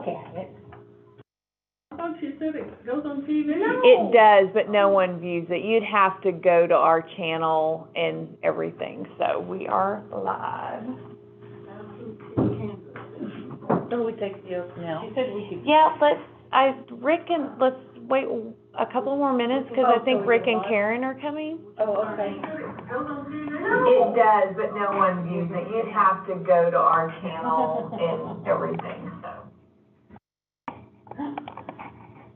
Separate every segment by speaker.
Speaker 1: it.
Speaker 2: I thought you said it goes on TV.
Speaker 1: No.
Speaker 3: It does, but no one views it. You'd have to go to our channel and everything, so we are live.
Speaker 2: So we take the oath now.
Speaker 1: She said we could.
Speaker 3: Yeah, let's wait a couple more minutes, because I think Rick and Karen are coming.
Speaker 2: Oh, okay.
Speaker 3: It does, but no one views it. You'd have to go to our channel and everything, so.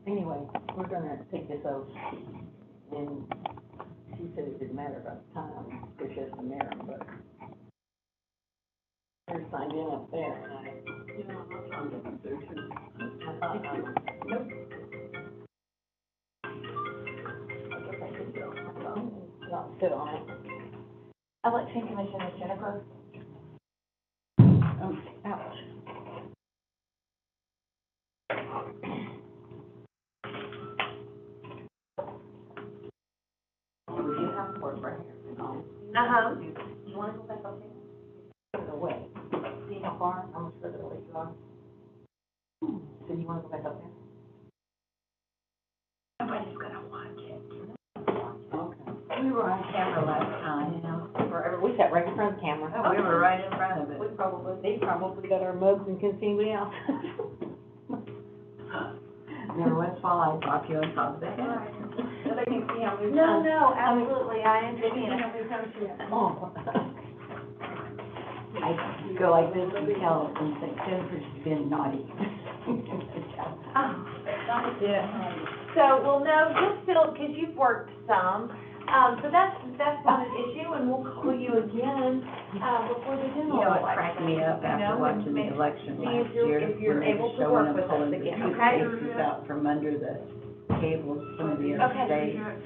Speaker 1: Anyway, we're gonna take this oath, and she said it didn't matter about the time, because she has to marry him, but they're signed in up there, and I, I'm up there too. Nope. I guess I could go, not sit on it.
Speaker 3: Election Commissioner Jennifer.
Speaker 1: Oh, ouch. We do have work right here.
Speaker 3: Uh-huh.
Speaker 1: You wanna go back up there? Further away. See how far, how much further away you are? So you wanna go back up there?
Speaker 3: Nobody's gonna watch it.
Speaker 1: Okay. We were on camera last time, you know, forever, we sat right in front of the camera.
Speaker 2: Oh, we were right in front of it.
Speaker 1: They probably got our mugs and couldn't see anybody else. Every once in a while, I pop you on top of that.
Speaker 2: So they can see how many
Speaker 3: No,
Speaker 2: times.
Speaker 3: no, absolutely, I understand.
Speaker 2: How many times she had.
Speaker 1: Oh. I go like this and tell and say, Jennifer's been naughty.
Speaker 2: Yeah.
Speaker 3: So, well, no, just fill, because you've worked some, so that's not an issue, and we'll call you again, before the
Speaker 2: You
Speaker 3: general
Speaker 2: know,
Speaker 3: election.
Speaker 2: it cracked me up after watching the election
Speaker 3: See
Speaker 2: last
Speaker 3: if you're-
Speaker 2: year.
Speaker 3: if you're
Speaker 2: when they
Speaker 3: able
Speaker 2: were
Speaker 3: to
Speaker 2: showing
Speaker 3: work
Speaker 2: them
Speaker 3: with us
Speaker 2: pulling the
Speaker 3: again, okay?
Speaker 2: suitcases out from under the cables, some of the
Speaker 3: Okay.
Speaker 2: interstates.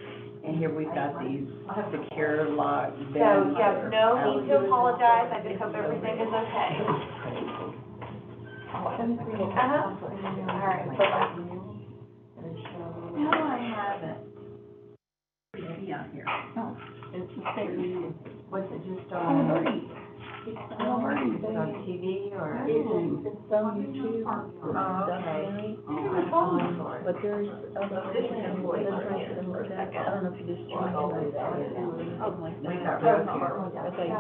Speaker 2: And here we've got these secure lock
Speaker 3: So,
Speaker 2: bins.
Speaker 3: you have no need to apologize, I just hope everything is okay. Uh-huh. All right, bye-bye.
Speaker 2: No, I haven't. Maybe on here.
Speaker 1: Oh, it's the same.
Speaker 2: Was it just
Speaker 1: Oh,
Speaker 2: on?
Speaker 1: Birdie.
Speaker 2: Is it on TV or?
Speaker 1: It's on YouTube.
Speaker 2: Okay.
Speaker 4: But there's other similar that, I don't know if you just joined or that.
Speaker 2: We got road here.
Speaker 1: Okay,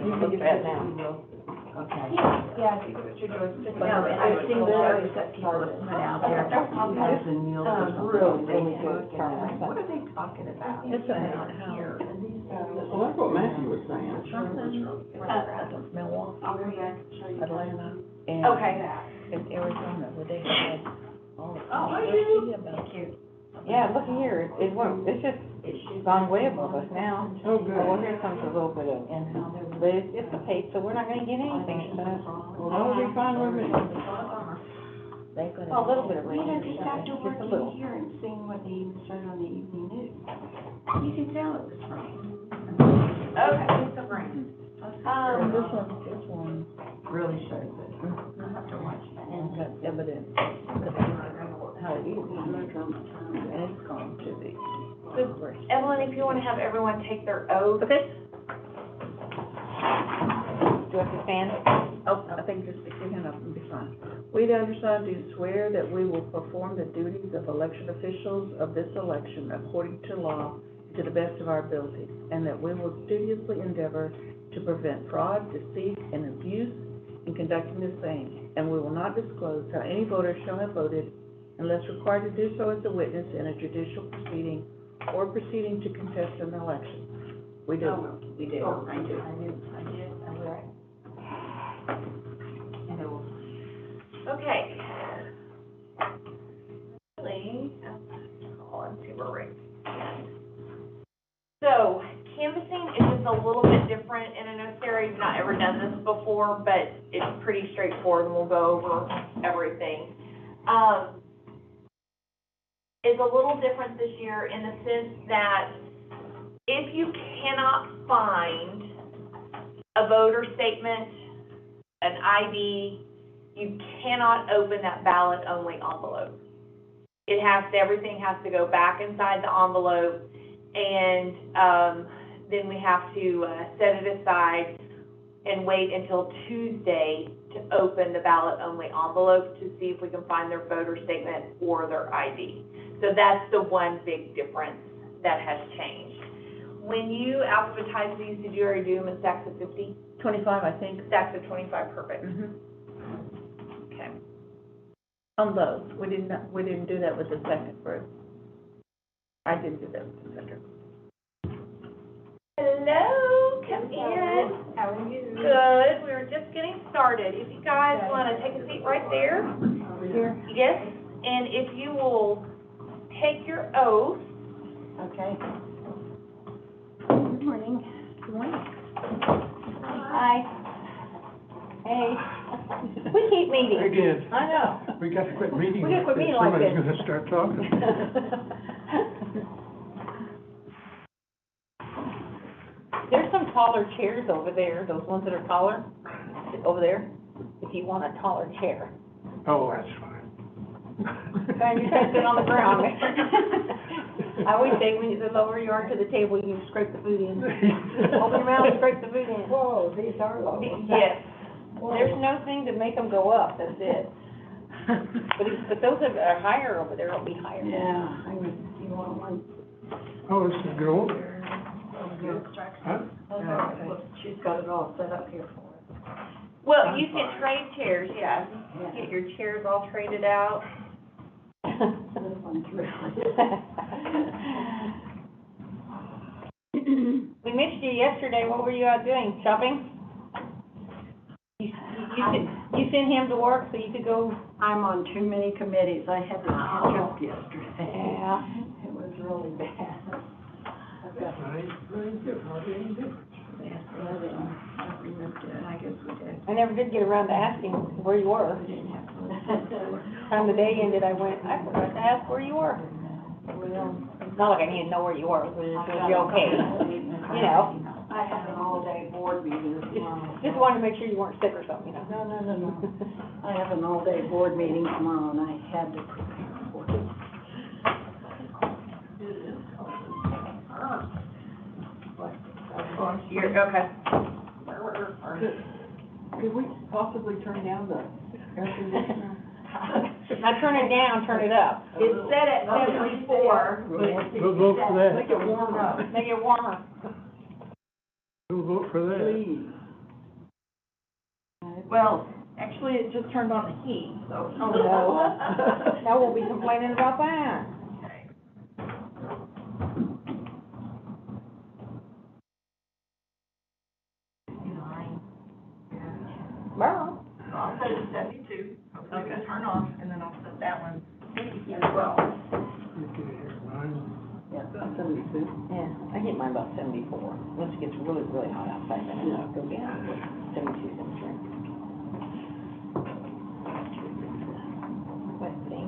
Speaker 1: you can do that now.
Speaker 2: Okay.
Speaker 3: Yeah, I see what you're doing.
Speaker 2: No, and I've seen those that people have put out there, as a meal or something.
Speaker 1: really good turn.
Speaker 2: What are they talking about?
Speaker 4: It's about how,
Speaker 2: Here.
Speaker 5: Well, that's what Matthew was saying.
Speaker 4: Milwaukee, Atlanta, and
Speaker 3: Okay.
Speaker 4: in Arizona, where they had all the
Speaker 2: Oh,
Speaker 4: about.
Speaker 1: Yeah, look here, it's just, it's gone way above us now.
Speaker 5: Oh, good.
Speaker 1: Well, here comes a little bit of,
Speaker 4: And how they're.
Speaker 1: but it's a pace, so we're not gonna get anything, but.
Speaker 5: Well, that'll be fine with me.
Speaker 4: They're gonna.
Speaker 1: Well, a little bit of rain.
Speaker 2: You know, just after
Speaker 1: Just a
Speaker 2: working
Speaker 1: little.
Speaker 2: here and seeing what they even showed on the evening news, you can tell it was rain.
Speaker 3: Okay.
Speaker 2: It's a rain.
Speaker 4: And this one
Speaker 2: Really shows it. I have to watch that.
Speaker 4: and got evidence that how it is, and it's going to be.
Speaker 3: Evelyn, if you want to have everyone take their oath.
Speaker 4: Okay.
Speaker 1: Do you have to stand?
Speaker 4: Oh, I think just stick your hand up and be fine. We, the undersigned, do swear that we will perform the duties of election officials of this election according to law to the best of our abilities, and that we will studiously endeavor to prevent fraud, deceit, and abuse in conducting the same, and we will not disclose how any voter shall have voted unless required to do so as a witness in a judicial proceeding or proceeding to contest an election. We do.
Speaker 2: We do.
Speaker 3: Oh,
Speaker 2: I do.
Speaker 3: I'm right.
Speaker 2: And it will.
Speaker 3: Okay. Really, call and see where Rick is. So, canvassing is just a little bit different, and I know Sarah's not ever done this before, but it's pretty straightforward, and we'll go over everything. Is a little different this year in the sense that if you cannot find a voter statement, an ID, you cannot open that ballot-only envelope. It has to, everything has to go back inside the envelope, and then we have to set it aside and wait until Tuesday to to open the ballot-only envelope to see if we can find their voter statement or their ID. So that's the one big difference that has changed. When you alphabetize these, did you already do them in stacks of 50?
Speaker 4: 25, I think.
Speaker 3: Stacks of 25, perfect. Okay.
Speaker 4: On those, we didn't do that with the second group. I didn't do that with the second.
Speaker 3: Hello, come in.
Speaker 1: How are you?
Speaker 3: Good, we were just getting started. If you guys want to take a seat right there.
Speaker 1: Here.
Speaker 3: Yes, and if you will take your oath.
Speaker 1: Okay. Good morning. Good morning. Hi. Hey. We keep meeting.
Speaker 6: Again,
Speaker 1: I know.
Speaker 6: we got to quit meeting.
Speaker 1: We gotta quit meeting like
Speaker 6: Somebody's
Speaker 1: this.
Speaker 6: gonna start talking.
Speaker 1: There's some taller chairs over there, those ones that are taller, over there, if you want a taller chair.
Speaker 6: Oh, that's fine.
Speaker 1: And you can't sit on the ground. I always say, when the lower you are to the table, you can scrape the food in. Open your mouth, scrape the food in. Whoa, these are low.
Speaker 3: Yes.
Speaker 1: There's no thing to make them go up, that's it. But those that are higher over there will be higher.
Speaker 2: Yeah, you want one?
Speaker 6: Oh, this is good. Huh?
Speaker 2: She's got it all set up here for us.
Speaker 3: Well, you can trade chairs, yeah. Get your chairs all traded out.
Speaker 2: This one's really.
Speaker 1: We missed you yesterday, what were you out doing, shopping? You sent him to work so you could go?
Speaker 2: I'm on too many committees. I had to catch up yesterday.
Speaker 1: Yeah.
Speaker 2: It was really bad. I guess we did.
Speaker 1: I never did get around to asking where you were. Time the day ended, I went, I forgot to ask where you were. It's not like I needed to know where you were, was you okay? You know,
Speaker 2: I have an all-day board meeting tomorrow.
Speaker 1: just wanted to make sure you weren't sick or something, you know?
Speaker 2: No. I have an all-day board meeting tomorrow, and I had to prepare for it.
Speaker 3: You're, okay.
Speaker 5: Could we possibly turn down the air conditioner?
Speaker 1: Not turn it down, turn it up.
Speaker 3: It's set at 74.
Speaker 6: We'll vote for that.
Speaker 5: Make it warmer.
Speaker 1: Make it warmer.
Speaker 6: We'll vote for that.
Speaker 2: Please.
Speaker 4: Well, actually, it just turned on the heat, so.
Speaker 1: Oh, no. Now we'll be complaining about that. Well,
Speaker 4: I'll set it to 72, hopefully it'll turn off, and then I'll set that one as well.
Speaker 6: You can hear mine.
Speaker 2: Yeah.
Speaker 1: yeah, I get mine about 74. Once it gets really, really hot outside, then I'll go down to 72, 73. Let's see.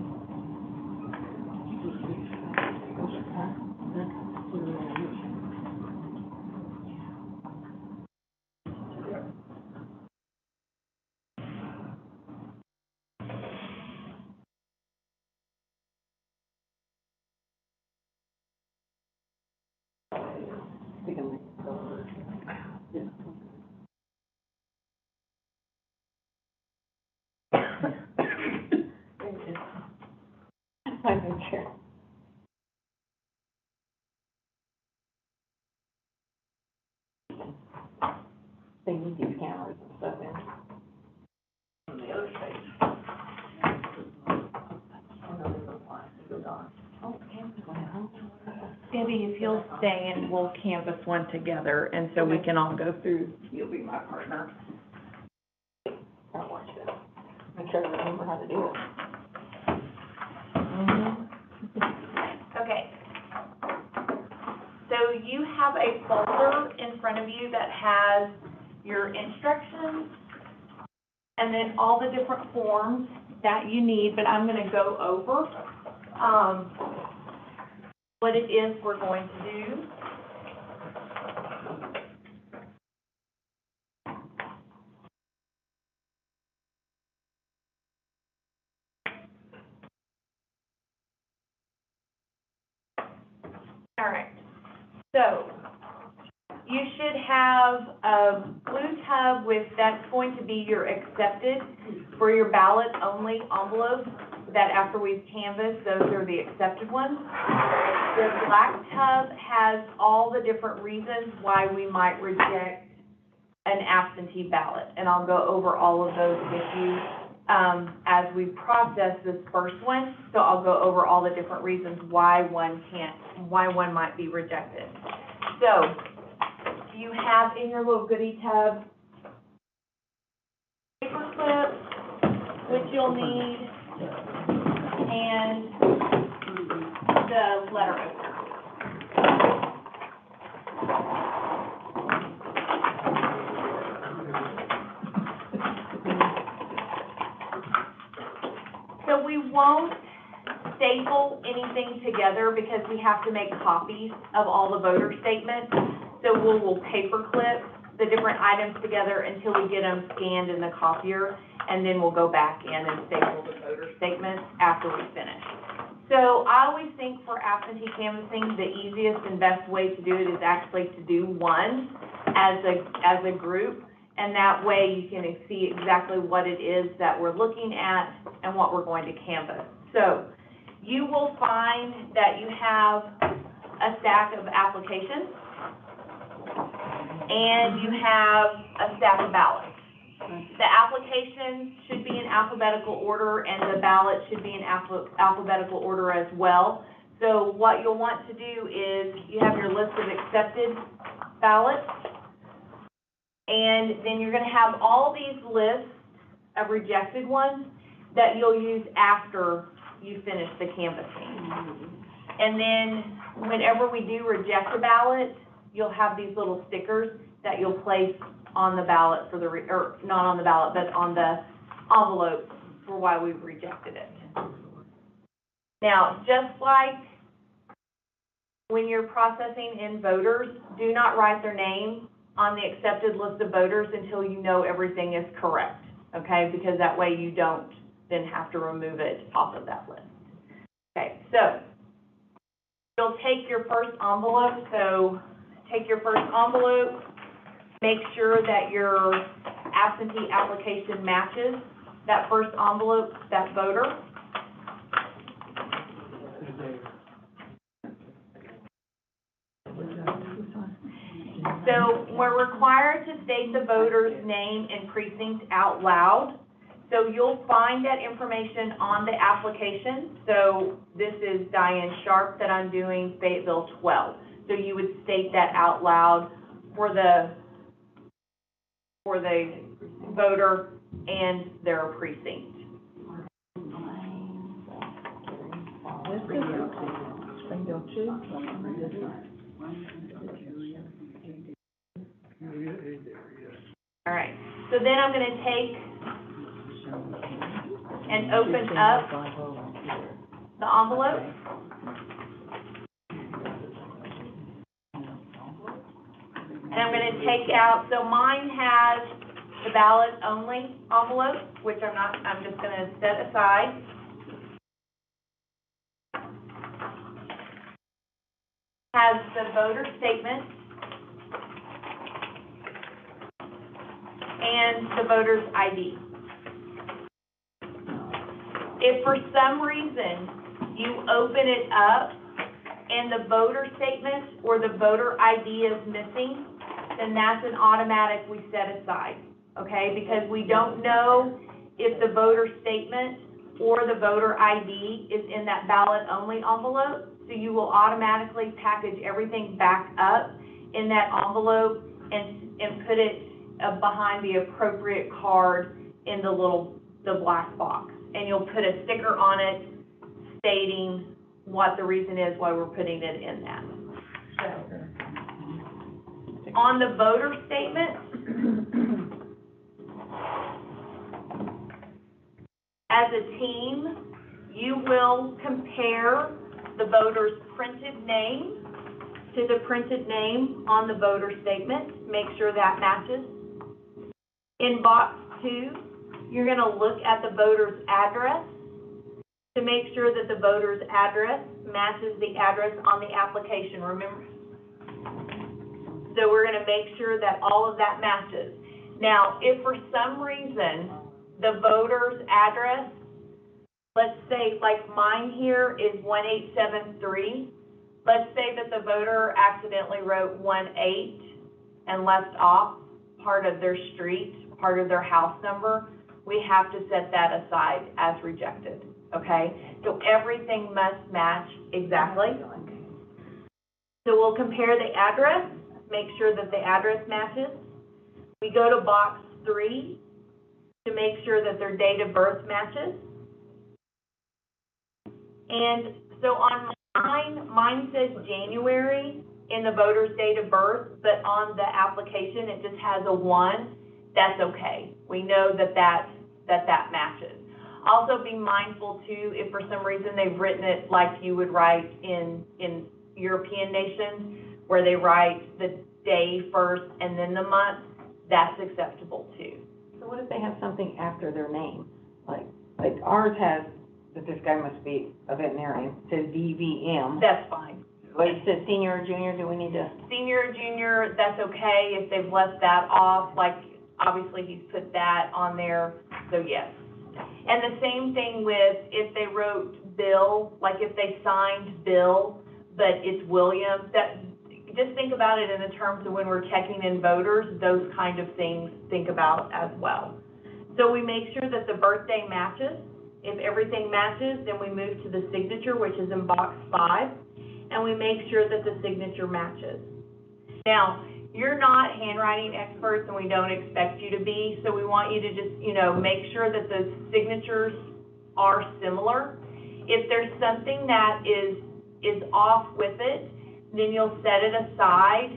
Speaker 1: I'm in chair. They need these cameras and stuff in. On the other side. Oh, no, they go fly, they go dark. Oh, the camera's going out.
Speaker 3: Debbie, if you'll stay and we'll canvas one together, and so we can all go through.
Speaker 1: You'll be my partner. I'll watch that. Make sure I remember how to do it.
Speaker 3: Okay. So you have a folder in front of you that has your instructions and then all the different forms that you need, but I'm gonna go over, what it is we're going to do. All right, so you should have a blue tub that's going to be your accepted for your ballot only envelopes, that after we've canvassed, those are the accepted ones. The black tub has all the different reasons why we might reject an absentee ballot, and I'll go over all of those with you as we process this first one. So I'll go over all the different reasons why one might be rejected. So, do you have in your little goodie tub paper clips, which you'll need, and the letter opener. So we won't staple anything together because we have to make copies of all the voter statements. So we'll paper clip the different items together until we get them scanned in the copier, and then we'll go back in and staple the voter statements after we finish. So I always think for absentee canvassing, the easiest and best way to do it is actually to do one as a group, and that way you can see exactly what it is that we're looking at and what we're going to canvass. So you will find that you have a stack of applications and you have a stack of ballots. The applications should be in alphabetical order and the ballot should be in alphabetical order as well. So what you'll want to do is you have your list of accepted ballots, and then you're going to have all these lists of rejected ones that you'll use after you finish the canvassing. And then whenever we do reject a ballot, you'll have these little stickers that you'll place on the ballot for the, or not on the ballot, but on the envelope for why we've rejected it. Now, just like when you're processing in voters, do not write their name on the accepted list of voters until you know everything is correct, okay? Because that way you don't then have to remove it off of that list. Okay, so you'll take your first envelope. So take your first envelope, make sure that your absentee application matches that first envelope, that voter. So we're required to state the voter's name and precinct out loud. So you'll find that information on the application. So this is Diane Sharp that I'm doing, Fayetteville 12. So you would state that out loud for the voter and their precinct. All right, so then I'm going to take and open up the envelope. And I'm going to take out, so mine has the ballot only envelope, which I'm just going to set aside. Has the voter statement and the voter's ID. If for some reason you open it up and the voter statement or the voter ID is missing, then that's an automatic we set aside, okay? Because we don't know if the voter statement or the voter ID is in that ballot only envelope, so you will automatically package everything back up in that envelope and put it behind the appropriate card in the black box. And you'll put a sticker on it stating what the reason is why we're putting it in that. So, on the voter statement, as a team, you will compare the voter's printed name to the printed name on the voter statement. Make sure that matches. In box 2, you're going to look at the voter's address to make sure that the voter's address matches the address on the application, remember? so we're gonna make sure that all of that matches. Now, if for some reason the voter's address, let's say, like mine here is 1873, let's say that the voter accidentally wrote 18 and left off part of their street, part of their house number, we have to set that aside as rejected, okay? So everything must match exactly. So we'll compare the address, make sure that the address matches. We go to box 3 to make sure that their date of birth matches. And so on mine says January in the voter's date of birth, but on the application, it just has a 1. That's okay. We know that matches. Also be mindful too, if for some reason they've written it like you would write in European nations, where they write the day first and then the month, that's acceptable too.
Speaker 1: So what if they have something after their name? Like ours has, that this guy must be a veterinarian, it says DVM.
Speaker 3: That's fine.
Speaker 1: But it says senior or junior, do we need to?
Speaker 3: Senior or junior, that's okay. If they've left that off, like obviously he's put that on there, so yes. And the same thing with if they wrote Bill, like if they signed Bill, but it's William, that, just think about it in the terms of when we're checking in voters, those kind of things think about as well. So we make sure that the birthday matches. If everything matches, then we move to the signature, which is in box 5, and we make sure that the signature matches. Now, you're not handwriting experts, and we don't expect you to be, so we want you to just, make sure that the signatures are similar. If there's something that is off with it, then you'll set it aside,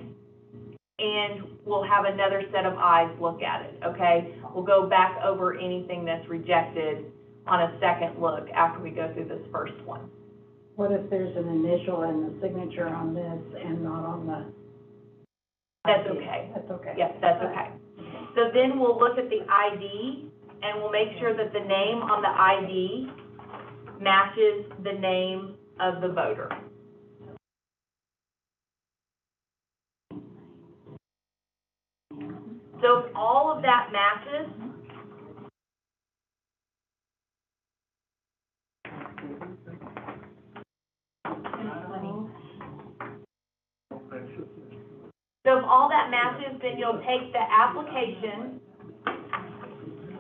Speaker 3: and we'll have another set of eyes look at it, okay? We'll go back over anything that's rejected on a second look after we go through this first one.
Speaker 2: What if there's an initial and a signature on this and not on the?
Speaker 3: That's okay.
Speaker 2: That's okay.
Speaker 3: Yes, that's okay. So then we'll look at the ID, and we'll make sure that the name on the ID matches the name of the voter. So if all of that matches, then you'll take the application.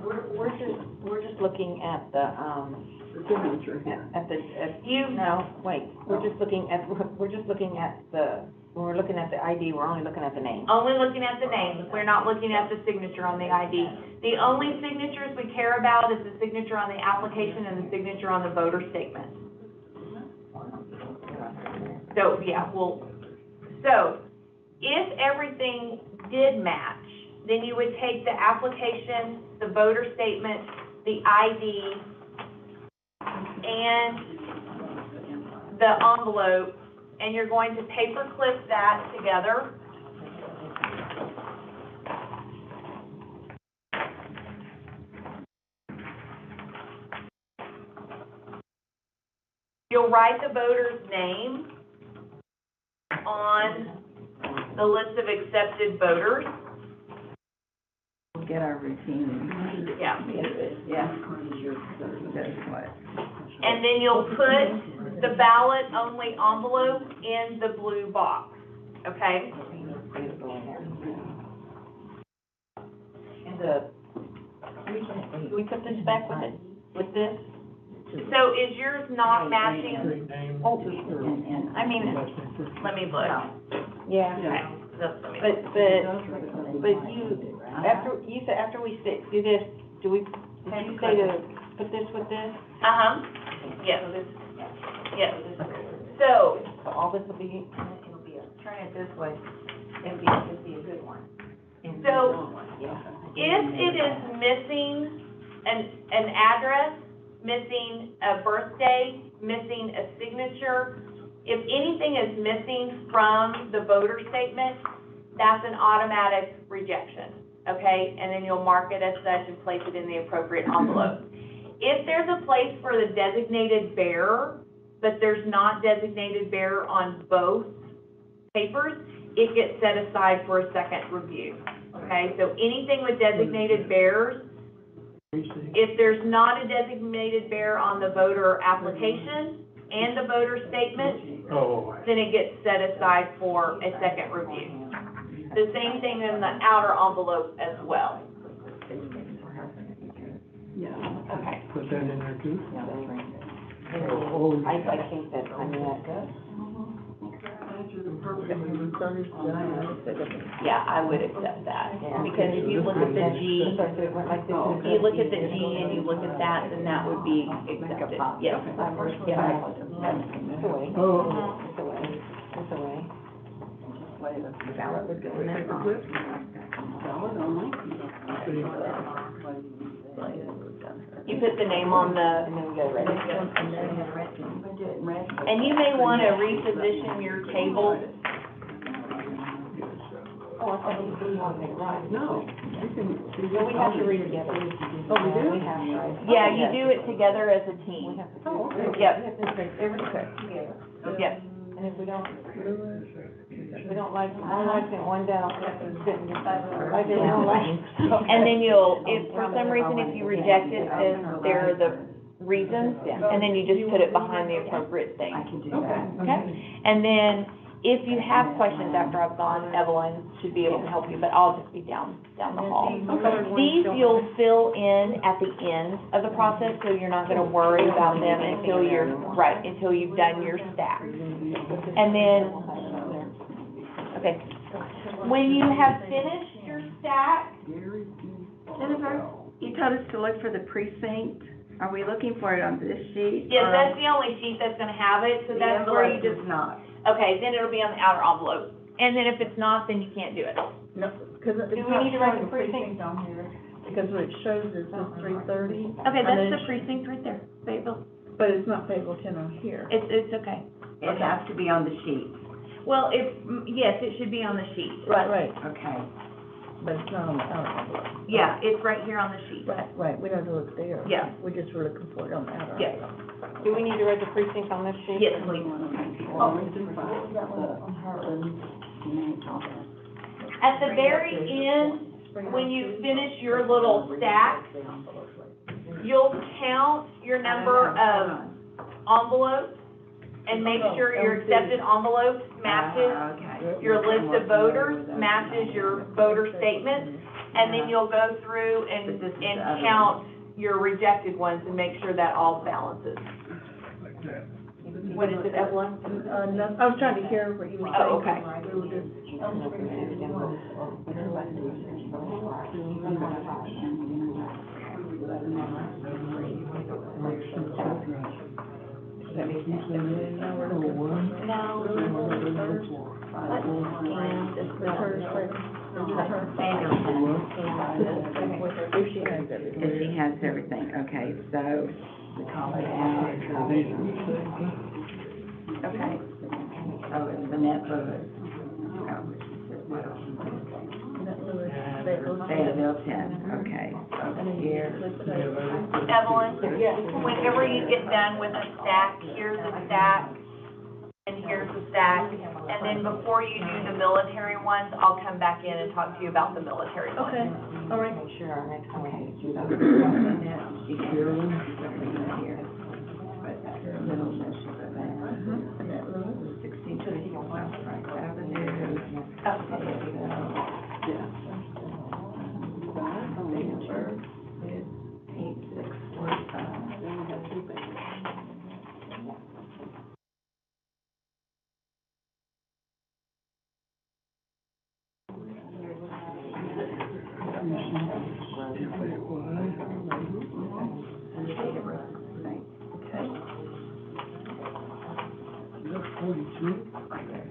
Speaker 1: We're just looking at the,
Speaker 5: Signature.
Speaker 1: we're just looking at when we're looking at the ID, we're only looking at the name.
Speaker 3: Only looking at the name, we're not looking at the signature on the ID. The only signatures we care about is the signature on the application and the signature on the voter statement. So, yeah, so, if everything did match, then you would take the application, the voter statement, the ID, and the envelope, and you're going to paper clip that together. You'll write the voter's name on the list of accepted voters.
Speaker 4: We'll get our routine.
Speaker 3: Yeah.
Speaker 4: Yeah. That's what.
Speaker 3: And then you'll put the ballot only envelope in the blue box, okay?
Speaker 1: And we put this back with this?
Speaker 3: So is yours not matching?
Speaker 1: Oh,
Speaker 3: I mean, let me look.
Speaker 1: yeah.
Speaker 3: Okay, let me.
Speaker 1: But you said after we do this, did you say to put this with this?
Speaker 3: Uh-huh, yes, yes. So,
Speaker 1: All this will be, turn it this way, it'll be a good one.
Speaker 3: So-
Speaker 1: Yeah.
Speaker 3: if it is missing an address, missing a birthday, missing a signature, if anything is missing from the voter statement, that's an automatic rejection, okay? And then you'll mark it as such and place it in the appropriate envelope. If there's a place for the designated bearer, but there's not designated bearer on both papers, it gets set aside for a second review, okay? So anything with designated bearers, if there's not a designated bearer on the voter application and the voter statement,
Speaker 6: Oh,
Speaker 3: then it gets set aside for a second review. The same thing in the outer envelope as well.
Speaker 2: Yeah.
Speaker 1: Okay.
Speaker 6: put that in there too.
Speaker 1: I think that, I mean, yeah, I would accept that, because if you look at the G, if you look at the G and you look at that, then that would be accepted, yes. Yeah. It's away,
Speaker 6: Oh,
Speaker 1: it's away, it's away.
Speaker 2: Ballot would go in there. Ballot only.
Speaker 3: You put the name on the,
Speaker 1: And then we go right.
Speaker 3: and you may want to reposition your table.
Speaker 1: Oh, I thought you wanted to write.
Speaker 2: No.
Speaker 1: Well, we have to read together.
Speaker 2: Oh, we do?
Speaker 1: We have to write.
Speaker 3: Yeah, you do it together as a team.
Speaker 1: We have to. Oh, okay.
Speaker 3: Yep.
Speaker 1: We have to take everything together.
Speaker 3: Yep.
Speaker 1: And if we don't like, one likes it, one don't, we have to sit and decide whether we like it or don't like it.
Speaker 3: And then you'll, if for some reason, if you reject it, then there are the reasons, and then you just put it behind the appropriate thing.
Speaker 2: I can do that.
Speaker 3: Okay? And then, if you have questions after I've gone, Evelyn should be able to help you, but I'll just be down the hall. These you'll fill in at the end of the process, so you're not gonna worry about them until until you've done your stack. And then, okay, when you have finished your stack,
Speaker 4: Jennifer, you told us to look for the precinct. Are we looking for it on this sheet?
Speaker 3: yes,
Speaker 4: or-
Speaker 3: that's the only sheet that's gonna have it, so
Speaker 4: The
Speaker 3: that's where you
Speaker 4: envelope
Speaker 3: just,
Speaker 4: is not.
Speaker 3: okay, then it'll be on the outer envelope. And then if it's not, then you can't do it.
Speaker 4: No, because it's
Speaker 1: Do we
Speaker 4: not
Speaker 1: need to write
Speaker 4: showing
Speaker 1: the
Speaker 4: the
Speaker 1: precinct?
Speaker 4: precinct on here, because what it shows is this 330.
Speaker 3: Okay,
Speaker 4: and
Speaker 3: that's
Speaker 4: then
Speaker 3: the precinct right there, Fayetteville.
Speaker 4: But it's not Fayetteville 10 on here.
Speaker 3: It's okay.
Speaker 2: It has to be on the sheet.
Speaker 3: Well, yes, it should be on the sheet.
Speaker 4: Right,
Speaker 2: Okay.
Speaker 4: but it's not on the outer envelope.
Speaker 3: Yeah, it's right here on the sheet.
Speaker 4: Right, we don't have to look there.
Speaker 3: Yeah.
Speaker 4: We just were looking for it on the outer
Speaker 3: Yes.
Speaker 4: envelope.
Speaker 1: Do we need to write the precinct on this sheet?
Speaker 3: Yes, please. At the very end, when you finish your little stack, you'll count your number of envelopes and make sure your accepted envelopes matches
Speaker 2: Okay.
Speaker 3: your list of voters, matches your voter statement, and then you'll go through and count your rejected ones and make sure that all balances.
Speaker 6: like that.
Speaker 3: What is it, Evelyn?
Speaker 4: No, I was trying to hear what you were saying.
Speaker 3: Oh, okay.
Speaker 4: We were just, if she has everything.
Speaker 2: And she has everything, okay, so we call it out. Okay. Oh, it's Annette Lewis. Fayetteville 10, okay, over here.
Speaker 3: Evelyn, whenever you get done with a stack, here's a stack, and here's a stack, and then before you do the military ones, I'll come back in and talk to you about the military ones.
Speaker 4: Okay, all right.
Speaker 1: Make sure our next one
Speaker 2: Okay,
Speaker 1: is.
Speaker 2: so Annette, she has here. Middle initial of that.
Speaker 4: Annette Lewis.
Speaker 2: 1620 South Avenue. Signature is 8645.
Speaker 6: That's 42.
Speaker 3: Okay.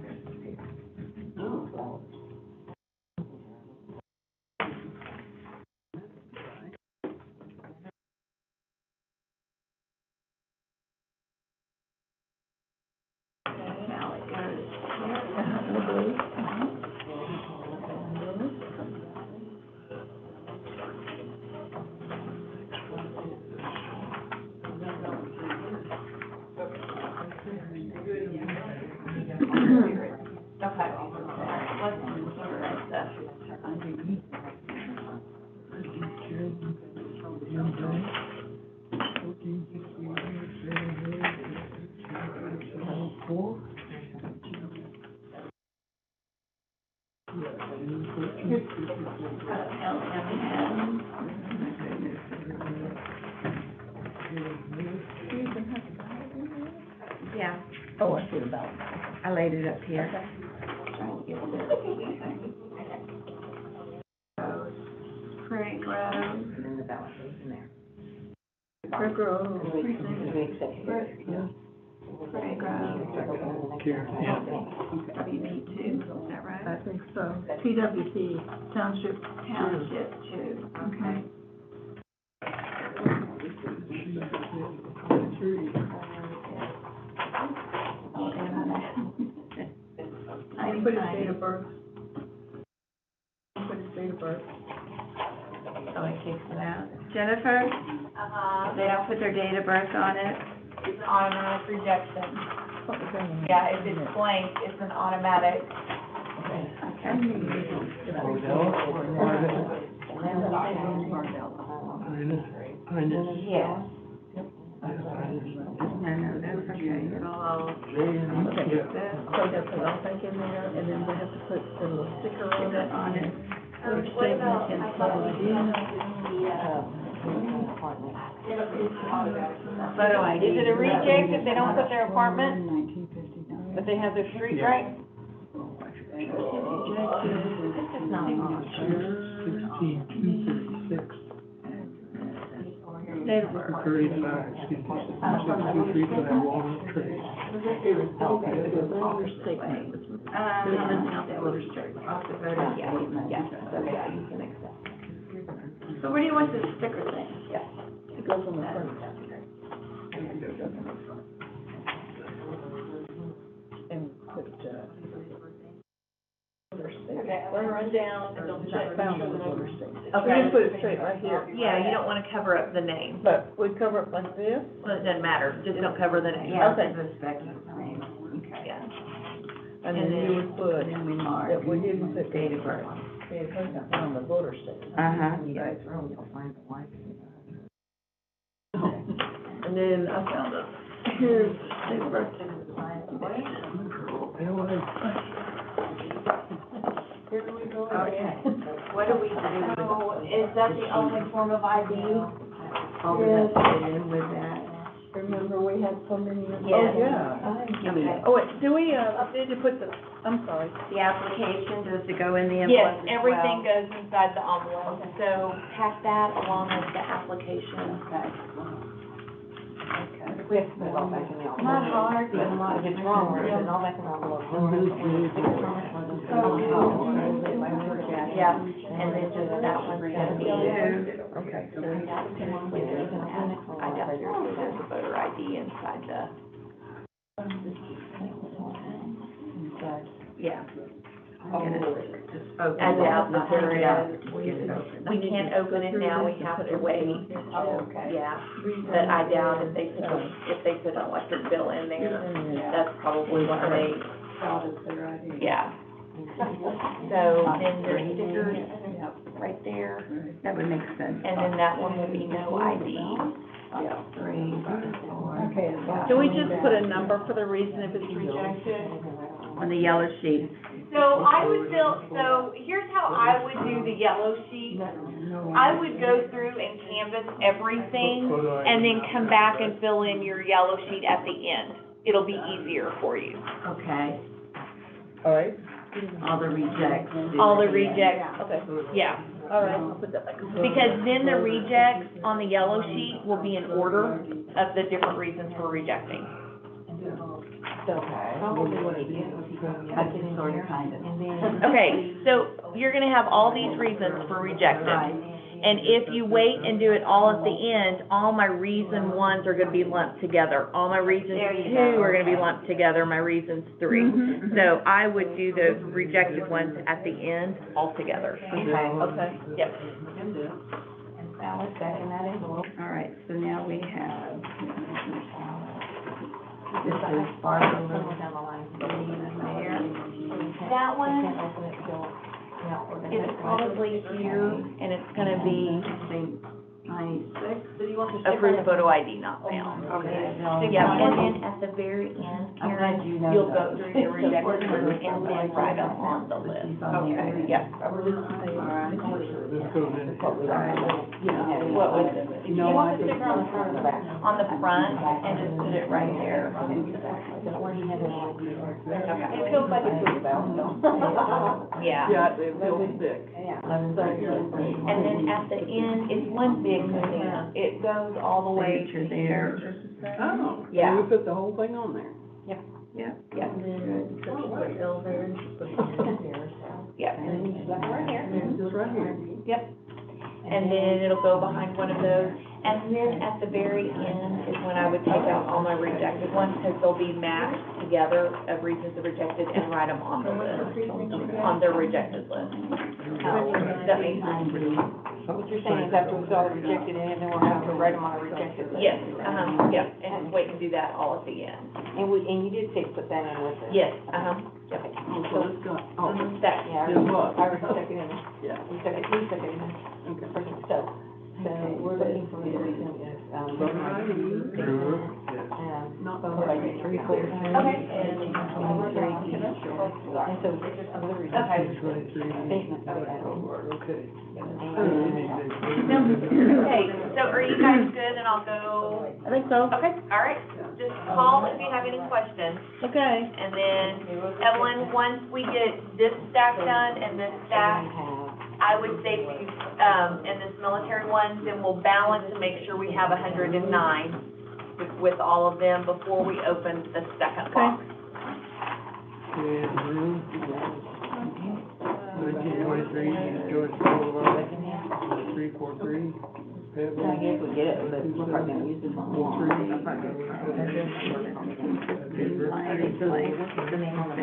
Speaker 2: LMN. Yeah,
Speaker 4: Oh, I see the ballot.
Speaker 2: I laid it up here. Trying to get this. Craig Road.
Speaker 1: And then the ballot goes in there.
Speaker 2: Craig Road.
Speaker 1: We accept it.
Speaker 2: Craig Road. BB two, is that right?
Speaker 4: I think so.
Speaker 2: TWP, Township 2, okay.
Speaker 4: I put his date of birth. Put his date of birth.
Speaker 2: Oh, I kicked it out. Jennifer, they don't put their date of birth on it?
Speaker 3: It's an automatic rejection.
Speaker 4: What was that one?
Speaker 3: Yeah, if it's blank, it's an automatic.
Speaker 2: Yes. No, that's okay.
Speaker 4: Okay, so we have to put all back in there, and then we have to put the little sticker on it. Put a statement and photo ID.
Speaker 1: Is it a reject if they don't put their apartment, but they have their street right?
Speaker 2: Date of birth.
Speaker 6: 6235 Walnut Trace.
Speaker 4: Okay, the voter statement. They're missing out the voter statement.
Speaker 1: Yeah, so yeah, you can accept.
Speaker 2: So where do you want this sticker thing?
Speaker 4: It goes on the front. And put, voter statement.
Speaker 1: Okay, I'm gonna run down and double check.
Speaker 4: Not found on the voter statement. We
Speaker 3: Okay.
Speaker 4: just put it straight right here.
Speaker 3: Yeah, you don't wanna cover up the name.
Speaker 4: But we cover it like this.
Speaker 3: Well, it doesn't matter, just don't cover the name.
Speaker 4: Okay.
Speaker 3: Yeah.
Speaker 4: And then you would put,
Speaker 2: And we mark
Speaker 4: that we didn't put
Speaker 2: date of birth.
Speaker 4: date of birth on the voter statement.
Speaker 2: Right.
Speaker 4: And then I found it. Here's date of birth.
Speaker 2: Okay. What do we do?
Speaker 3: So, is that the only form of ID?
Speaker 2: All of that fit in with that?
Speaker 4: Remember, we had so many.
Speaker 2: Yes.
Speaker 4: Oh, yeah.
Speaker 2: Okay.
Speaker 4: Oh, wait, do we, need to put the, I'm sorry.
Speaker 2: The application, does it go in the
Speaker 3: Yes,
Speaker 2: envelope as well?
Speaker 3: everything goes inside the envelope, so pack that along with the application.
Speaker 1: We have to put it all back in the envelope.
Speaker 3: Not hard, but a lot
Speaker 1: If it's wrong, we're putting it all back in the envelope.
Speaker 3: Yeah, and then just that one's gonna be you.
Speaker 4: Okay.
Speaker 3: I doubt there's a voter ID inside the. Yeah. I doubt that there is. We can't open it now, we have to wait.
Speaker 2: Okay.
Speaker 3: Yeah, but I doubt if they put an electric bill in there, that's probably why they, yeah. So then there's stickers right there,
Speaker 2: That would make sense.
Speaker 3: and then that one will be no ID.
Speaker 2: Okay.
Speaker 4: Do we just put a number for the reason if it's rejected?
Speaker 2: On the yellow sheet.
Speaker 3: So I would so here's how I would do the yellow sheet. I would go through and canvass everything and then come back and fill in your yellow sheet at the end. It'll be easier for you.
Speaker 2: Okay.
Speaker 4: All right.
Speaker 2: All the rejects.
Speaker 3: All the rejects,
Speaker 4: Okay,
Speaker 3: yeah.
Speaker 4: all right, I'll put that back.
Speaker 3: Because then the rejects on the yellow sheet will be in order of the different reasons for rejecting.
Speaker 1: Probably what it is, I can sort of kind of. And then.
Speaker 3: Okay, so you're gonna have all these reasons for rejecting. And if you wait and do it all at the end, all my reason ones are gonna be lumped together. All my reasons two are gonna be lumped together, my reasons three. So I would do the rejected ones at the end all together.
Speaker 4: Okay.
Speaker 3: Yep.
Speaker 1: And ballot back in that envelope.
Speaker 2: All right, so now we have,
Speaker 1: This is farther down the line.
Speaker 3: That one
Speaker 1: Can't open it till, yeah, we're gonna.
Speaker 3: is probably here, and it's gonna be,
Speaker 2: 96.
Speaker 1: So you want to stick
Speaker 3: Approved
Speaker 1: on
Speaker 3: photo ID not found.
Speaker 1: Okay.
Speaker 3: Yeah, and then at the very end, Karen, you'll go through your rejected and then write them on the list.
Speaker 1: Okay.
Speaker 3: Yep.
Speaker 2: All right.
Speaker 6: This goes in.
Speaker 1: What was it? You want the sticker on the front or the back?
Speaker 3: On the front, and just put it right there.
Speaker 1: It feels like it's really bad,
Speaker 3: Yeah.
Speaker 5: Yeah, it feels thick.
Speaker 3: And then at the end, it's one big thing. It goes all the way to there.
Speaker 5: Oh.
Speaker 3: Yeah.
Speaker 5: You put the whole thing on there.
Speaker 3: Yeah.
Speaker 1: Yeah.
Speaker 3: Yeah.
Speaker 1: Right here.
Speaker 5: Just right here.
Speaker 3: Yep. And then it'll go behind one of those. And then at the very end is when I would take out all my rejected ones, because they'll be matched together of reasons of rejected and write them on the list, on their rejected list. That makes sense.
Speaker 1: So what you're saying is after we saw the rejected in, then we'll have to write them on a rejected list?
Speaker 3: Yes, yeah, and just wait and do that all at the end.
Speaker 1: And you did say put that in with it?
Speaker 3: Yes, yep.
Speaker 5: So it's got, oh,
Speaker 3: That,
Speaker 1: Yeah, I
Speaker 5: It was.
Speaker 1: already stuck it in there.
Speaker 5: yeah,
Speaker 1: You stuck it in there.
Speaker 5: okay.
Speaker 1: Perfect. So we're looking for the,
Speaker 5: Photo ID,
Speaker 6: Sure, yes.
Speaker 5: not
Speaker 1: photo ID 3, 4.
Speaker 3: Okay.
Speaker 1: And so this is some of the reasons.
Speaker 6: Page 23.
Speaker 1: Statement,
Speaker 6: Okay.
Speaker 3: Okay, so are you guys good, and I'll go?
Speaker 4: I think so.
Speaker 3: Okay, all right, just call if you have any questions.
Speaker 4: Okay.
Speaker 3: And then, Evelyn, once we get this stack done and this stack, I would say, in this military one, then we'll balance and make sure we have 109 with all of them before we open the second box.
Speaker 6: And room, 1923, George Boulevard, 343, Pebble.
Speaker 1: I guess we get it, but we're probably gonna use this one.
Speaker 6: Four, three.
Speaker 1: The name on the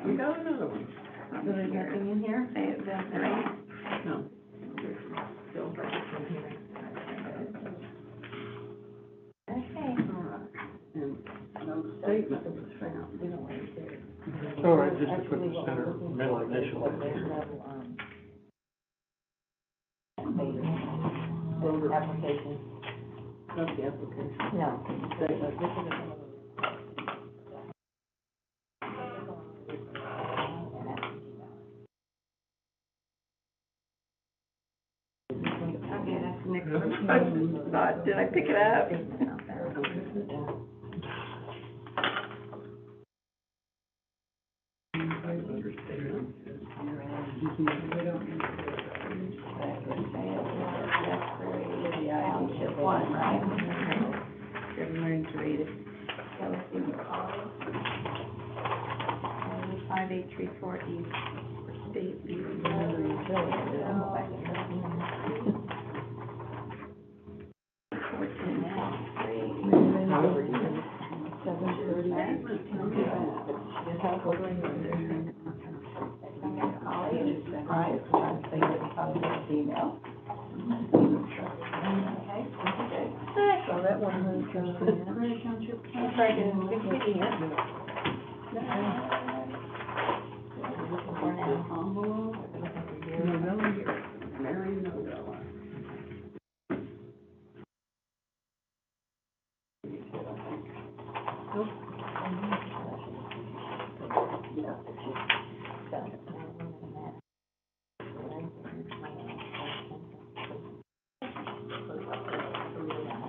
Speaker 5: You got another one?
Speaker 4: So there's nothing in here?
Speaker 5: No.
Speaker 1: Okay.
Speaker 5: All right. And no statement was found.
Speaker 6: All right, just to put the center middle initial in here.
Speaker 1: Application.
Speaker 5: Not the application.
Speaker 1: No.
Speaker 5: Statement.
Speaker 4: Okay, that's the next one. Did I pick it up? Township one, right? 703. That was in the college. 5834 East State View. 14. So that one was,
Speaker 1: Let's try to, good to see you.
Speaker 5: Mary Novella.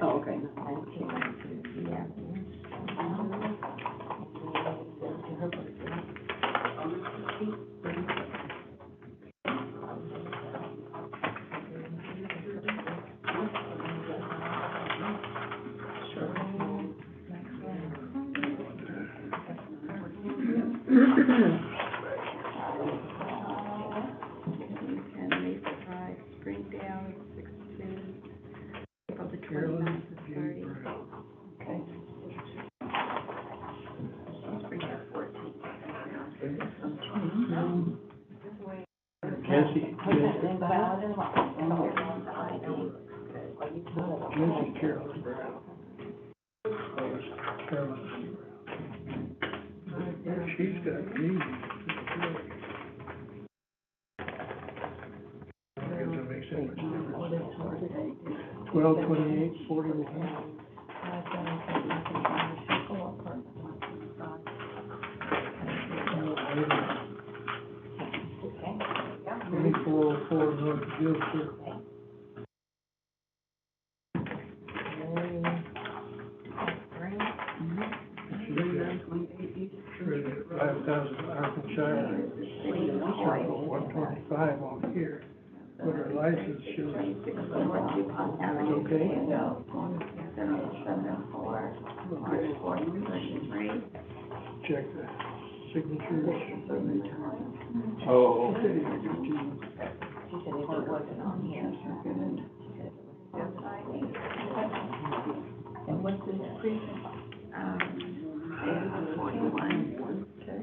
Speaker 5: Oh, okay.
Speaker 4: Springdale, 62, April the 29th to 30. Okay. Springdale, 14.
Speaker 6: Cassie,
Speaker 1: Invalid and what?
Speaker 6: is Carolyn Brown. Carolyn Brown. She's got meetings. I guess that makes that much difference. 12/28/41.
Speaker 1: Okay.
Speaker 6: 2404 North Gilster. For 5,000 Arkansas, circle 125 on here, but her license shows okay. Check the signatures. Oh, okay.
Speaker 1: She said if it wasn't on here.
Speaker 4: And what's this precinct? 41. Okay.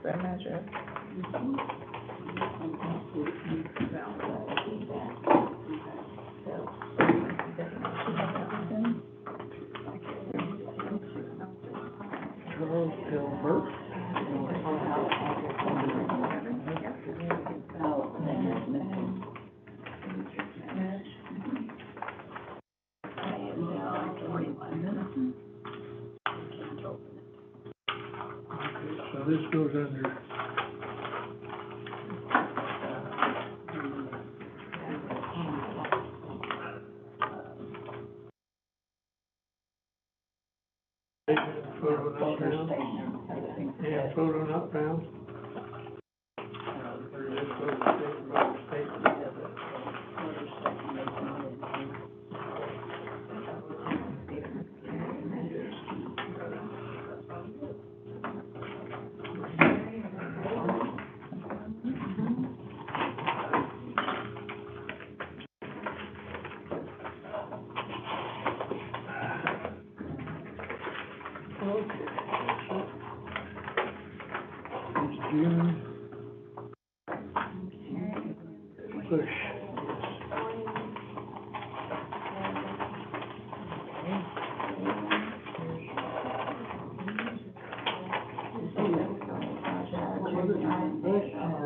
Speaker 4: That measure.
Speaker 6: Charles L. Burke. So this goes under. Photo not found. And photo not found. June. Push.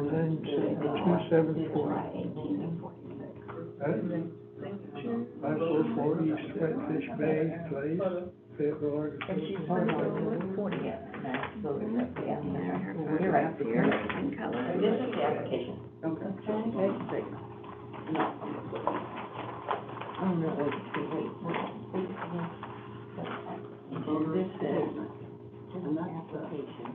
Speaker 6: Then 274. 5440 East Whitefish Bay Place, Fayetteville, Arkansas.
Speaker 4: And she's 40.
Speaker 1: You're right. This is the application.
Speaker 4: Okay.
Speaker 1: Oh, no, wait. This is an application.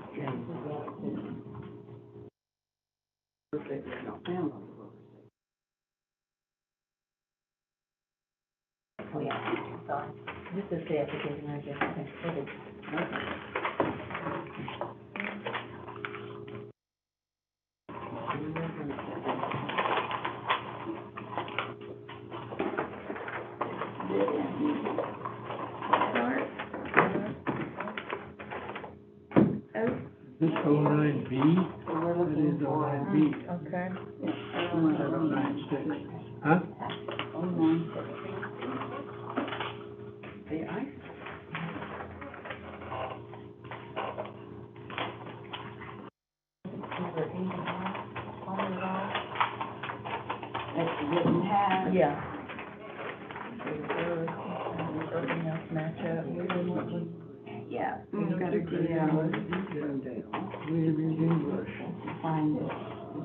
Speaker 1: Oh, yeah, sorry. This is the application, I guess. Okay.
Speaker 6: This 09B, it is 09B,
Speaker 4: Okay.
Speaker 6: not 096. Huh?
Speaker 4: Yeah. Everything else match up. Yeah.
Speaker 2: We've got to do
Speaker 6: William English.
Speaker 1: Find it,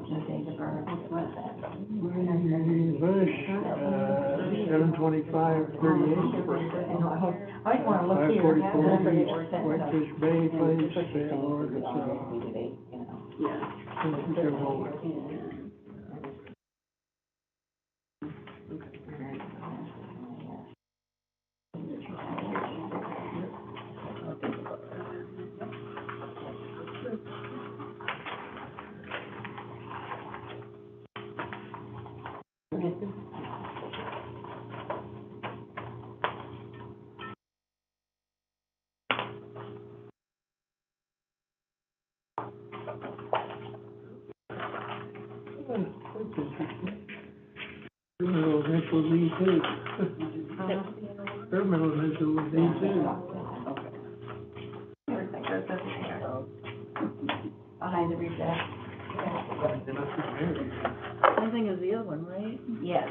Speaker 1: the date of birth.
Speaker 6: William English, 7/25/38.
Speaker 1: I just wanna look here.
Speaker 6: 544 Whitefish Bay Place, Fayetteville, Arkansas.
Speaker 2: Yeah.
Speaker 6: Whichever one. That's interesting. Her middle initial was E too. Her middle initial was E too.
Speaker 2: Everything goes over there. Behind every desk.
Speaker 6: They must be married.
Speaker 4: Same thing as the other one, right?
Speaker 2: Yes.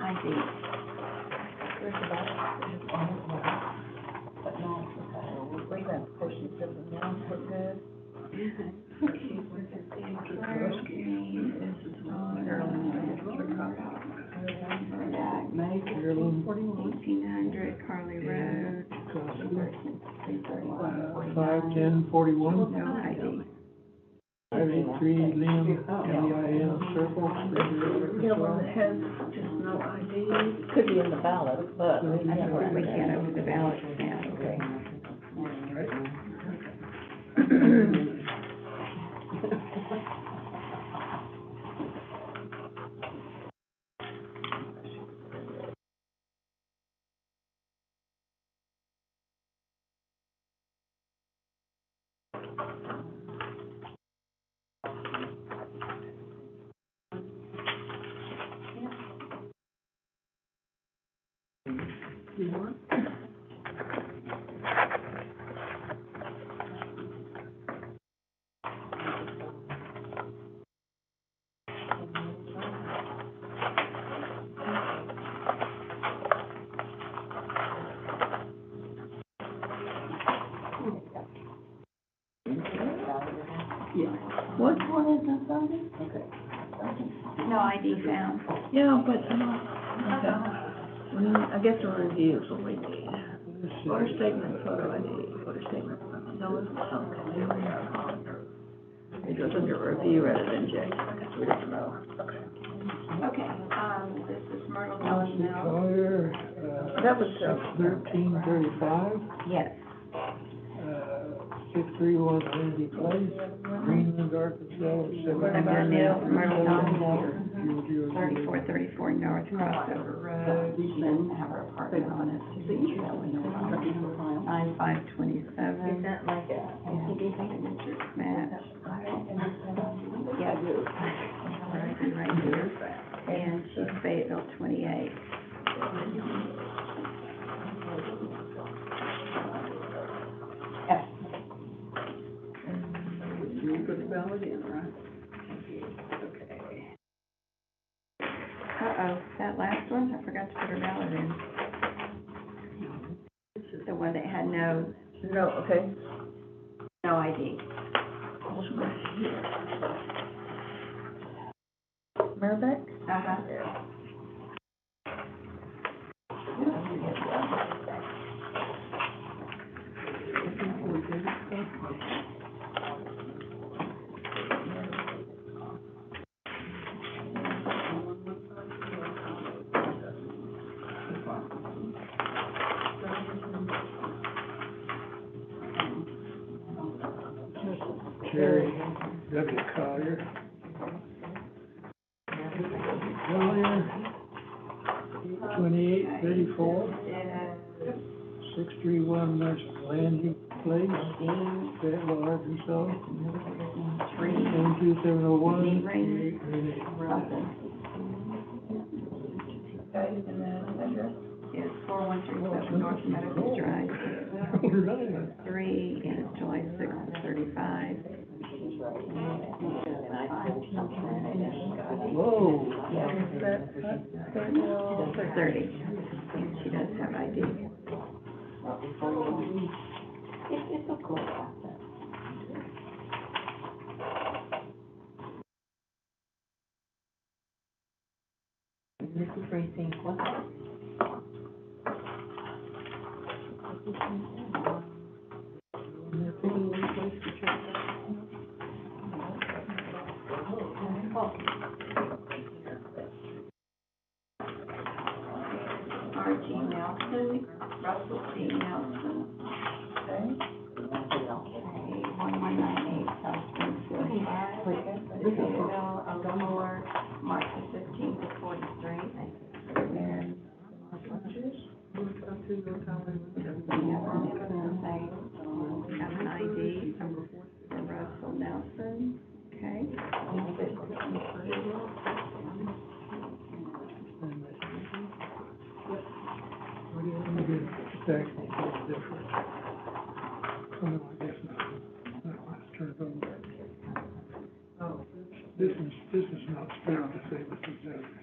Speaker 2: I see.
Speaker 4: Where's the back? But no, we'll leave that portion of the now, we're good.
Speaker 6: Carolyn,
Speaker 2: 1800 Carly Road.
Speaker 6: 51041.
Speaker 2: No ID.
Speaker 6: 583 Liam, L-E-I-M, Circle.
Speaker 4: Yeah, one that has just no ID, could be in the ballot, but.
Speaker 2: We can't open the ballots now.
Speaker 4: Okay. You want? Yeah. What one is this on? Okay.
Speaker 2: No ID found.
Speaker 4: Yeah, but, okay. I guess a review is what we need. Voter statement, photo ID, voter statement. Okay. It goes under review rather than J, because we don't know. Okay.
Speaker 2: Okay, this is Myrtle Mills now.
Speaker 6: Collier,
Speaker 4: That was,
Speaker 6: 1335.
Speaker 2: Yes.
Speaker 6: 631 Lindsay Place, Greenland, Arkansas,
Speaker 2: I'm doing now, Myrtle Mills,
Speaker 6: 7.
Speaker 2: 3434 North Crossover Road. Lynn have her apartment on it. That we know about. 9527.
Speaker 1: That like a,
Speaker 2: Signature match. Yeah, I do. Right here. And she's Fayetteville 28.
Speaker 4: you put the ballot in, right? Okay.
Speaker 2: Uh-oh, that last one, I forgot to put her ballot in. The one that had no
Speaker 4: Okay.
Speaker 2: ID.
Speaker 4: Merbeck?
Speaker 2: Uh-huh.
Speaker 6: Jerry W. Collier. Collier, 2834. 631 West Landing Place, Fayetteville, Arkansas. 12701.
Speaker 2: Is 4137 North Meadows Drive. 3 is July 6th, 35.
Speaker 6: Whoa.
Speaker 4: Is that
Speaker 2: 30. And she does have ID.
Speaker 1: it's a cool asset. This is precinct one.
Speaker 2: Our Gmail Nelson, Russell C. Nelson. Okay. Okay, 1198 South Springfield Drive. Fayetteville, Elmore, March the 15th to 43. And we have an ID for Russell Nelson, okay?
Speaker 6: It's actually a little different. Oh, no, I guess not. No, let's turn it over.
Speaker 4: Oh.
Speaker 6: This is not spelled the same as these others.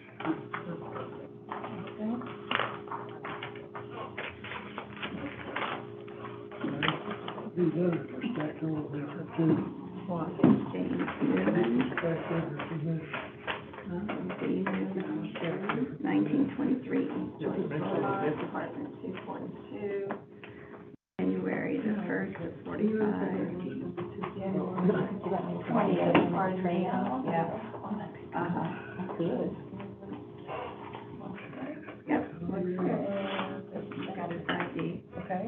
Speaker 6: These others are stacked a little different too.
Speaker 2: James Newman,
Speaker 6: Stacked over from this.
Speaker 2: D. Newman, 1923 East Joyce Boulevard, Department 242. January the 1st of 45. 28, pardon me, yeah.
Speaker 1: Good.
Speaker 2: Yep. I got his ID.
Speaker 1: Okay.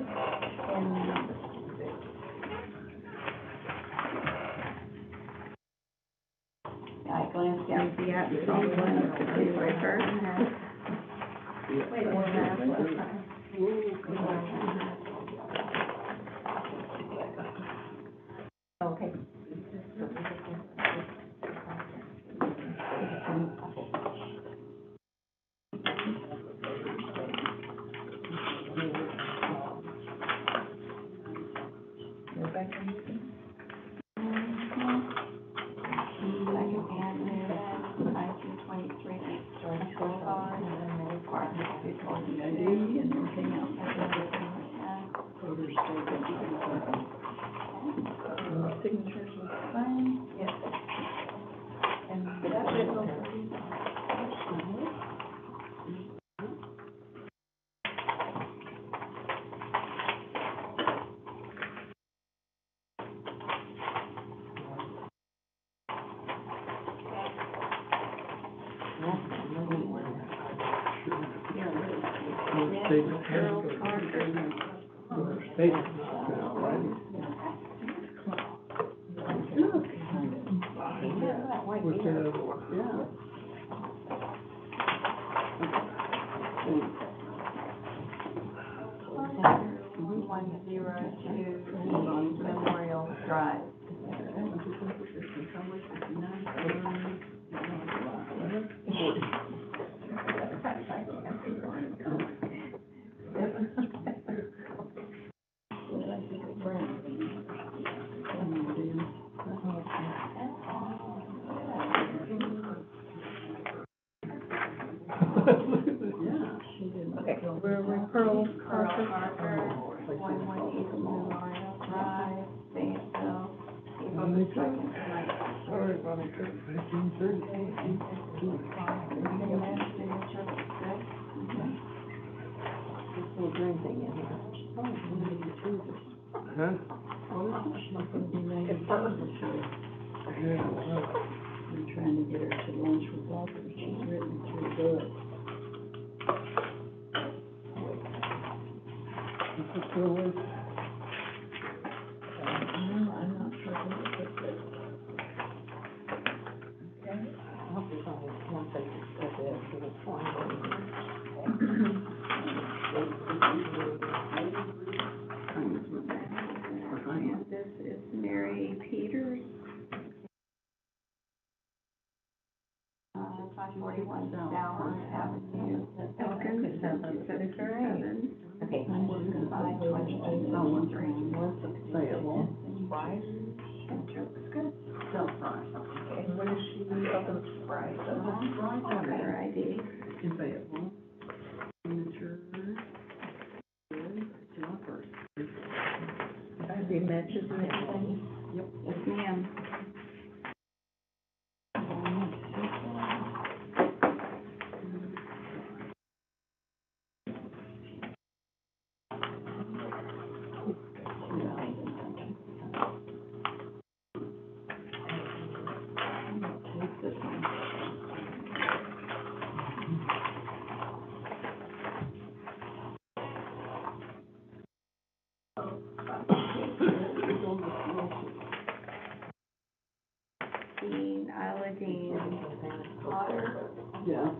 Speaker 2: I glanced down at the absentee one for January 1st.
Speaker 1: Okay.
Speaker 4: Signatures with sign?
Speaker 2: Yes.
Speaker 4: And that's it.
Speaker 6: Statement.
Speaker 2: Harold Parker.
Speaker 6: Statement. Right. What's that other one?
Speaker 2: Yeah. 102 Memorial Drive.
Speaker 4: Okay, where are we, Pearl Parker?
Speaker 2: 118 Memorial Drive, Fayetteville, April the 2nd.
Speaker 6: Sorry about it. 1930.
Speaker 1: This little green thing in here.
Speaker 6: Huh?
Speaker 1: It's something.
Speaker 6: Yeah.
Speaker 5: I'm trying to get her to lunch with Walter, she's written 3 books.
Speaker 6: What's it still with?
Speaker 5: I'm not sure who to put this.
Speaker 1: I hope there's only one place that's there, so it's fine.
Speaker 2: And this is Mary Peters. 541 Ballard Avenue, Elkins, 277.
Speaker 1: Okay.
Speaker 2: 522.
Speaker 5: Payable.
Speaker 1: Right?
Speaker 2: And looks good.
Speaker 5: Sell price.
Speaker 4: Okay, what is she, open Sprite?
Speaker 2: Her ID.
Speaker 5: In payable. Signature. Good. July 1st.
Speaker 4: ID matches and everything?
Speaker 5: Yep.
Speaker 2: Yes, ma'am. again. Potter,
Speaker 5: Yeah.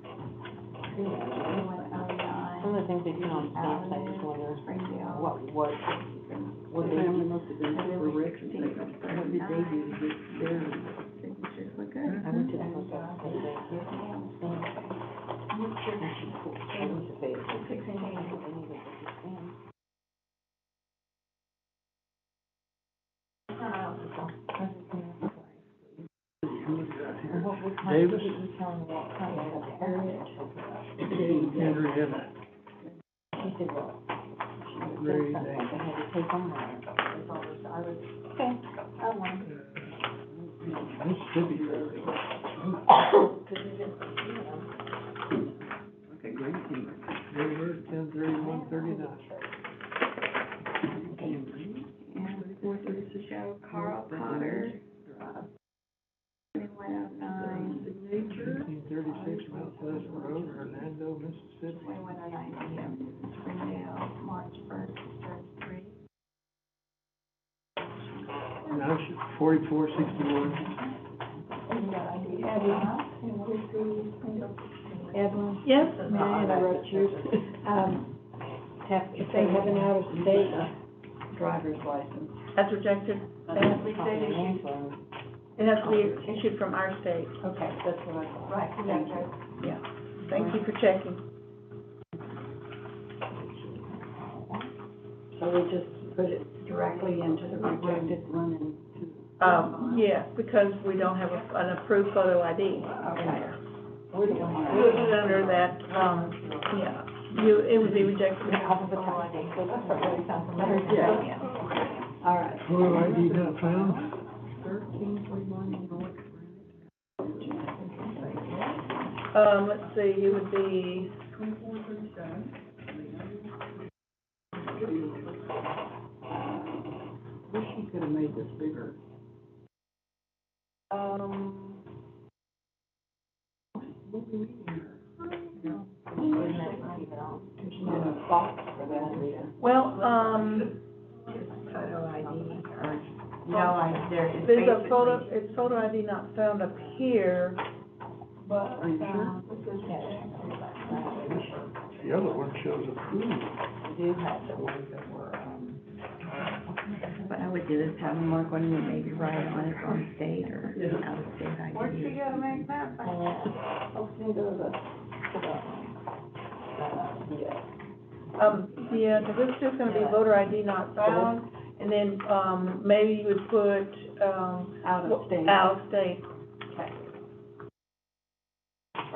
Speaker 2: 2109.
Speaker 1: Some of the things they do on stamps, I just wonder
Speaker 2: Springdale.
Speaker 5: What family must have been for records, what did they do to get their
Speaker 2: Signatures look good.
Speaker 1: I went to the post office the other day. I went to say it.
Speaker 2: 1680.
Speaker 6: Davis?
Speaker 1: You tell me what kind of
Speaker 6: Henrietta.
Speaker 1: She said, well,
Speaker 6: Very
Speaker 1: I had to take them there. I was, okay, I won.
Speaker 6: Mississippi.
Speaker 5: Okay, great team.
Speaker 6: They were 10/31/39.
Speaker 2: And 436 Joe Carl Potter. 2109.
Speaker 5: Signature.
Speaker 6: 1836 Mount Pleasant Road, Hernando, Mississippi.
Speaker 2: 2109 Springdale, March 1st, District 3.
Speaker 6: Now, 4461.
Speaker 7: Evelyn,
Speaker 2: Yes.
Speaker 7: may I interrupt you? If they have an out-of-state driver's license,
Speaker 2: That's rejected. It has to be state issued. It has to be issued from our state.
Speaker 7: okay, that's what I thought.
Speaker 2: Right, exactly. Yeah. Thank you for checking.
Speaker 5: So we just put it directly into the rejected running to.
Speaker 2: Yeah, because we don't have an approved photo ID.
Speaker 5: Okay.
Speaker 2: Put it under that, yeah, it would be rejected.
Speaker 5: Yeah. All right.
Speaker 6: Photo ID not found.
Speaker 5: 1331 North
Speaker 2: Let's see, it would be,
Speaker 5: 2437. Wish you could have made this bigger. What do we need here? There's not a box for that, Rita.
Speaker 2: well,
Speaker 5: Photo ID or, no, there is
Speaker 2: there's a
Speaker 5: basically.
Speaker 2: photo, it's photo ID not found up here.
Speaker 5: But, are you sure?
Speaker 6: The other one shows approved.
Speaker 5: We do have the ones that were, What I would do is have them mark one and maybe write on it on state or out of state ID.
Speaker 2: Where'd she go to make that? Yeah, because it's just gonna be voter ID not found, and then, maybe you would put,
Speaker 5: Out of state.
Speaker 2: out of state.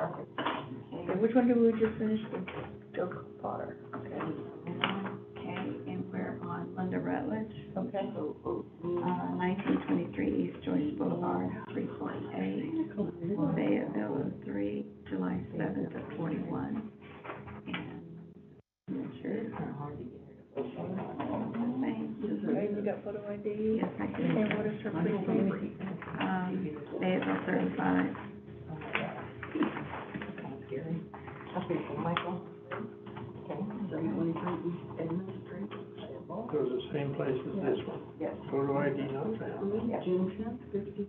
Speaker 2: Okay, which one did we just finish with? Joe Potter. Okay.
Speaker 5: Okay, and we're on Linda Rutledge.
Speaker 2: Okay.
Speaker 5: 1923 East Joyce Boulevard, 348. Fayetteville, 03, July 7th of 41. And signatures.
Speaker 2: Okay, you got photo ID?
Speaker 5: Yes, I do.
Speaker 2: And what is her precinct?
Speaker 5: Fayetteville, 35.
Speaker 1: Michael? Okay.
Speaker 5: 723 East Administering.
Speaker 6: Goes the same place as this one.
Speaker 5: Yes.
Speaker 6: Photo ID not found.
Speaker 5: June 10th, 52.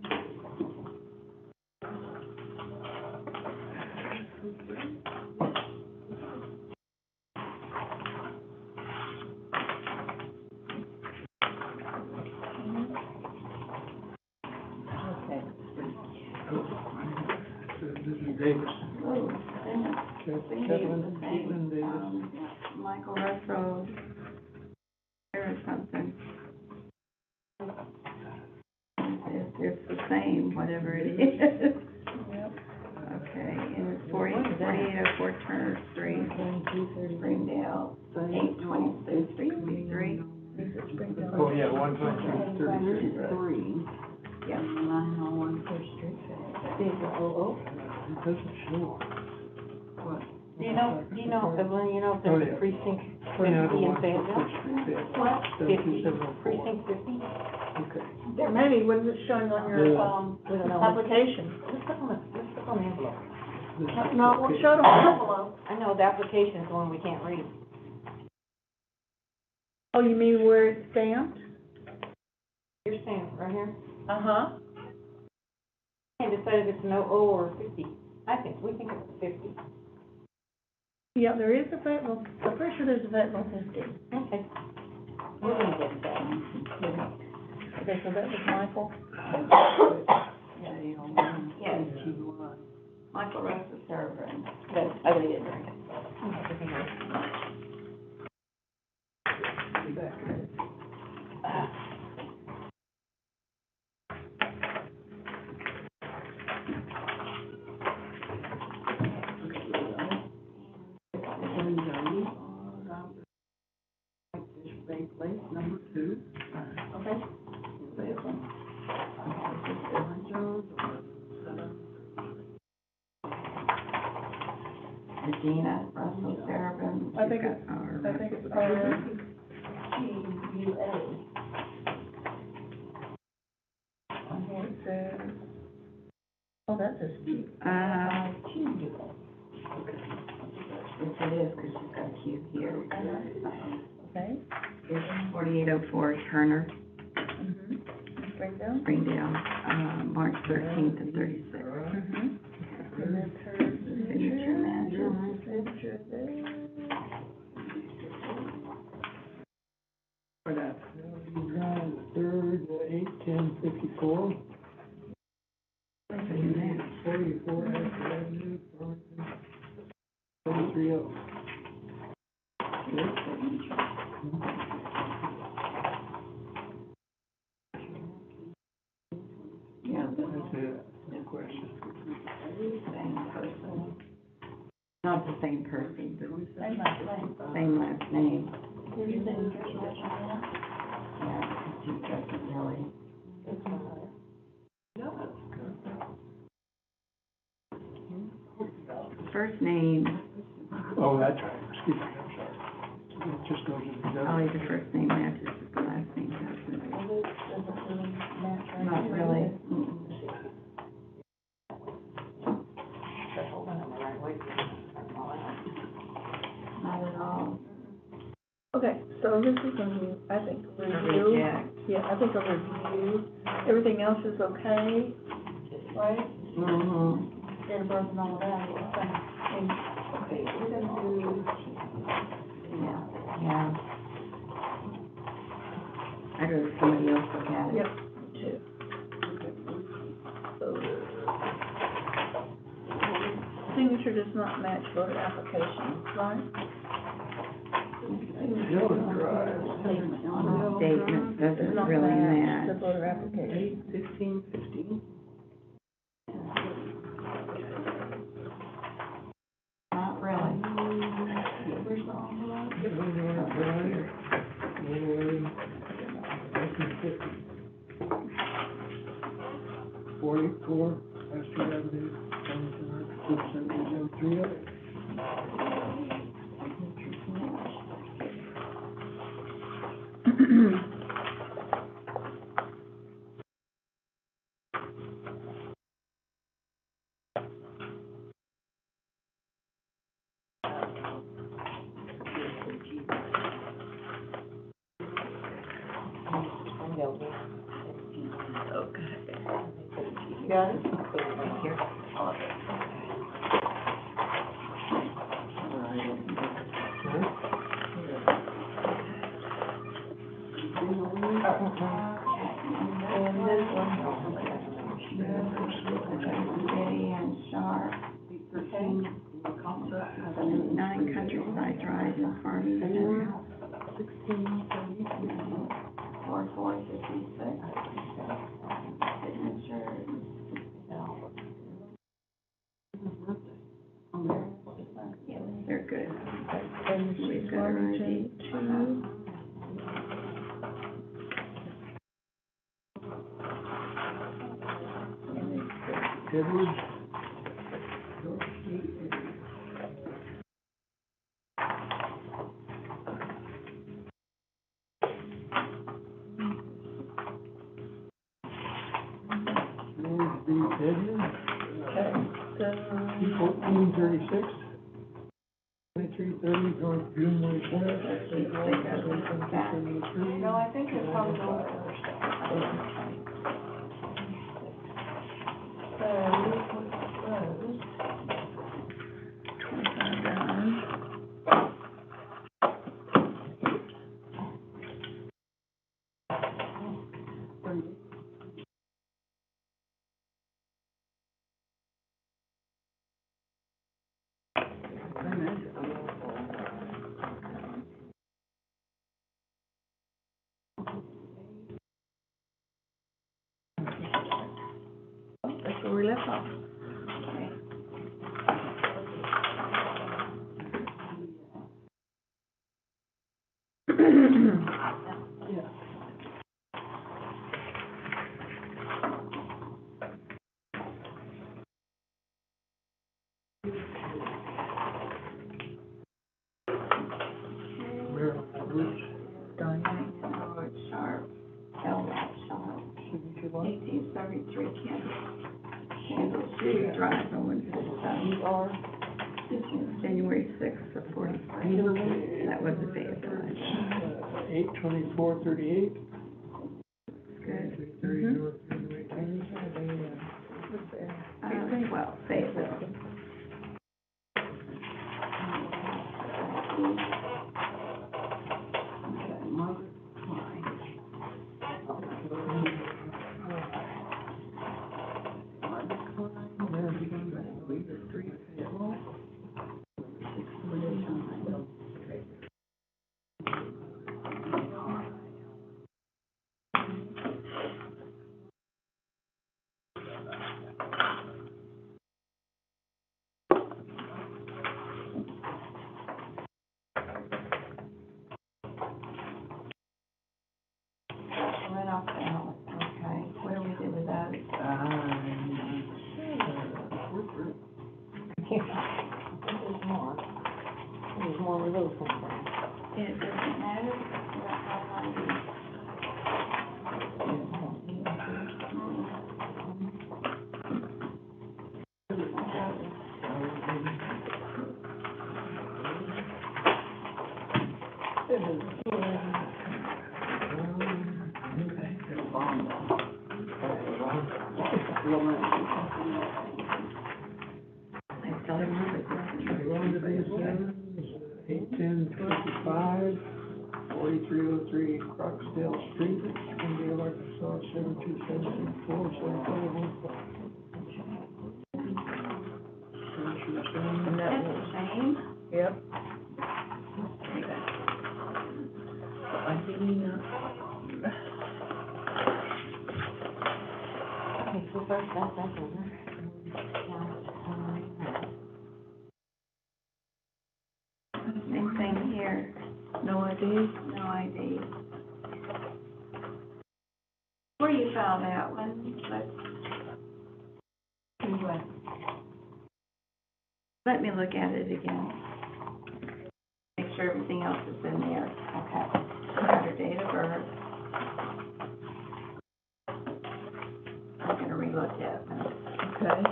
Speaker 6: This is Davis.
Speaker 5: Oh,
Speaker 6: Kevin Davis.
Speaker 5: Michael Russell, or something. It's the same, whatever it is. Okay, and it's 4804 Turner Street, Springdale, 826, 63.
Speaker 6: Oh, yeah, 123, 33.
Speaker 5: Yeah. 901 First Street.
Speaker 6: It doesn't show.
Speaker 5: What?
Speaker 1: Do you know, Evelyn, if
Speaker 6: Oh,
Speaker 1: there's
Speaker 6: yeah.
Speaker 1: a precinct for
Speaker 6: Yeah,
Speaker 1: the
Speaker 6: the one
Speaker 1: in Fayetteville?
Speaker 6: What?
Speaker 1: 50, precinct 50?
Speaker 6: Okay.
Speaker 2: There may be, what is it showing on your,
Speaker 1: We don't know.
Speaker 2: application?
Speaker 1: Let's look on the envelope.
Speaker 2: No, we'll show them the envelope.
Speaker 1: I know, the application is the one we can't read.
Speaker 2: Oh, you mean where it's stamped?
Speaker 1: You're saying right here?
Speaker 2: Uh-huh.
Speaker 1: can't decide if it's an 00 or 50. We think it's 50.
Speaker 4: Yeah, there is a federal, I'm pretty sure there's a federal 50.
Speaker 1: Okay. We're gonna get that.
Speaker 4: Okay, so that was Michael.
Speaker 3: Yes.
Speaker 7: Michael Russ is Sarah.
Speaker 1: Good, I would get drink.
Speaker 5: Place number 2.
Speaker 1: Okay.
Speaker 7: Regina Russell Sarabin.
Speaker 4: I think it's
Speaker 7: G-U-A.
Speaker 4: on here it says, oh, that says G.
Speaker 7: G-U-A. Yes, it is, because she's got a Q here.
Speaker 4: Okay.
Speaker 7: It's 4804 Turner,
Speaker 4: Mm-hmm. Springdale.
Speaker 7: Springdale, March 13th and 36th.
Speaker 4: Mm-hmm. And that's her
Speaker 7: Signature manager.
Speaker 4: signature there.
Speaker 6: For that. Drive, the 3rd, 8/10/54. 44 Ashford Avenue, Farmington, 330.
Speaker 7: Yeah,
Speaker 6: That's it, no question.
Speaker 7: same person. Not the same person, but
Speaker 4: Same last name.
Speaker 7: same last name.
Speaker 4: Here's your signature.
Speaker 7: Yeah, because she doesn't really. First name,
Speaker 6: Oh, that's right, excuse me, I'm sorry. It just goes in the
Speaker 7: probably the first name matches with the last name doesn't. Not really. Not at all.
Speaker 4: Okay, so this is gonna be, I think, review.
Speaker 7: Reject.
Speaker 4: Yeah, I think a review. Everything else is okay, right?
Speaker 7: Mm-hmm.
Speaker 4: Date of birth and all of that, okay. And, okay, we're gonna do,
Speaker 7: Yeah, yeah. I'd rather somebody else look at it.
Speaker 4: yep, two. So, signature does not match voter application, right?
Speaker 6: Dillon Drive.
Speaker 7: Statement
Speaker 4: Does
Speaker 7: doesn't
Speaker 4: not
Speaker 7: really
Speaker 4: match
Speaker 7: match.
Speaker 4: the voter application.
Speaker 5: 8/15/15.
Speaker 7: Not really.
Speaker 4: Where's the envelope?
Speaker 6: Dillon Drive, 1950. 44 Ashford Avenue, Farmington, 27030.
Speaker 4: Okay. You got it?
Speaker 1: Here.
Speaker 4: And this one.
Speaker 7: City and Sharp, 9 Countryside Drive in Farmington, 4456. Signatures. Yeah, they're good.
Speaker 4: And
Speaker 7: We've
Speaker 4: she's
Speaker 7: got her
Speaker 4: going
Speaker 7: ID.
Speaker 4: to,
Speaker 6: Edwards. George B. Edwards.
Speaker 4: okay, so,
Speaker 6: 1436. 2330 North Greenway Center.
Speaker 4: no, I think it's probably going first. So, where we left off.
Speaker 6: Maryland Edwards,
Speaker 2: Howard Sharp, L. Sharp,
Speaker 6: signature line.
Speaker 2: 1873 Candle Tree Drive, Owens, January 6th of 43. That was the day of the life.
Speaker 6: 8/24/38.
Speaker 2: Good.
Speaker 6: 330 North Greenway Terrace.
Speaker 2: Well, Fayetteville. Margaret Klein. Margaret Klein, there's the one that we the three Fayetteville. 649. Right off the alley, okay, what do we do with that?
Speaker 1: There's more where those come from.
Speaker 2: It doesn't matter, I still remember this.
Speaker 6: 8/10/25, 4303 Croxdale Street, Springdale, Arkansas, 72764, 741.
Speaker 4: And that
Speaker 2: That's
Speaker 4: was,
Speaker 2: a shame.
Speaker 4: yep. I think,
Speaker 1: Okay, so first, that's over.
Speaker 2: Same thing here,
Speaker 4: no ID?
Speaker 2: no ID. Where you found that one, let me look at it again. Make sure everything else is in there, okay. Got her date of birth. I'm gonna relook at it.
Speaker 4: Okay.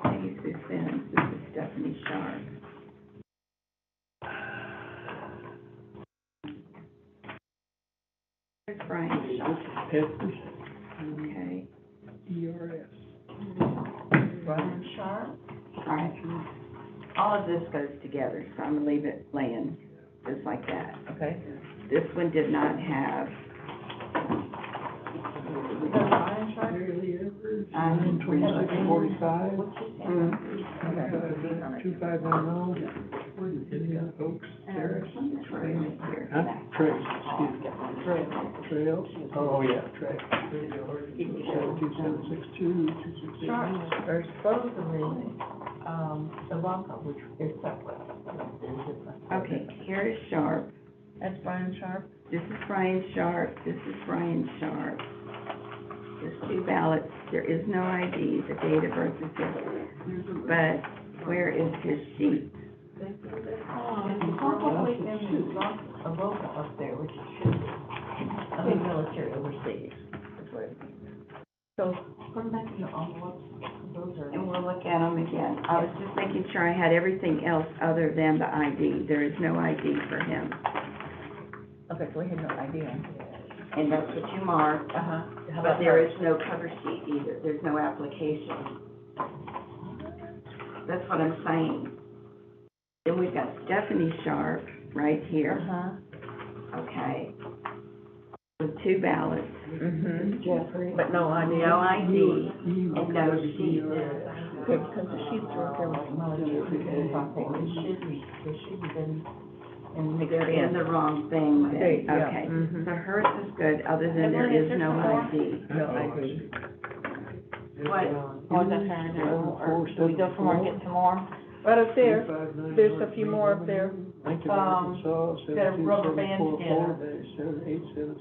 Speaker 2: Peggy Sue Sims, this is Stephanie Sharp. There's Brian Sharp,
Speaker 6: Peppers,
Speaker 2: okay.
Speaker 6: ERS.
Speaker 4: Brian Sharp?
Speaker 2: All right. All of this goes together, so I'm gonna leave it laying just like that.
Speaker 4: Okay.
Speaker 2: This one did not have,
Speaker 4: Is that Brian Sharp?
Speaker 6: Mary Edwards,
Speaker 2: I'm
Speaker 6: 9/26/45.
Speaker 2: mm,
Speaker 6: 2590, Indian Oaks Terrace.
Speaker 2: Trey here.
Speaker 6: Huh? Trace, excuse me. Trail, oh, yeah, Trail. 72762, 268.
Speaker 4: Sharp, or supposedly, Ivanka, which is separate. They're different.
Speaker 2: Okay, here is Sharp.
Speaker 4: That's Brian Sharp?
Speaker 2: This is Brian Sharp, this is Brian Sharp. There's two ballots, there is no ID, the date of birth is there. But where is his sheet?
Speaker 4: Probably in Ivanka up there, which it should be. I mean, military overseas, is what it means. So, put them back in the envelopes, those are.
Speaker 2: And we'll look at them again. I was just making sure I had everything else other than the ID. There is no ID for him.
Speaker 4: Okay, so we had no idea.
Speaker 2: And that's what you marked.
Speaker 4: Uh-huh. How
Speaker 2: But
Speaker 4: about
Speaker 2: there
Speaker 4: her?
Speaker 2: is no cover sheet either, there's no application. That's what I'm saying. Then we've got Stephanie Sharp right here,
Speaker 4: Uh-huh.
Speaker 2: okay? With two ballots,
Speaker 4: Mm-hmm. Jeffrey. But no ID.
Speaker 2: no ID, and no sheet.
Speaker 4: Okay, because the sheets are up there with the military, because I think it should be been and mix
Speaker 2: They're
Speaker 4: it
Speaker 2: in the wrong thing then,
Speaker 4: Okay, yeah,
Speaker 2: okay.
Speaker 4: mhm.
Speaker 2: So hers is good, other than there
Speaker 1: Evelyn, is
Speaker 2: is
Speaker 1: there
Speaker 2: no
Speaker 1: some more?
Speaker 2: ID.
Speaker 4: No ID.
Speaker 2: What?
Speaker 1: Or is that turn now, or do we go somewhere and get some more?
Speaker 4: Right up there, there's a few more up there.
Speaker 6: Thank you,
Speaker 1: Um, got a rubber band together.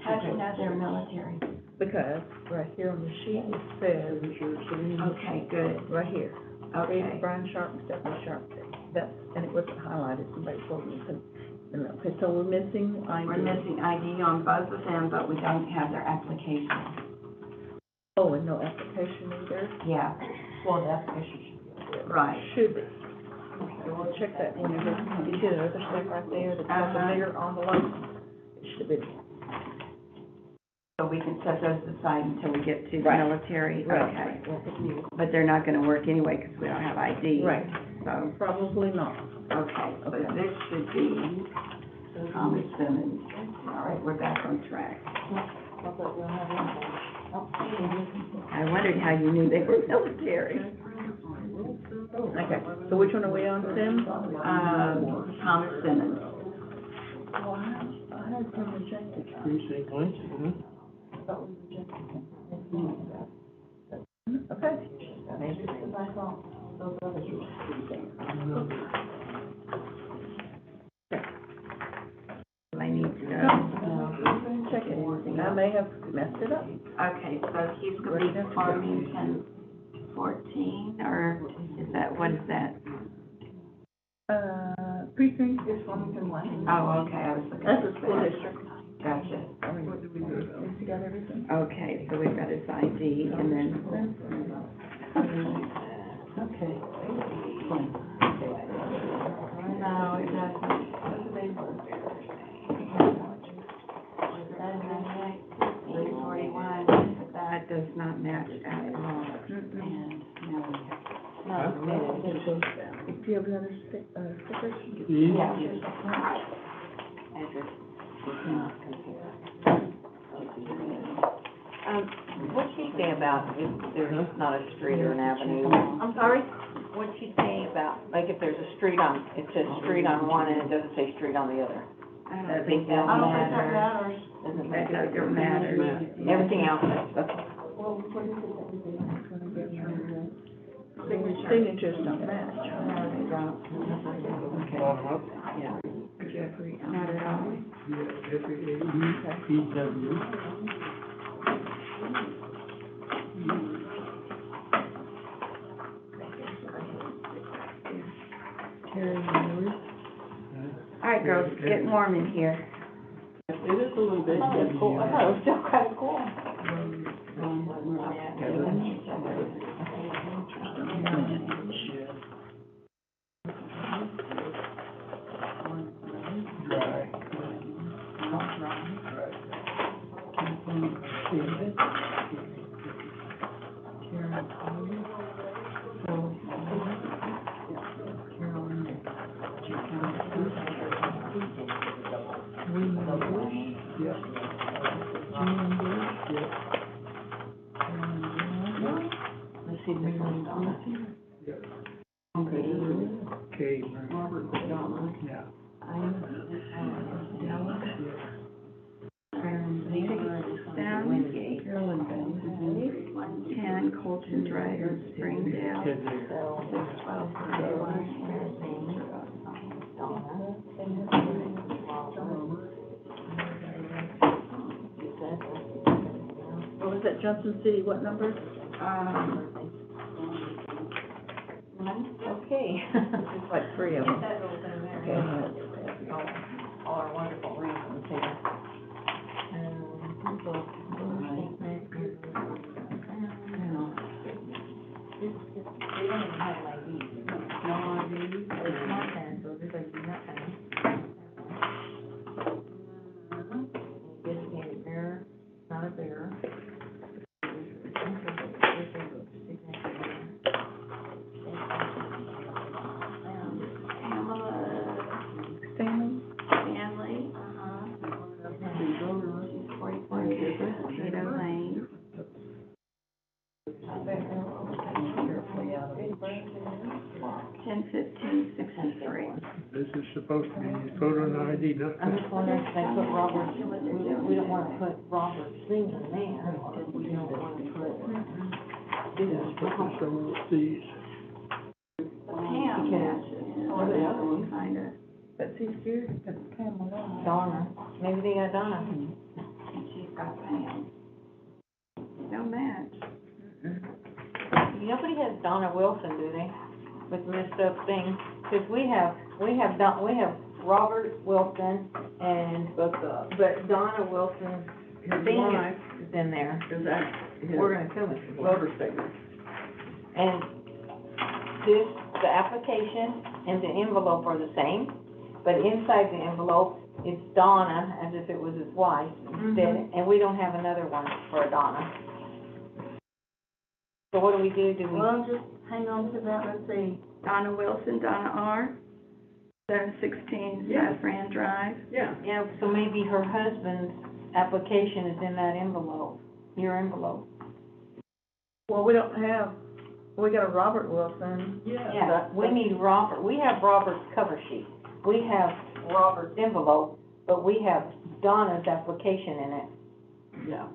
Speaker 7: How'd you know they're military?
Speaker 4: Because right here on the sheet, it says,
Speaker 2: Okay, good,
Speaker 4: right here,
Speaker 2: okay.
Speaker 4: Brian Sharp and Stephanie Sharp. That's, and it wasn't highlighted, somebody told me, okay, so we're missing ID.
Speaker 2: We're missing ID on both of them, but we don't have their application.
Speaker 4: Oh, and no application either?
Speaker 2: Yeah,
Speaker 1: Well, the application should be.
Speaker 2: right.
Speaker 4: Should be. So we'll check that when you see the other step right there, that's got the
Speaker 2: Uh-huh.
Speaker 4: bigger envelope. It should be.
Speaker 2: So we can set those aside until we get to the
Speaker 4: Right.
Speaker 2: military, okay.
Speaker 4: Right.
Speaker 2: But they're not gonna work anyway, because we don't have ID.
Speaker 4: Right.
Speaker 2: So,
Speaker 4: Probably not.
Speaker 2: okay, so
Speaker 4: Okay.
Speaker 2: this should be Thomas Simmons. All right, we're back on track. I wondered how you knew they were military.
Speaker 4: Okay, so which one are we on, Tim?
Speaker 2: Thomas Simmons.
Speaker 4: Oh, I had some rejected.
Speaker 6: Precinct Lincoln,
Speaker 4: Okay.
Speaker 1: Maybe because I thought those others were.
Speaker 2: I need to go.
Speaker 4: Check it. I may have messed it up.
Speaker 2: Okay, so he's gonna be Farmington 14, or is that, what is that?
Speaker 4: Precinct is Farmington One.
Speaker 2: Oh, okay, I was looking
Speaker 4: That's
Speaker 2: at
Speaker 4: a school
Speaker 2: that.
Speaker 4: district.
Speaker 2: Gotcha.
Speaker 4: You got everything?
Speaker 2: Okay, so we've got his ID, and then,
Speaker 1: Okay.
Speaker 2: no, it doesn't. That does not match at all. And, no.
Speaker 4: Do you have another sticker?
Speaker 1: What's she say about if there's not a street or an avenue?
Speaker 2: I'm sorry?
Speaker 1: What's she say about, like, if there's a street on, it says street on one and it doesn't say street on the other?
Speaker 2: I
Speaker 1: I
Speaker 2: don't
Speaker 1: think
Speaker 2: think
Speaker 1: that
Speaker 2: that
Speaker 1: matters.
Speaker 2: matters.
Speaker 1: Doesn't
Speaker 2: That
Speaker 1: make
Speaker 2: doesn't matter.
Speaker 1: Everything else does, okay.
Speaker 4: Signatures don't match.
Speaker 6: bottom up,
Speaker 2: Yeah. Jeffrey, not at all.
Speaker 6: yeah, F-A-E-P-W.
Speaker 2: All right, girls, it's getting warm in here.
Speaker 6: It is a little bit.
Speaker 1: I thought it was cool, I thought it was still kind of cool.
Speaker 6: Dry.
Speaker 1: Let's see this one's on.
Speaker 6: Okay, yeah.
Speaker 2: Down, 110 Colton Drive, Springdale. 612.
Speaker 4: What was that, Johnson City, what number?
Speaker 1: Okay.
Speaker 4: It's like three of them. Okay.
Speaker 1: All our wonderful reasons here. They don't even have an ID. No ID, it's not that, so this is nothing. Designated bearer, not a bearer.
Speaker 2: Stanley,
Speaker 6: supposed to be photo and ID,
Speaker 1: I'm
Speaker 6: nothing.
Speaker 1: just wondering if they put Robert's, we don't wanna put Robert's thing in there, but we don't wanna put.
Speaker 6: Some of these.
Speaker 2: Pam matches, or the other one kinda,
Speaker 4: But see, here, it's Pamela.
Speaker 1: Donna, maybe they got Donna.
Speaker 2: and she's got Pam. No match.
Speaker 1: Nobody has Donna Wilson, do they, with messed up things? Cause we have Robert Wilson and, but Donna Wilson,
Speaker 5: His
Speaker 1: thing
Speaker 5: wife
Speaker 1: is in there.
Speaker 5: is that his
Speaker 1: We're gonna kill it.
Speaker 5: voter statement.
Speaker 1: And this, the application and the envelope are the same, but inside the envelope, it's Donna, as if it was his wife instead, and we don't have another one for a Donna. So what do we do? Do we,
Speaker 4: Well, just hang on to that, let's see.
Speaker 2: Donna Wilson, Donna R., 716
Speaker 5: Yeah.
Speaker 2: Safran Drive.
Speaker 5: Yeah.
Speaker 1: yeah, so maybe her husband's application is in that envelope, your envelope.
Speaker 4: Well, we don't have, we got a Robert Wilson.
Speaker 1: Yeah, we need Robert, we have Robert's cover sheet. We have Robert's envelope, but we have Donna's application in it.
Speaker 5: Yeah.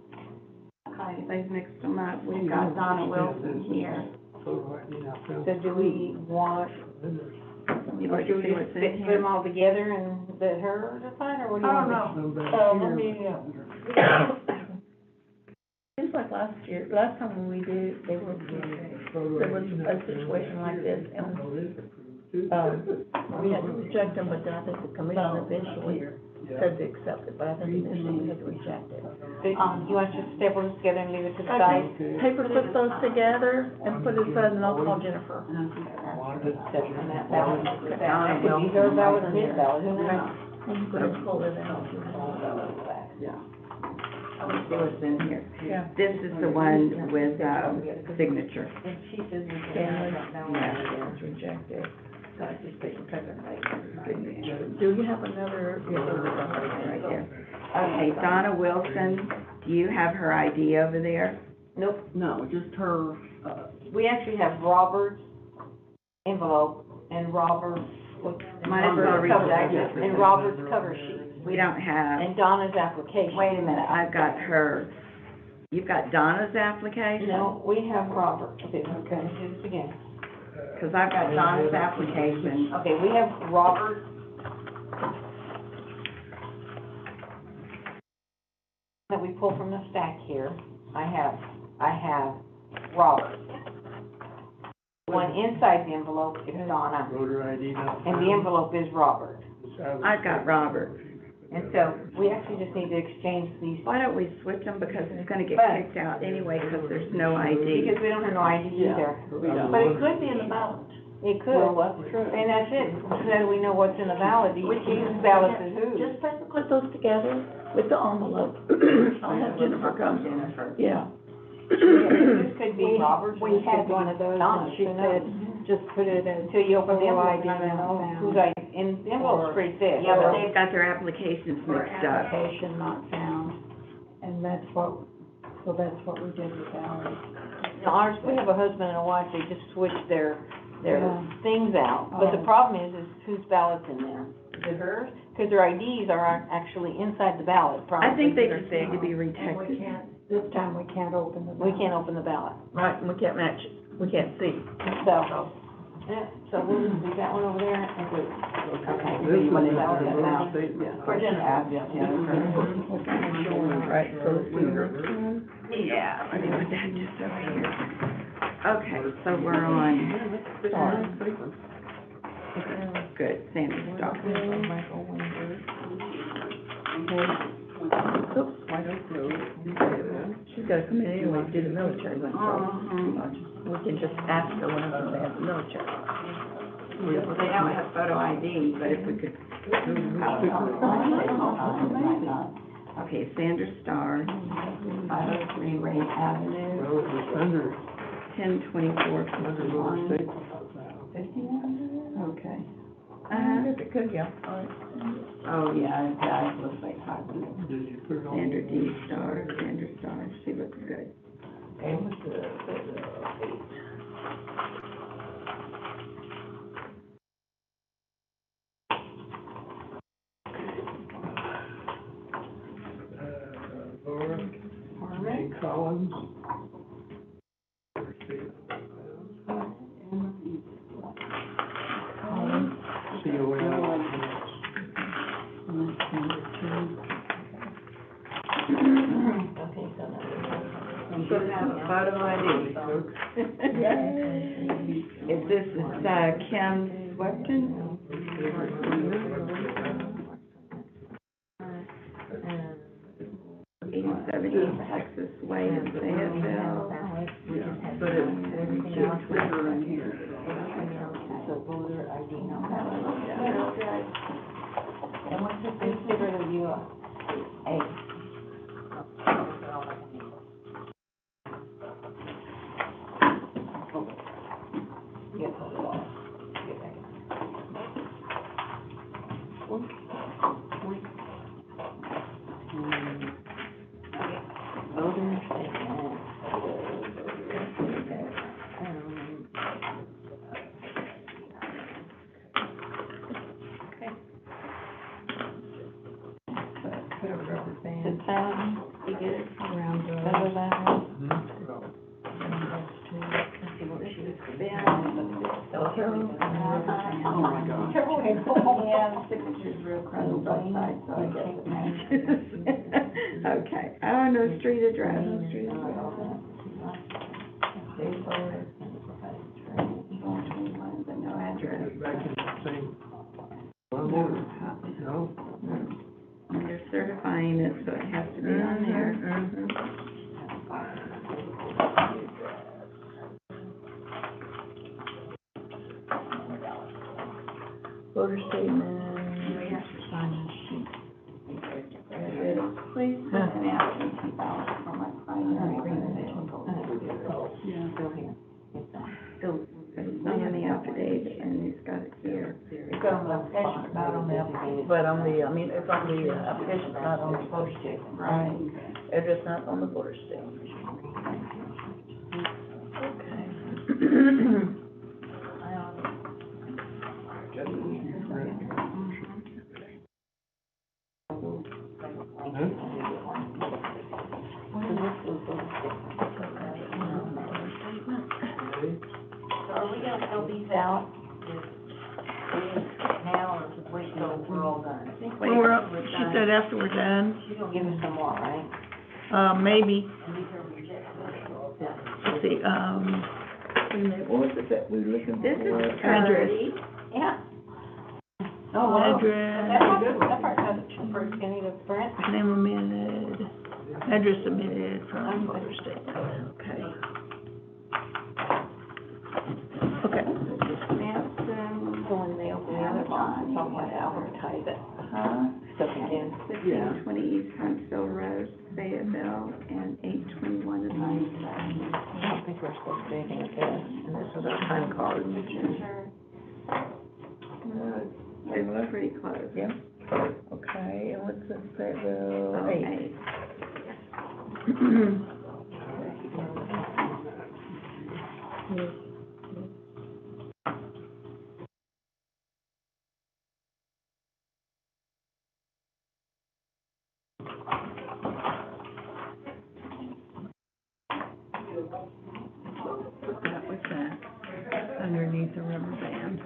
Speaker 2: Hi, they've mixed them up. We've got Donna Wilson here.
Speaker 6: Photo ID, I found.
Speaker 1: So do we want,
Speaker 2: You
Speaker 1: or
Speaker 2: want
Speaker 1: do
Speaker 2: to
Speaker 1: we
Speaker 2: see
Speaker 1: just
Speaker 2: what's
Speaker 1: put
Speaker 2: in
Speaker 1: them
Speaker 2: here?
Speaker 1: all together and let her decide, or what do you want?
Speaker 6: Some back
Speaker 4: Let
Speaker 6: here.
Speaker 4: me, seems like last time when we did, there was a situation like this, and, we had to reject them, but then I think the commission eventually said to accept it, but I think initially we had to reject it.
Speaker 1: So, you want to just staple this together and leave it to the side?
Speaker 4: Paper, put those together and put it aside, and I'll call Jennifer.
Speaker 1: Except for that ballot. That could be her ballot or his ballot, who knows?
Speaker 4: And put it, pull it out.
Speaker 5: Yeah.
Speaker 2: I want to see what's in here.
Speaker 4: Yeah.
Speaker 2: This is the one with, signature.
Speaker 1: And she says we
Speaker 4: Stanley.
Speaker 1: can.
Speaker 4: It's rejected. So I just take a picture and make signature. Do you have another,
Speaker 2: Right there. Okay, Donna Wilson, do you have her ID over there?
Speaker 1: Nope,
Speaker 5: No, just her,
Speaker 1: we actually have Robert's envelope and Robert's.
Speaker 2: Might as well read
Speaker 1: cover
Speaker 2: that.
Speaker 1: sheet, and Robert's cover sheet,
Speaker 2: We don't have,
Speaker 1: and Donna's application.
Speaker 2: wait a minute, I've got her, you've got Donna's application?
Speaker 1: No, we have Robert, okay, do this again.
Speaker 2: Because I've got Donna's application.
Speaker 1: Okay, we have Robert. That we pull from the stack here, I have Robert. One inside the envelope is Donna,
Speaker 6: Voter ID, not
Speaker 1: and the envelope is Robert.
Speaker 2: I've got Robert.
Speaker 1: And so, we actually just need to exchange these,
Speaker 2: Why don't we switch them, because it's gonna get
Speaker 1: But-
Speaker 2: kicked out anyway, because there's no ID.
Speaker 1: because we don't have no ID either.
Speaker 5: yeah.
Speaker 4: But it could be in the ballot.
Speaker 1: It could,
Speaker 5: Well, that's true.
Speaker 1: and that's it, so that we know what's in the ballot, whose ballot is who.
Speaker 4: Just put those together with the envelope. I'll have Jennifer come.
Speaker 2: Jennifer.
Speaker 4: Yeah.
Speaker 1: This could be Robert's.
Speaker 7: We
Speaker 1: this
Speaker 7: had
Speaker 1: could be
Speaker 7: one of those,
Speaker 1: Donna's,
Speaker 7: and she
Speaker 1: who knows?
Speaker 7: said, just put it in.
Speaker 1: Until you open the envelope, you're not gonna know
Speaker 7: Found.
Speaker 1: whose ID, and the envelope's pretty thick.
Speaker 2: Yeah, but they've got their applications
Speaker 7: Or
Speaker 2: mixed up.
Speaker 7: application not found, and that's what we did with ours.
Speaker 1: Now, ours, we have a husband and a wife, they just switched their
Speaker 7: Yeah.
Speaker 1: things out, but the
Speaker 7: Oh.
Speaker 1: problem is whose ballot's in there? Is it hers? Because their IDs are actually inside the ballot, probably.
Speaker 2: I think they
Speaker 1: because
Speaker 2: just
Speaker 1: they're
Speaker 2: need to be
Speaker 7: And we
Speaker 2: retexted.
Speaker 7: can't, this time we can't open the
Speaker 1: We
Speaker 7: ballot.
Speaker 1: can't open the ballot,
Speaker 4: Right, and we can't match it, we can't see.
Speaker 1: so, yeah, so we'll just leave that one over there and we.
Speaker 2: Okay,
Speaker 6: This is
Speaker 2: you want
Speaker 6: the
Speaker 2: to know that
Speaker 6: voter
Speaker 2: now?
Speaker 6: statement.
Speaker 4: For Jennifer.
Speaker 2: Jennifer.
Speaker 4: Right, so it's
Speaker 2: Yeah, let me put that just over here. Okay, so we're on, good, Sandy Star.
Speaker 4: Oops, she's gotta come in anyway to do the military one,
Speaker 2: Uh-huh.
Speaker 4: so we can just ask her whenever they have the military.
Speaker 2: They don't have photo ID, but if we could. Okay, Sandra Star, 503 Ray Avenue,
Speaker 6: Well, it's under
Speaker 2: 1024
Speaker 6: voter
Speaker 2: 51.
Speaker 6: statement.
Speaker 2: Okay.
Speaker 4: If it could, yeah, all right.
Speaker 2: Oh, yeah, it looks like 500.
Speaker 6: Did you put it on?
Speaker 2: Sandra D. Star, Sandra Star, she looks good.
Speaker 4: And with the
Speaker 6: Collins.
Speaker 7: Okay, so now.
Speaker 4: You should have a photo ID, folks.
Speaker 2: Is this, Kim Sweaton? 8070 Texas Way in Fayetteville.
Speaker 5: But it's just Twitter in here.
Speaker 7: So voter ID number.
Speaker 1: And what's the big figure that you,
Speaker 7: A.
Speaker 1: get hold of all, get back.
Speaker 7: Voter statement.
Speaker 1: Put a rubber band.
Speaker 7: The town, you get it around the.
Speaker 1: Remember that one?
Speaker 7: Let's see what she was
Speaker 2: Oh my God.
Speaker 7: Yeah, the signature's real crummy both sides, so I guess it matches.
Speaker 2: Okay, oh, no street address, no street address. But no address.
Speaker 6: Back in the same, no,
Speaker 2: And they're certifying it, so it has to be on there.
Speaker 4: Voter statement.
Speaker 2: We have to sign this sheet. Please put an absentee ballot for my primary residential. But it's not on the affidavit, and he's got it here.
Speaker 7: It's on the application, but not on the application.
Speaker 4: But on the, it's on the application, not on the voter statement.
Speaker 2: Right.
Speaker 4: Address not on the voter statement.
Speaker 3: So are we gonna fill these out now, or just wait till we're all done?
Speaker 4: She said after we're done,
Speaker 1: You're gonna give us some more, right?
Speaker 4: maybe,
Speaker 3: And these are rejected.
Speaker 4: let's see, wait a minute, what was it that we were looking for?
Speaker 2: This is
Speaker 4: Address.
Speaker 1: Yeah. Oh, wow.
Speaker 4: Address,
Speaker 1: That part doesn't super skinny to print.
Speaker 4: name omitted, address omitted from voter statement, okay. Okay.
Speaker 2: Sampson,
Speaker 1: So when they open the other box, it's all like advertise it. Stuff again.
Speaker 2: 1520 East Huntsville Road, Fayetteville, and 821 of Ninth.
Speaker 1: I don't think we're supposed to do anything with this, and this is our time card.
Speaker 2: They look pretty close.
Speaker 4: Yeah. Okay, and what's the, Fayetteville, eight? That was that, underneath the rubber band.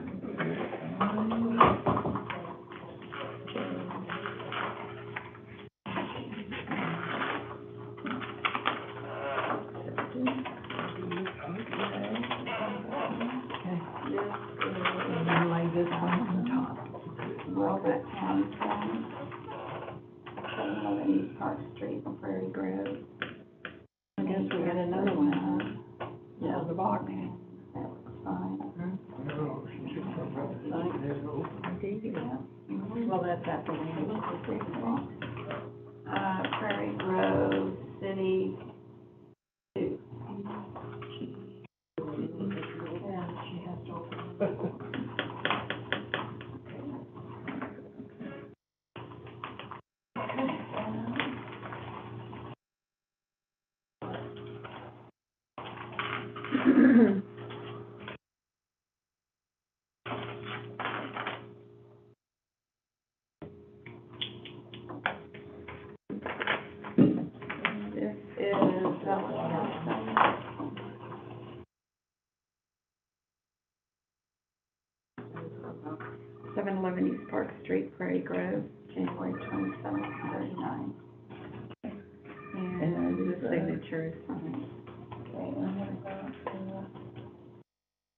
Speaker 4: And then lay this one on top.
Speaker 2: Robert Townsend, 711 East Park Street, on Prairie Grove.
Speaker 1: I guess we got another one. Yeah, the box.
Speaker 2: That looks fine.
Speaker 1: Well, that's after we.
Speaker 2: Prairie Grove, City, 2.
Speaker 1: Yeah, she has to open.
Speaker 2: Street, Prairie Grove, January 27th, 39. And the signature is signed.
Speaker 4: Okay, and what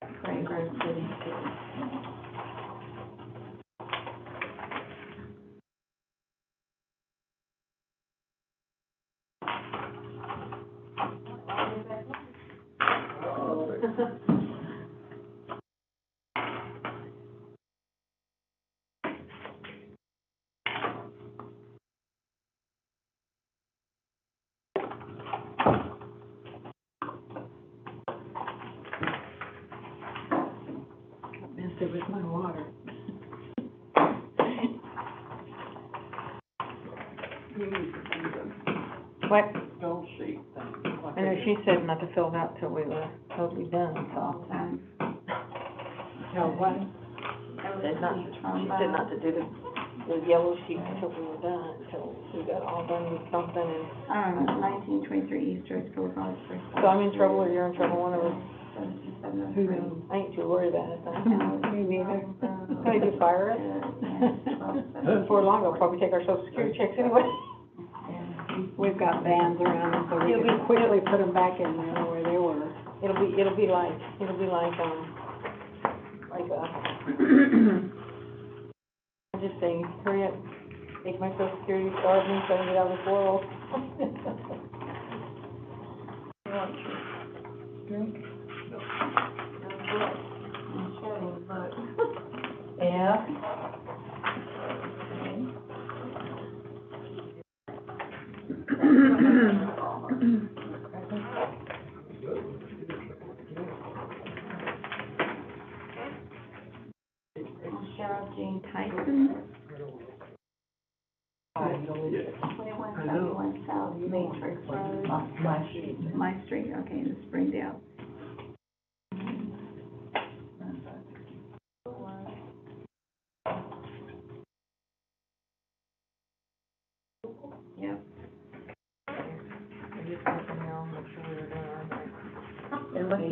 Speaker 4: about,
Speaker 2: Prairie Grove City,
Speaker 5: Messed it with my water. You need to do
Speaker 1: What?
Speaker 5: the gold sheet thing. like
Speaker 1: I know
Speaker 5: they
Speaker 1: she said not to fill it out till we were totally done, so.
Speaker 5: Tell what?
Speaker 1: Said not, she said not to do the yellow sheet until we were done, until we got all done with something and.
Speaker 2: 1923 East Road Boulevard.
Speaker 1: So I'm in trouble or you're in trouble, one of us.
Speaker 2: 7703.
Speaker 1: I ain't too worried about it, though.
Speaker 2: Me neither.
Speaker 1: Can I just fire us? Before long, they'll probably take our social security checks anyway.
Speaker 5: We've got bands around them, so we
Speaker 1: It'll
Speaker 5: can
Speaker 1: be-
Speaker 5: quickly put them back in there where they were.
Speaker 1: It'll be like, I just say, hurry up, take my social security, starve me, so I can get out of this world.
Speaker 4: drink?
Speaker 1: Yeah.
Speaker 2: Cheryl Jean Tyson. 2171 South Matrix Road. My street, okay, in Springdale. Yep.
Speaker 1: I just want to know, make sure we're doing our thing.
Speaker 4: And what's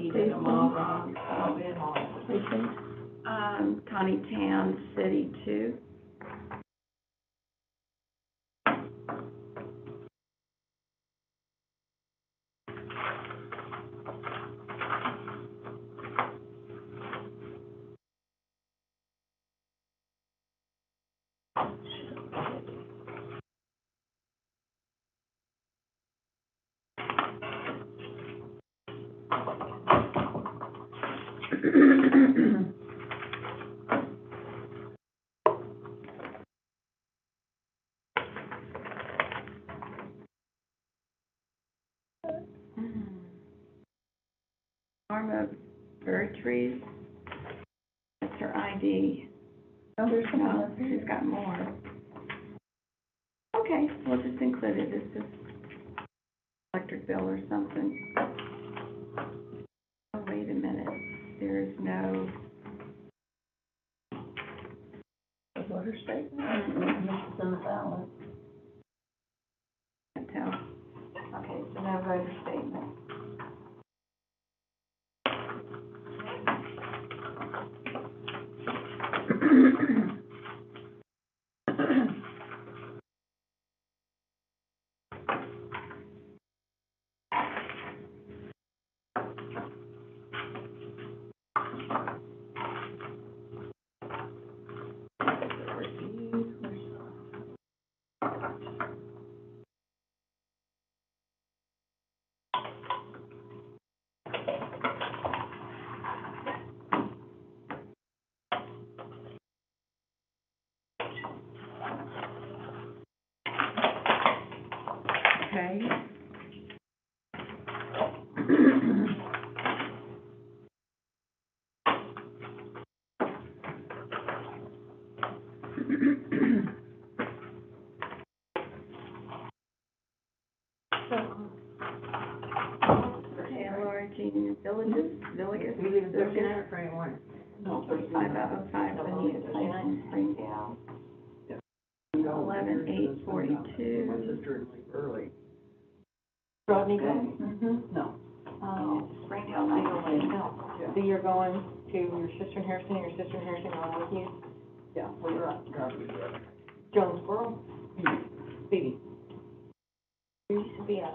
Speaker 4: the station?
Speaker 2: Connie Town City 2. Norma Bertries. That's her ID.
Speaker 4: Oh, there's
Speaker 2: No,
Speaker 4: someone
Speaker 2: she's got more. Okay, we'll just include it. It's just electric bill or something. Oh, wait a minute. There is no.
Speaker 4: The voter statement?
Speaker 2: Mm-mm.
Speaker 4: On the ballot.
Speaker 2: Can't tell. Okay, so no voter statement. Okay. Villages.
Speaker 1: You leave it there for anyone?
Speaker 5: No,
Speaker 2: 5505 Bonita Place in Springdale. 11842.
Speaker 5: My sister would leave early.
Speaker 1: Rodney, go?
Speaker 2: Mm-hmm.
Speaker 5: No.
Speaker 2: Springdale 92.
Speaker 1: No. So you're going to your sister in Harrison, and your sister in Harrison going with you?
Speaker 5: Yeah, well, you're right, garbage.
Speaker 1: Jonesboro, Phoebe. There used to be a,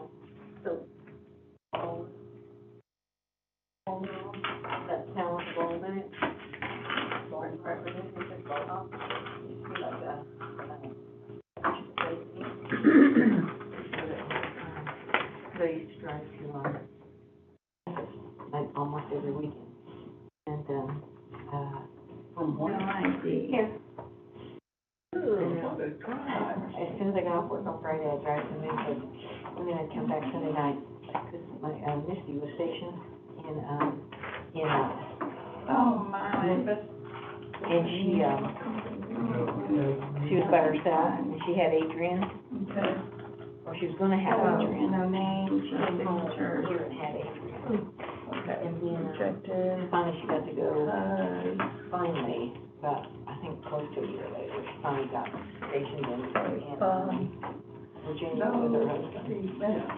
Speaker 1: that town with gold in it. Lauren President, it's just like, oh, it used to be like a, so I used to drive to, like almost every weekend. And,
Speaker 5: From
Speaker 2: No
Speaker 5: what?
Speaker 2: ID.
Speaker 1: here,
Speaker 6: What a drive.
Speaker 1: as soon as I got off work on Friday, I'd drive to Memphis, and then I'd come back Sunday night, because my, Misty was stationed in,
Speaker 2: Oh, my.
Speaker 1: and she was by herself, and she had Adrian,
Speaker 2: Okay.
Speaker 1: or she was gonna have
Speaker 2: Oh,
Speaker 1: Adrian.
Speaker 2: no name,
Speaker 1: She came home
Speaker 2: signature.
Speaker 1: here and had Adrian.
Speaker 4: Okay,
Speaker 1: And then,
Speaker 4: checked in.
Speaker 1: and finally she got to go, finally,
Speaker 4: Hi.
Speaker 1: about, I think, close to a year later, she finally got stationed in, Virginia with her husband.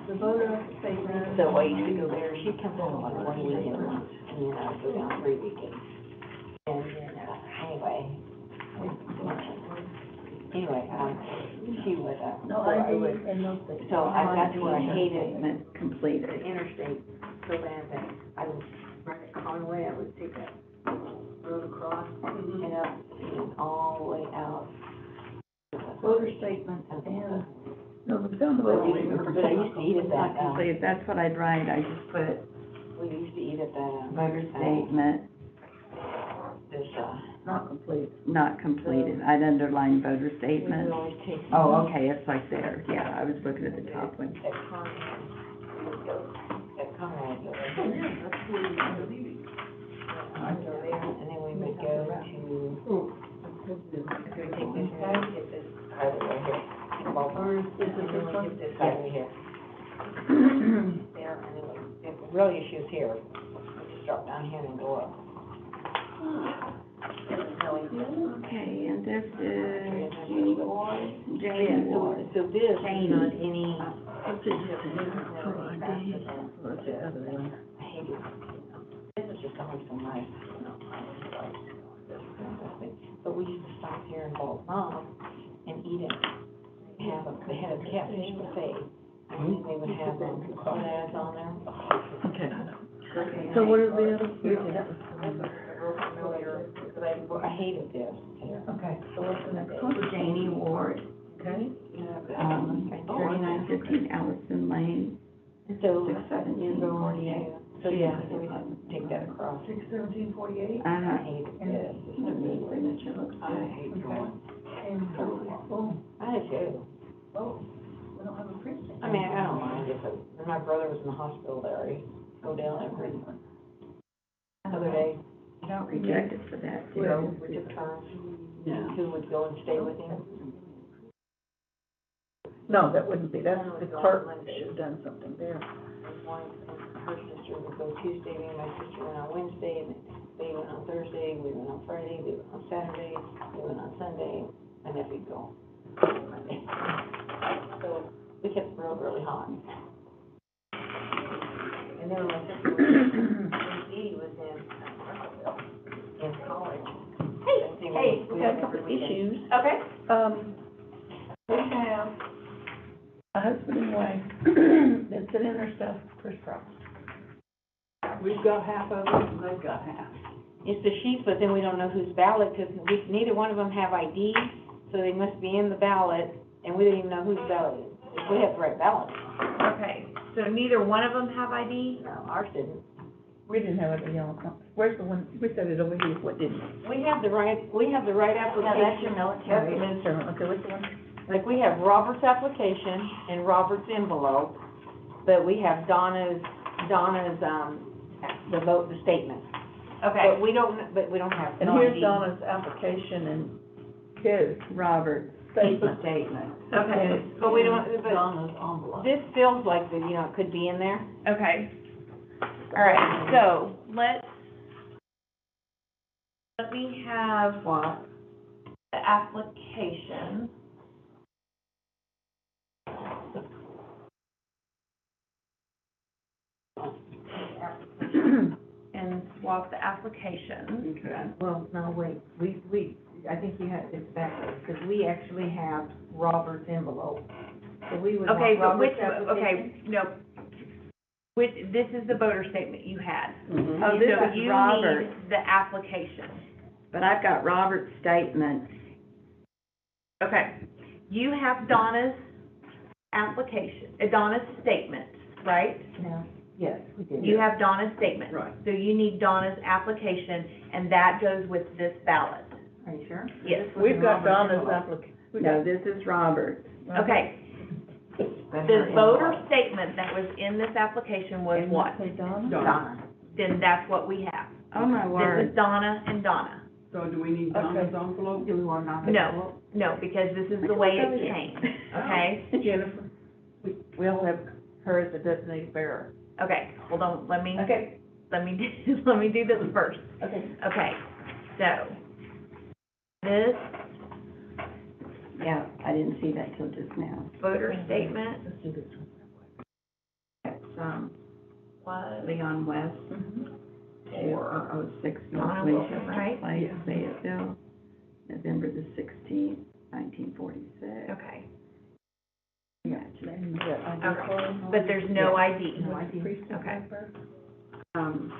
Speaker 5: The voter statement.
Speaker 1: So I used to go there, she'd come home like one weekend once, and then I would go down 3 weekends. And then, she would,
Speaker 5: No
Speaker 1: so I
Speaker 5: ID
Speaker 1: would,
Speaker 5: and no statement.
Speaker 1: so I got to where I hated
Speaker 2: Statement completed.
Speaker 1: the interstate so bad that I would, right at Conway, I would take that road across and up and all the way out.
Speaker 5: Voter statement and. No, it's down the
Speaker 1: But
Speaker 5: road.
Speaker 1: I used to eat at
Speaker 2: Not
Speaker 1: that,
Speaker 2: completed, that's what I'd write, I just put
Speaker 1: we used to eat at the,
Speaker 2: voter statement,
Speaker 1: this,
Speaker 5: Not complete.
Speaker 2: not completed. I'd underline voter
Speaker 1: we would
Speaker 2: statement.
Speaker 1: always take.
Speaker 2: Oh, okay, it's like there, yeah, I was looking at the top one.
Speaker 1: At Conway, we would go, at Conway, I'd go there.
Speaker 5: Oh, yeah, that's where you're under leaving.
Speaker 1: I'd go there, and then we would go to, if we take this, and hit this highway right here. In Baltimore.
Speaker 5: Is it
Speaker 1: And then
Speaker 5: this
Speaker 1: we
Speaker 5: one?
Speaker 1: hit this highway here. There, and then we, if the real issue's here, we just drop down here and go up.
Speaker 2: Okay, and this is
Speaker 1: Janie Ward.
Speaker 2: Janie
Speaker 1: Yeah,
Speaker 2: Ward.
Speaker 1: so this is not any.
Speaker 5: What's it, just a different for ID? What's the other one?
Speaker 1: I hate it. This is just always so nice. But we used to stop here in Baltimore and eat it. They had a catfish buffet, and they would have, crawdads on there.
Speaker 5: Okay. So what are the other?
Speaker 1: Real familiar, because I hated this here.
Speaker 5: Okay, so what's the next one?
Speaker 2: Janie Ward,
Speaker 5: Okay.
Speaker 2: 3915 Allison Lane.
Speaker 1: So,
Speaker 2: 61748.
Speaker 1: so yeah, so we just take that across.
Speaker 5: 61748.
Speaker 1: I hated this.
Speaker 2: Signature looks
Speaker 1: I
Speaker 2: good.
Speaker 1: hate drawing.
Speaker 5: And, oh,
Speaker 1: I do.
Speaker 5: oh, we don't have a precinct.
Speaker 1: I mean, I don't mind if it, when my brother was in the hospital there, I used to go down every other day.
Speaker 2: Don't reject it for that, too.
Speaker 1: So we took turns,
Speaker 5: Yeah.
Speaker 1: who would go and stay with him.
Speaker 4: No, that wouldn't be, that's the clerk should have done something there.
Speaker 1: And one, and her sister would go Tuesday, me and my sister went on Wednesday, and they went on Thursday, we went on Friday, they went on Saturday, we went on Sunday, and then we'd go Monday. So we kept the road really hot. And then when my sister was, when Dee was in college.
Speaker 4: Hey, we got a couple of issues.
Speaker 3: Okay.
Speaker 4: We have a husband and wife that's sitting in their stuff crisscrossed.
Speaker 5: We've got half of it, and they've got half.
Speaker 1: It's the sheets, but then we don't know whose ballot, because neither one of them have ID, so they must be in the ballot, and we don't even know whose ballot it is. We have the right ballot.
Speaker 3: Okay, so neither one of them have ID?
Speaker 1: No, ours didn't.
Speaker 4: We didn't have a yellow con, where's the one, we said it over here, what didn't we?
Speaker 1: We have the right application.
Speaker 4: That's the minister, okay, what's the one?
Speaker 1: Like, we have Robert's application and Robert's envelope, but we have Donna's, the statement.
Speaker 3: Okay,
Speaker 1: But we don't have
Speaker 4: And
Speaker 1: no
Speaker 4: here's
Speaker 1: ID.
Speaker 4: Donna's application and his
Speaker 2: Robert
Speaker 4: statement.
Speaker 2: statement.
Speaker 3: okay,
Speaker 1: But we don't, but
Speaker 5: Donna's envelope.
Speaker 1: this feels like that, it could be in there.
Speaker 3: okay. All right, so let me have
Speaker 2: What?
Speaker 3: the application. And swap the application.
Speaker 5: Okay, well, no, wait, we
Speaker 7: I think you have, it's backwards, because we actually have Robert's envelope. So we would
Speaker 1: Okay,
Speaker 7: want
Speaker 1: but which,
Speaker 7: Robert's application.
Speaker 1: okay, no. Which, this is the voter statement you had.
Speaker 2: Oh, this
Speaker 1: So
Speaker 2: is
Speaker 1: you
Speaker 2: Robert,
Speaker 1: need the application.
Speaker 2: but I've got Robert's statement.
Speaker 1: Okay. You have Donna's application, Donna's statement, right?
Speaker 7: No, yes, we did.
Speaker 1: You have Donna's statement.
Speaker 6: Right.
Speaker 1: So you need Donna's application, and that goes with this ballot.
Speaker 7: Are you sure?
Speaker 1: Yes.
Speaker 4: We've got
Speaker 7: Robert's
Speaker 4: Donna's
Speaker 7: envelope.
Speaker 4: application.
Speaker 2: No, this is Robert's.
Speaker 1: Okay. The voter statement that was in this application was what?
Speaker 4: Say Donna?
Speaker 7: Donna.
Speaker 1: Then that's what we have.
Speaker 2: Oh, my
Speaker 1: This
Speaker 2: word.
Speaker 1: is Donna and Donna.
Speaker 5: So do we need Donna's envelope?
Speaker 7: Do we want Donna's
Speaker 1: No.
Speaker 7: envelope?
Speaker 1: No, because this is the way it came, okay?
Speaker 4: Jennifer, we all have her as a designated bearer.
Speaker 1: Okay, hold on, let me
Speaker 4: Okay,
Speaker 1: do this first.
Speaker 4: okay.
Speaker 1: Okay, so, this
Speaker 2: Yeah, I didn't see that till just now.
Speaker 1: voter statement
Speaker 4: Let's do this one.
Speaker 2: That's,
Speaker 1: was
Speaker 2: Leon West,
Speaker 1: for
Speaker 2: 006
Speaker 1: Donna
Speaker 2: North
Speaker 1: Wilson,
Speaker 2: Winchester
Speaker 1: right?
Speaker 2: Place, Fayetteville, November the 16th, 1946.
Speaker 1: okay,
Speaker 4: And you got ID
Speaker 1: Okay.
Speaker 4: card?
Speaker 1: but there's no ID.
Speaker 7: No ID.
Speaker 4: Precinct
Speaker 1: Okay.
Speaker 4: number?
Speaker 2: Um,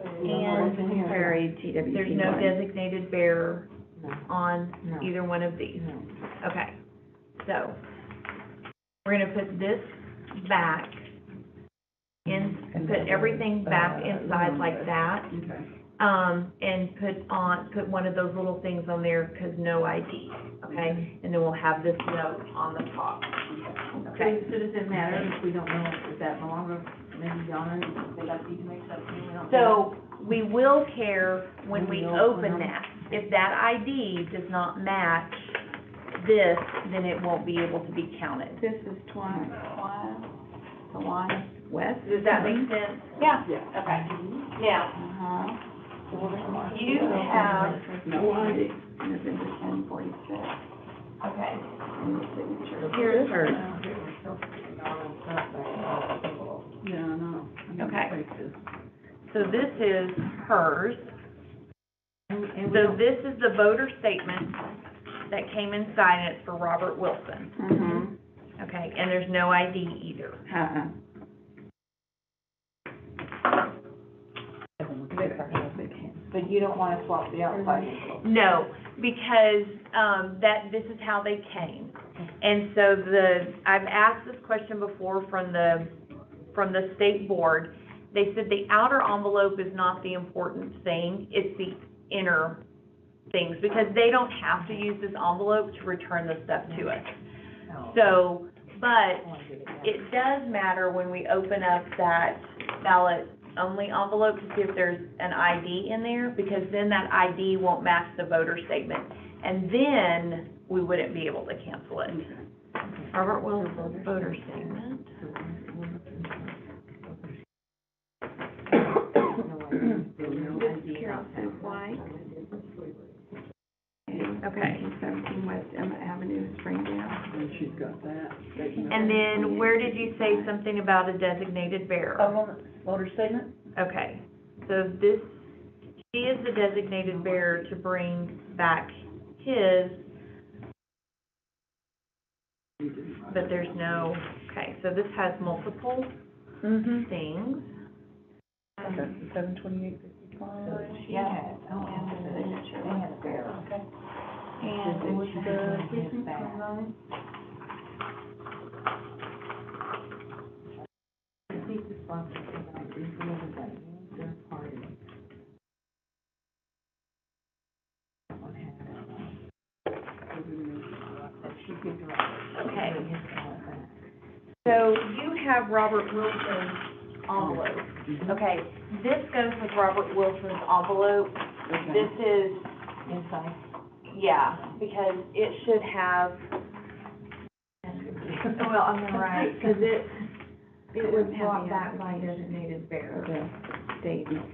Speaker 1: And
Speaker 2: Perry, TWC.
Speaker 1: there's no designated bearer
Speaker 7: No.
Speaker 1: on
Speaker 7: No.
Speaker 1: either one of these.
Speaker 7: No.
Speaker 1: Okay, so, we're gonna put this back in, put everything back inside like that,
Speaker 5: Okay.
Speaker 1: and put one of those little things on there, 'cause no ID, okay? And then we'll have this note on the top, okay?
Speaker 7: So does it matter if we don't know if that belongs to maybe Donna, if they got these mixed up, we don't.
Speaker 1: So, we will care when we
Speaker 7: When we
Speaker 1: open
Speaker 7: open them.
Speaker 1: that. If that ID does not match this, then it won't be able to be counted.
Speaker 2: This is Twan West?
Speaker 1: Does that make sense? Yeah.
Speaker 5: Yeah.
Speaker 1: Okay. Now,
Speaker 2: Uh-huh.
Speaker 1: you have,
Speaker 5: No ID.
Speaker 2: November 1046,
Speaker 1: okay,
Speaker 2: and the signature.
Speaker 1: here's hers.
Speaker 5: Yeah, I know. I need to
Speaker 1: Okay.
Speaker 5: take this.
Speaker 1: So this is hers.
Speaker 7: And we
Speaker 1: So
Speaker 7: don't,
Speaker 1: this is the voter statement that came inside, and it's for Robert Wilson,
Speaker 2: Mm-hmm.
Speaker 1: okay? And there's no ID either.
Speaker 2: Uh-uh.
Speaker 7: but you don't wanna swap the outside envelope.
Speaker 1: No, because, this is how they came. And so I've asked this question before from the state board. They said the outer envelope is not the important thing, it's the inner things, because they don't have to use this envelope to return the stuff to us. So, but it does matter when we open up that ballot-only envelope to see if there's an ID in there, because then that ID won't match the voter statement, and then we wouldn't be able to cancel it. Robert Wilson, voter statement.
Speaker 2: This is Carol Sue White.
Speaker 1: Okay.
Speaker 2: 17 West Emma Avenue, Springdale.
Speaker 5: And she's got that.
Speaker 1: And then, where did you say something about a designated bearer?
Speaker 4: On the voter statement?
Speaker 1: Okay, so she is the designated bearer to bring back his, but there's no, okay, so this has multiple
Speaker 4: Mm-hmm.
Speaker 1: things.
Speaker 4: 72855.
Speaker 7: She has, oh, and the signature, they had a bearer. Okay.
Speaker 1: And
Speaker 7: what's the difference on
Speaker 1: Okay. So you have Robert Wilson's envelope. Okay, this goes with Robert Wilson's envelope. This is,
Speaker 7: inside?
Speaker 1: yeah, because it should have, well, I'm right, because it was brought back by designated bearer.
Speaker 2: The statement.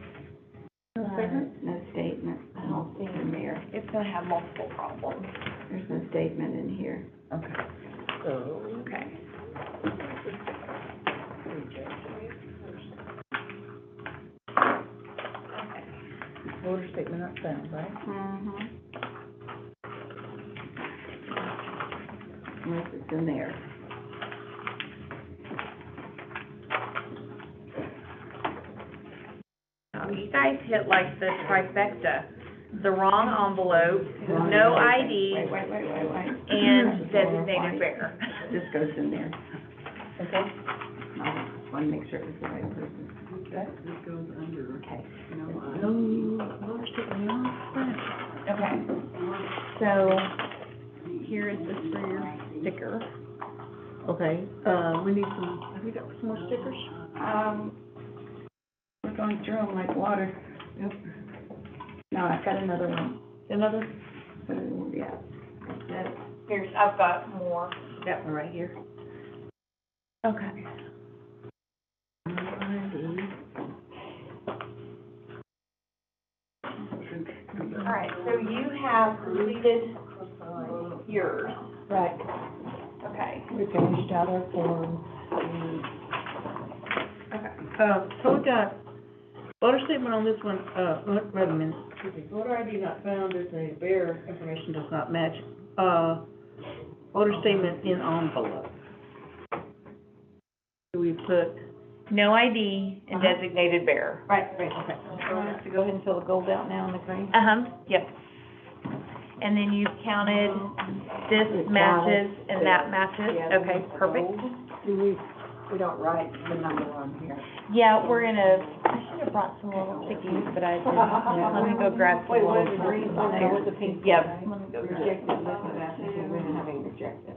Speaker 4: No statement?
Speaker 2: No statement.
Speaker 1: I don't see
Speaker 2: in there.
Speaker 1: It's gonna have multiple problems.
Speaker 2: There's no statement in here.
Speaker 4: Okay. So,
Speaker 1: Okay.
Speaker 4: voter statement not found, right?
Speaker 2: Mm-hmm. in there.
Speaker 3: You guys hit like the trifecta, the wrong envelope, no ID,
Speaker 2: Wait.
Speaker 3: and designated bearer.
Speaker 2: This goes in there.
Speaker 3: Okay.
Speaker 2: I just wanna make sure it was the right person.
Speaker 5: This goes under,
Speaker 2: Okay.
Speaker 3: Okay. So, here is this for your sticker.
Speaker 4: Okay, we need some, have you got some more stickers?
Speaker 2: We're going through them like water.
Speaker 4: Yep.
Speaker 2: No, I've got another one.
Speaker 4: Another?
Speaker 2: Yeah. That's it.
Speaker 3: Here's, I've got more.
Speaker 2: That one right here.
Speaker 3: Okay. All right, so you have completed yours.
Speaker 1: Right,
Speaker 3: Okay.
Speaker 1: we finished out our form.
Speaker 4: So we got voter statement on this one, wait a minute, excuse me, voter ID not found, designated bearer information does not match, voter statement in envelope. Do we put,
Speaker 3: No ID and designated bearer.
Speaker 1: Right, okay. You want us to go ahead and fill the gold out now on the green?
Speaker 3: Yep. And then you counted, this matches and that matches, okay, perfect.
Speaker 7: We don't write the number on here.
Speaker 3: Yeah, we're gonna, I should have brought some little stickies, but I didn't. Let me go grab some
Speaker 1: Wait,
Speaker 3: little.
Speaker 1: what is the green one now, what's the pink?
Speaker 3: Yep.
Speaker 1: Let me go grab.
Speaker 7: Rejected, this is after we really having rejected.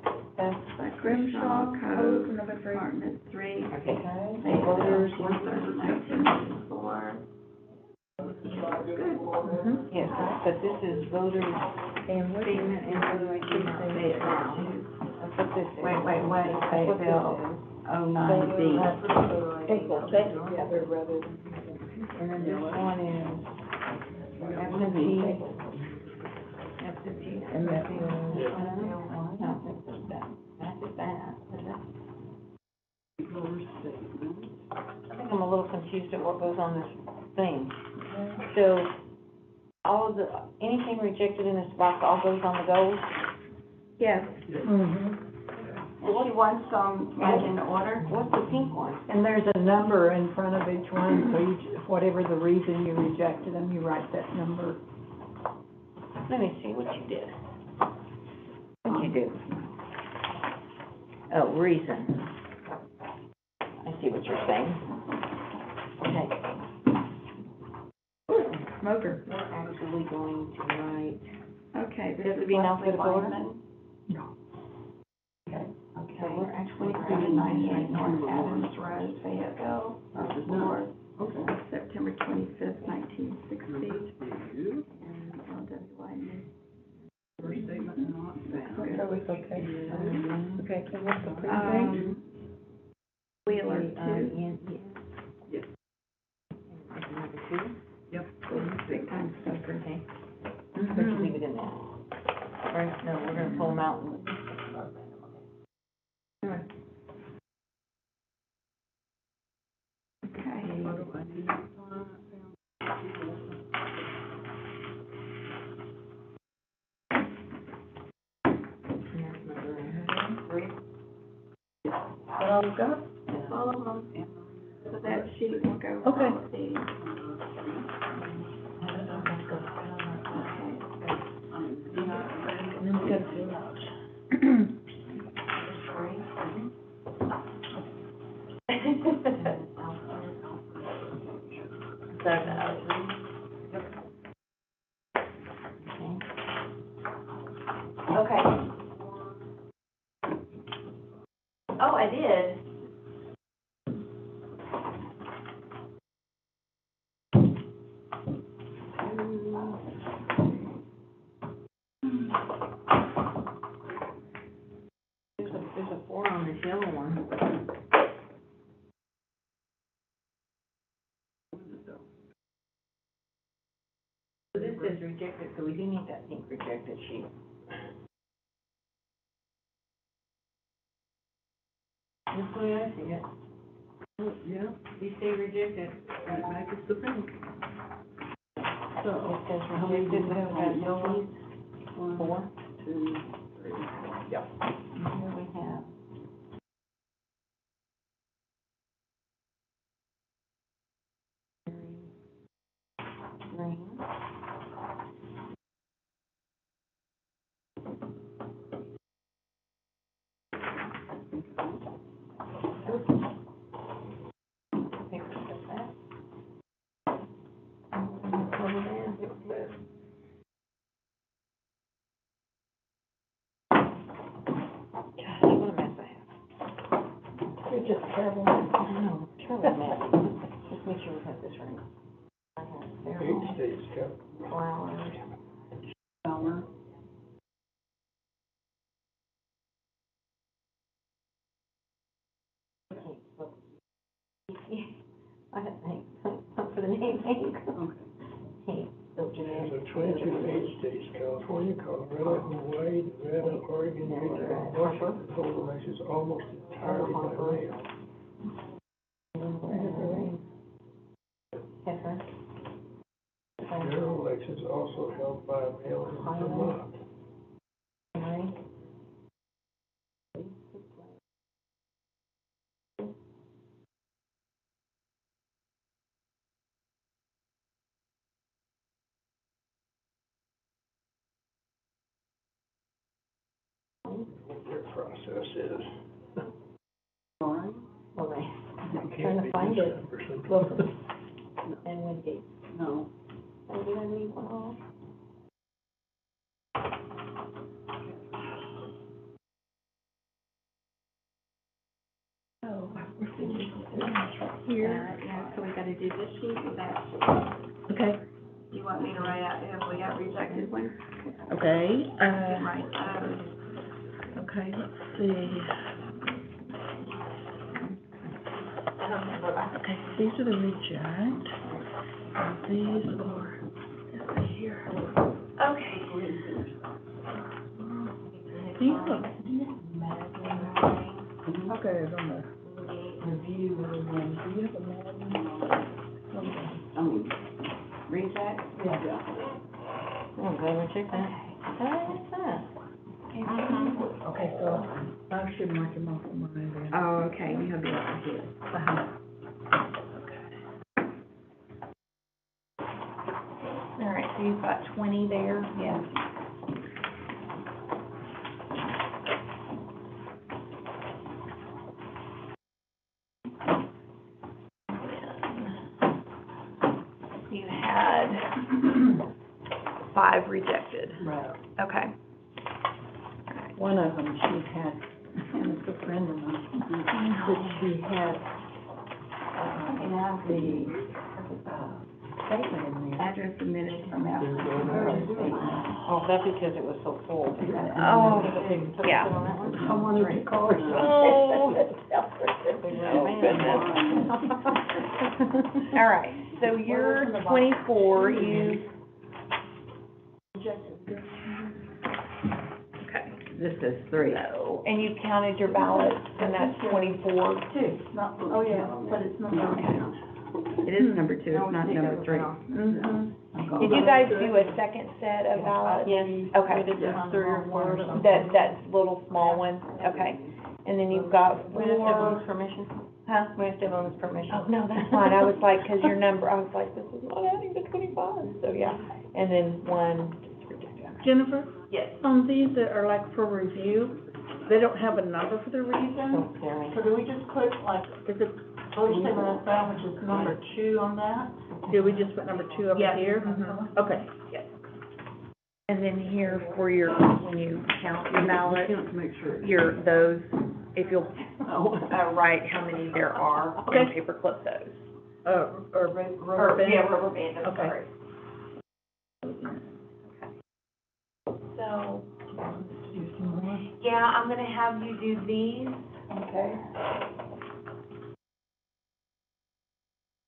Speaker 2: Grimshaw Code, Department 3.
Speaker 1: Okay.
Speaker 2: Voters, 1994.
Speaker 1: Yes, but this is voters,
Speaker 2: And what statement and what do I keep saying it now?
Speaker 1: that's what this is.
Speaker 2: Wait,
Speaker 1: That's what this
Speaker 2: bill
Speaker 1: is.
Speaker 2: 09B.
Speaker 7: Yeah, they're rather.
Speaker 1: And then this one is absentee. Absentee.
Speaker 4: And that
Speaker 1: No, this is that. That's that.
Speaker 5: voter statement.
Speaker 1: I think I'm a little confused at what goes on this thing. So, all of the, anything rejected in this box all goes on the gold?
Speaker 2: Yes.
Speaker 7: And she wants them right in order.
Speaker 1: What's the pink one?
Speaker 7: And there's a number in front of each one, so whatever the reason you rejected them, you write that number.
Speaker 1: Let me see what you did. What'd you do? Oh, reason. I see what you're saying. Okay.
Speaker 2: Smoker.
Speaker 1: We're actually going to write,
Speaker 2: Okay,
Speaker 1: does it
Speaker 2: this
Speaker 1: have to
Speaker 2: is
Speaker 1: be in
Speaker 2: Leslie
Speaker 1: alphabetical order?
Speaker 2: Lyman.
Speaker 1: Okay.
Speaker 2: So we're actually 398 North Adams Road, Fayetteville, North, September 25th, 1960.
Speaker 5: You,
Speaker 2: And LWI.
Speaker 5: voter statement not found.
Speaker 4: So it's okay. Okay, so what's the precinct?
Speaker 2: Wheeler 2.
Speaker 5: Yes.
Speaker 1: Number two,
Speaker 5: Yep.
Speaker 2: Big time smoker.
Speaker 1: okay. But you leave it in there. Right, no, we're gonna pull them out and.
Speaker 2: Okay.
Speaker 5: Photo ID not found.
Speaker 1: And that's number three.
Speaker 4: What all we got?
Speaker 2: All of them. So that sheet will go.
Speaker 4: Okay.
Speaker 2: with these.
Speaker 4: And then we got to out.
Speaker 3: Okay. Oh, I did.
Speaker 1: There's a four on this yellow one. So this says rejected, so we do need that pink rejected sheet. That's the way I see it.
Speaker 5: Yeah,
Speaker 1: You say rejected.
Speaker 5: and it matches the pink.
Speaker 1: So it says rejected, we have got those, 4.
Speaker 5: 2, 3. Yep.
Speaker 7: Here we have. Green.
Speaker 1: Gosh, what a mess I have.
Speaker 5: You're just terrible.
Speaker 1: No, surely a mess. Just make sure we have this right. I have
Speaker 6: Eight states got
Speaker 1: flowers.
Speaker 5: Flower.
Speaker 1: I had Hank, for the name Hank.
Speaker 5: Okay.
Speaker 1: Hank, so
Speaker 6: There's
Speaker 1: generic.
Speaker 6: a 22 states, California, Colorado, Hawaii, Nevada, Oregon, Utah, Washington, hold elections almost entirely by mail.
Speaker 1: Heifer.
Speaker 6: General elections also held by mail in Vermont.
Speaker 1: Right.
Speaker 6: What their process is.
Speaker 5: Lauren?
Speaker 1: Well, they,
Speaker 6: It
Speaker 1: trying
Speaker 6: can't
Speaker 1: to
Speaker 6: be
Speaker 1: find it.
Speaker 6: December sometime.
Speaker 1: Welcome. And Wingate.
Speaker 5: No.
Speaker 1: Oh, did I leave one off?
Speaker 2: Oh, we're finished. Here, yeah, so we gotta do this sheet or that sheet.
Speaker 4: Okay.
Speaker 2: You want me to write out, have we got rejected one?
Speaker 4: Okay,
Speaker 2: Right,
Speaker 4: okay, let's see. Okay, these are the reject, and these are, let's see here.
Speaker 3: Okay.
Speaker 4: Do you have, okay, it's on the,
Speaker 5: Review, and,
Speaker 4: do you have a Madden?
Speaker 5: I mean,
Speaker 2: reject?
Speaker 5: yeah.
Speaker 1: Oh, glad we checked that. What is that?
Speaker 4: Okay, so I should mark them off on mine then.
Speaker 2: Oh, okay, you have the other here.
Speaker 4: Uh-huh.
Speaker 3: All right, so you've got 20 there?
Speaker 2: Yes.
Speaker 3: You had 5 rejected.
Speaker 5: Right.
Speaker 3: Okay.
Speaker 5: One of them, she had, and it's a friend of mine, that she had, the, statement in there.
Speaker 2: Address submitted from out.
Speaker 1: Oh, that's because it was so full.
Speaker 3: Oh, yeah.
Speaker 5: I wanted to call her.
Speaker 3: Oh.
Speaker 1: Big
Speaker 3: Oh,
Speaker 1: man.
Speaker 3: goodness. All right, so you're 24, you, okay,
Speaker 2: This is 3.
Speaker 3: so, and you counted your ballots, and that's 24?
Speaker 5: Two, not, oh, yeah, but it's not.
Speaker 2: It is number 2, it's not number 3.
Speaker 3: Mm-hmm. Did you guys do a second set of ballots?
Speaker 1: Yes.
Speaker 3: Okay.
Speaker 1: We did just 3 or 4 of them.
Speaker 3: That little small one, okay. And then you've got
Speaker 1: We have
Speaker 3: four,
Speaker 1: everyone's permission.
Speaker 3: huh?
Speaker 1: We have everyone's permission.
Speaker 3: Oh, no, that's fine, I was like, 'cause your number, I was like, this is not adding to 25, so yeah. And then one, just rejected.
Speaker 4: Jennifer,
Speaker 3: Yes.
Speaker 4: on these that are like for review, they don't have a number for the reason?
Speaker 1: Don't scare me.
Speaker 5: So do we just put like,
Speaker 4: Is it,
Speaker 5: voter statement of that, which is number 2 on that?
Speaker 4: did we just put number 2 over
Speaker 3: Yes.
Speaker 4: here?
Speaker 3: Mhm.
Speaker 4: Okay.
Speaker 3: And then here for your, when you count your ballots,
Speaker 5: To make sure.
Speaker 3: those, if you'll,
Speaker 5: Oh.
Speaker 3: write how many there are,
Speaker 4: Okay.
Speaker 3: and paper clip those.
Speaker 4: Or rubber band?
Speaker 3: Yeah, rubber band, I'm
Speaker 4: Okay.
Speaker 3: sorry. So,
Speaker 5: Do some more.
Speaker 3: yeah, I'm gonna have you do these.
Speaker 4: Okay.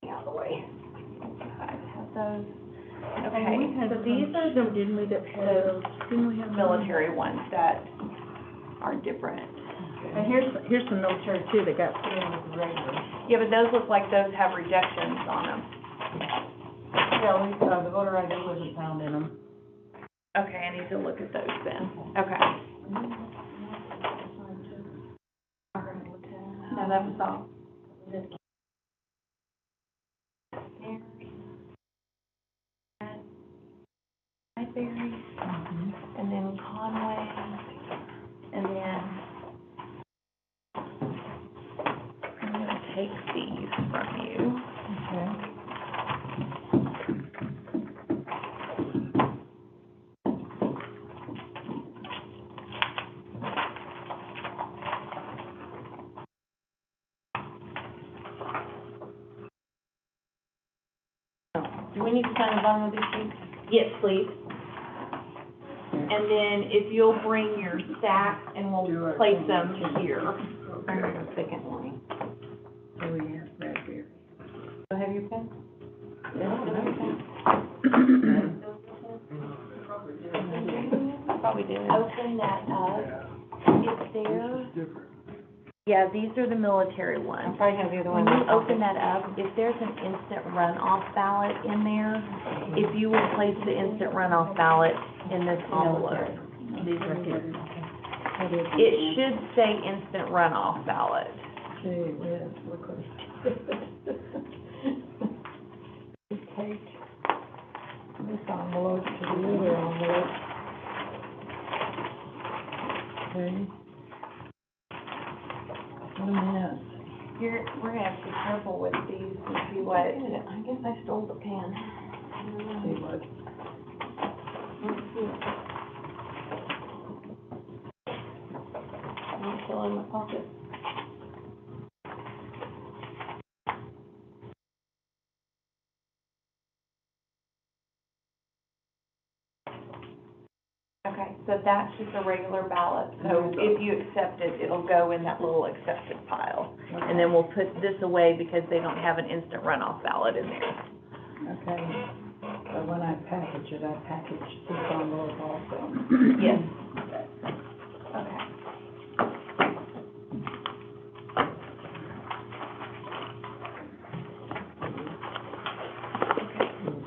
Speaker 3: Out of the way. Have those.
Speaker 4: And
Speaker 3: Okay,
Speaker 4: we had, so these are them, didn't we, that have, didn't we have?
Speaker 3: military ones that are different.
Speaker 4: And here's some military too, that got put in with the regular.
Speaker 3: Yeah, but those look like those have rejections on them.
Speaker 5: Yeah, we, the voter ID wasn't found in them.
Speaker 3: Okay, I need to look at those then. Okay.
Speaker 4: No, that was all.
Speaker 3: Highbury, and then Conway, and then I'm gonna take these from you.
Speaker 5: Okay.
Speaker 1: Do we need to sign the bottom of these sheets?
Speaker 3: Yes, please. And then if you'll bring your stack and we'll place them here.
Speaker 1: I have a second one.
Speaker 7: Do we have raspberry?
Speaker 1: Do I have your pen? Probably did.
Speaker 3: Open that up. It's there.
Speaker 6: Different.
Speaker 3: Yeah, these are the military
Speaker 1: I
Speaker 3: ones.
Speaker 1: probably have the other one.
Speaker 3: When you open that up, if there's an instant runoff ballot in there, if you would place the instant runoff ballot in this envelope.
Speaker 7: These are here.
Speaker 3: It should say instant runoff ballot.
Speaker 5: Gee whiz, look what we take this envelope to the other envelope. Okay. What a mess.
Speaker 1: We're gonna have to be careful with these and see what. I guess I stole the pen.
Speaker 5: See what,
Speaker 1: It's still in my pocket. Okay, so that's just a regular ballot, so if you accept it, it'll go in that little accepted pile. And then we'll put this away because they don't have an instant runoff ballot in there.
Speaker 5: okay. So when I package it, I package this envelope also.
Speaker 1: Yes. Okay.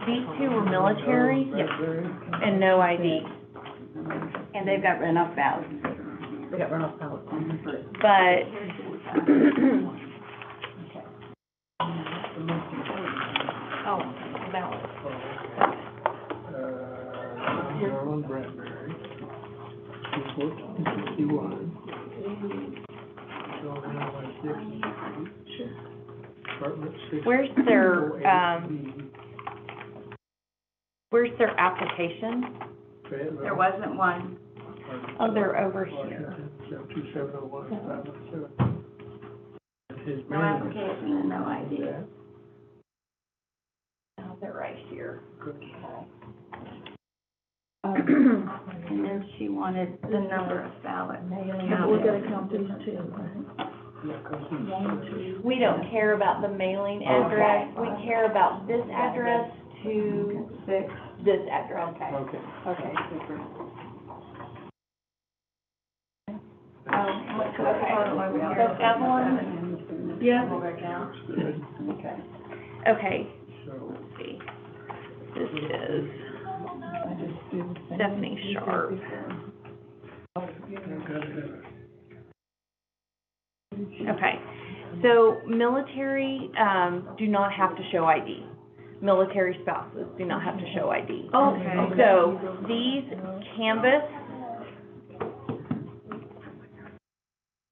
Speaker 1: These two were military and no ID,
Speaker 2: And they've got runoff ballots.
Speaker 7: We got runoff ballots on the first.
Speaker 1: but oh, ballot.
Speaker 6: Maryland Bradbury. 1461. So now by 6. Apartment 6.
Speaker 1: Where's their application?
Speaker 2: There wasn't one.
Speaker 1: Oh, they're over here.
Speaker 6: 2701, 517. His
Speaker 2: No
Speaker 6: manager.
Speaker 2: application and no ID.
Speaker 1: Oh, they're right here.
Speaker 6: Good.
Speaker 2: And then she wanted the number of ballots.
Speaker 5: Yeah, we gotta count these two, right?
Speaker 6: Yeah, 'cause he's,
Speaker 5: One, two.
Speaker 1: We don't care about the mailing address, we care about this address to
Speaker 2: Six.
Speaker 1: this address.
Speaker 6: Okay.
Speaker 2: Okay, super.
Speaker 1: So Evelyn,
Speaker 4: Yeah.
Speaker 6: Good.
Speaker 2: Okay.
Speaker 1: okay,
Speaker 6: So,
Speaker 1: let's see. This is
Speaker 5: I just do the same.
Speaker 1: Stephanie
Speaker 5: you did
Speaker 1: Sharp.
Speaker 5: before.
Speaker 6: I've got to
Speaker 1: Okay, so military, do not have to show ID. Military spouses do not have to show ID.
Speaker 2: Okay.
Speaker 1: So these canvas,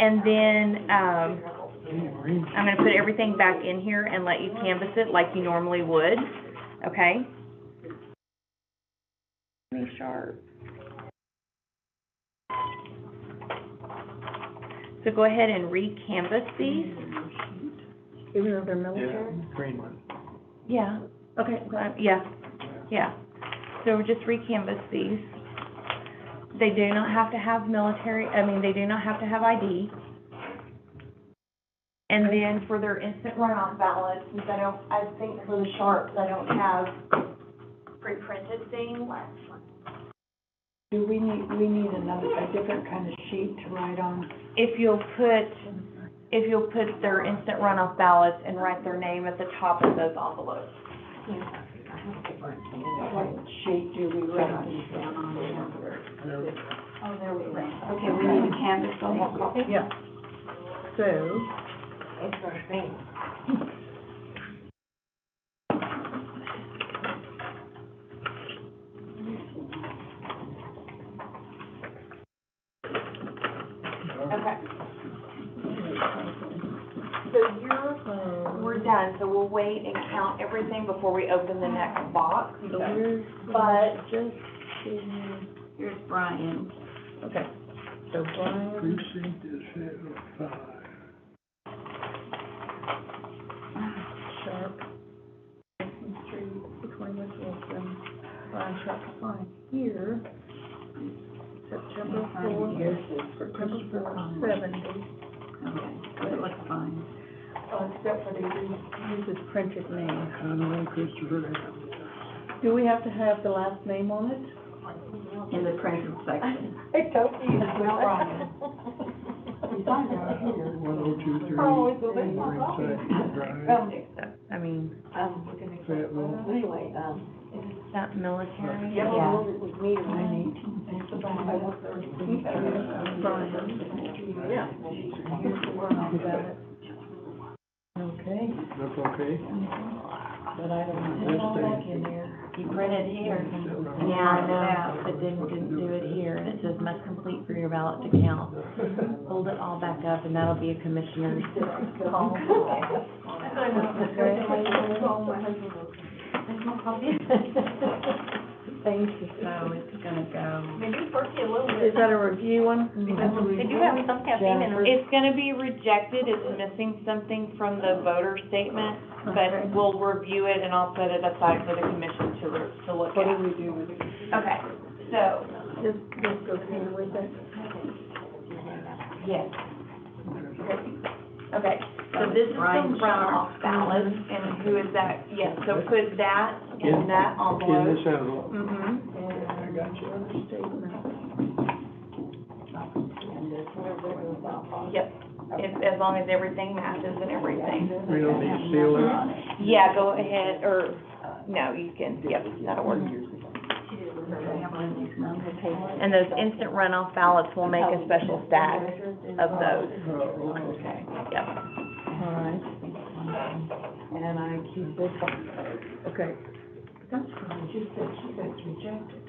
Speaker 1: and then, I'm gonna put everything back in here and let you canvas it like you normally would, okay? Stephanie Sharp. So go ahead and re-canvas these.
Speaker 4: Even though they're military?
Speaker 6: green one.
Speaker 1: Yeah.
Speaker 4: Okay.
Speaker 1: Yeah. So just re-canvas these. They do not have to have they do not have to have ID. And then for their instant runoff ballots, since I think for the Sharps, I don't have pre-printed things.
Speaker 5: Do we need a different kind of sheet to write on?
Speaker 1: If you'll put their instant runoff ballots and write their name at the top of those envelopes.
Speaker 5: What sheet do we write?
Speaker 2: Oh, there we go. Okay, we need to canvas the whole copy.
Speaker 4: Yeah. So,
Speaker 1: Interesting. Okay. So we're done, so we'll wait and count everything before we open the next box. But
Speaker 2: Here's Brian.
Speaker 4: Okay, so Brian,
Speaker 6: Precinct is set on 5.
Speaker 4: Sharp, Wilson Street, 620 West Wilson, Brian Sharp, fine. Here, September 4th, September 4th, 70.
Speaker 2: Okay, it looks fine.
Speaker 4: Except for the use his printed name.
Speaker 6: Conway Christopher Adams.
Speaker 4: Do we have to have the last name on it?
Speaker 2: In the printed section.
Speaker 1: I told you.
Speaker 7: He's on down here.
Speaker 6: 1023
Speaker 1: Oh, it's a big
Speaker 6: Ringside Drive.
Speaker 2: I mean,
Speaker 6: Fayetteville.
Speaker 1: Anyway,
Speaker 2: is that military?
Speaker 1: yeah,
Speaker 2: Yeah.
Speaker 1: it was me.
Speaker 2: Brian.
Speaker 1: Yeah.
Speaker 4: Here's the one on the ballot.
Speaker 5: Okay,
Speaker 6: That's okay?
Speaker 5: but I don't have it all back in there.
Speaker 2: You printed here. Yeah, I know, but then didn't do it here. It says must complete for your ballot to count. Hold it all back up and that'll be a commissioner's call.
Speaker 4: Thank you.
Speaker 2: So it's gonna go.
Speaker 1: Maybe first a little
Speaker 4: Is that a review one?
Speaker 1: They do have some caffeine in them.
Speaker 3: It's gonna be rejected, it's missing something from the voter statement,
Speaker 4: Okay.
Speaker 3: but we'll review it and I'll put it aside for the commission to look
Speaker 4: What do
Speaker 3: at.
Speaker 4: we do with it?
Speaker 3: Okay, so,
Speaker 4: Just go through with it.
Speaker 3: yes. Okay, so this is the
Speaker 2: Brian
Speaker 3: runoff ballot, and who is that? Yes, so put that in that
Speaker 6: In
Speaker 3: envelope.
Speaker 6: this envelope.
Speaker 3: Mm-hmm.
Speaker 6: I got you.
Speaker 3: Yep, as long as everything matches and everything.
Speaker 6: We don't need to seal it.
Speaker 3: Yeah, go ahead, or, no, you can, yep, that'll work. And those instant runoff ballots will make a special stack of those.
Speaker 6: Okay.
Speaker 3: Yep.
Speaker 5: All right. And I keep this,
Speaker 4: Okay.
Speaker 5: that's fine, she said it's rejected.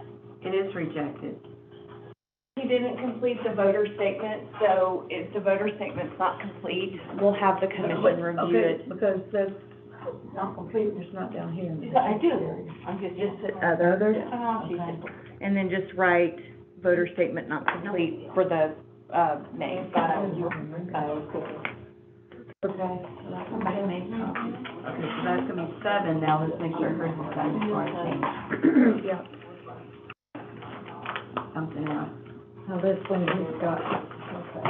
Speaker 2: It is rejected.
Speaker 3: He didn't complete the voter statement, so if the voter statement's not complete, we'll have the commission review
Speaker 4: Okay,
Speaker 3: it.
Speaker 4: because that's,
Speaker 5: Not complete, it's not down here.
Speaker 1: I do. I'm just.
Speaker 4: others.
Speaker 3: And then just write voter statement not complete for the, name.
Speaker 5: Okay.
Speaker 2: Somebody made copies. Okay, so that's gonna be 7 now, let's make sure hers is done before I change
Speaker 4: Yeah.
Speaker 2: something else.
Speaker 5: Now this one he's got, okay,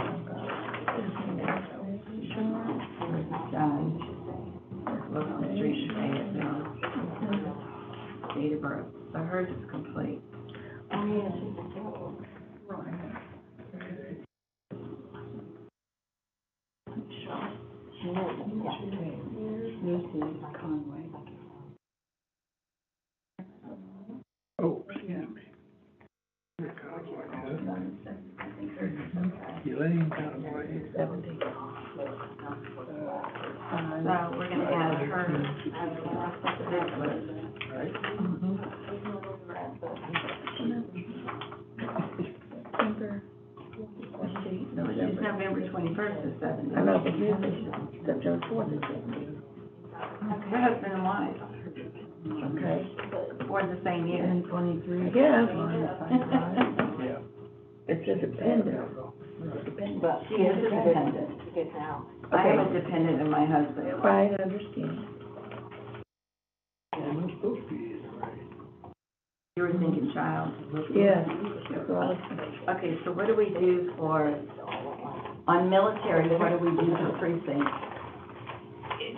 Speaker 2: Done. Wilson Street, Fayetteville. Date of birth, so hers is complete.
Speaker 5: Lucy Conway.
Speaker 6: Oh, excuse me. Elaine Conway.
Speaker 5: 70.
Speaker 2: So we're gonna add her to this list.
Speaker 6: Right?
Speaker 2: No, it's November 21st is 70.
Speaker 4: I know, but his is September 4th.
Speaker 2: Her husband and wife,
Speaker 4: Okay.
Speaker 2: born the same year.
Speaker 5: 1023.
Speaker 4: Yeah.
Speaker 6: Yeah.
Speaker 4: It's a dependent.
Speaker 1: But
Speaker 2: She is a dependent.
Speaker 1: Good now.
Speaker 2: I am a dependent of my husband.
Speaker 4: Right, I understand.
Speaker 6: Well, I'm supposed to be in, right?
Speaker 2: You were thinking child.
Speaker 4: Yes. Well,
Speaker 2: Okay, so what do we do for, on military, what do we do for precinct?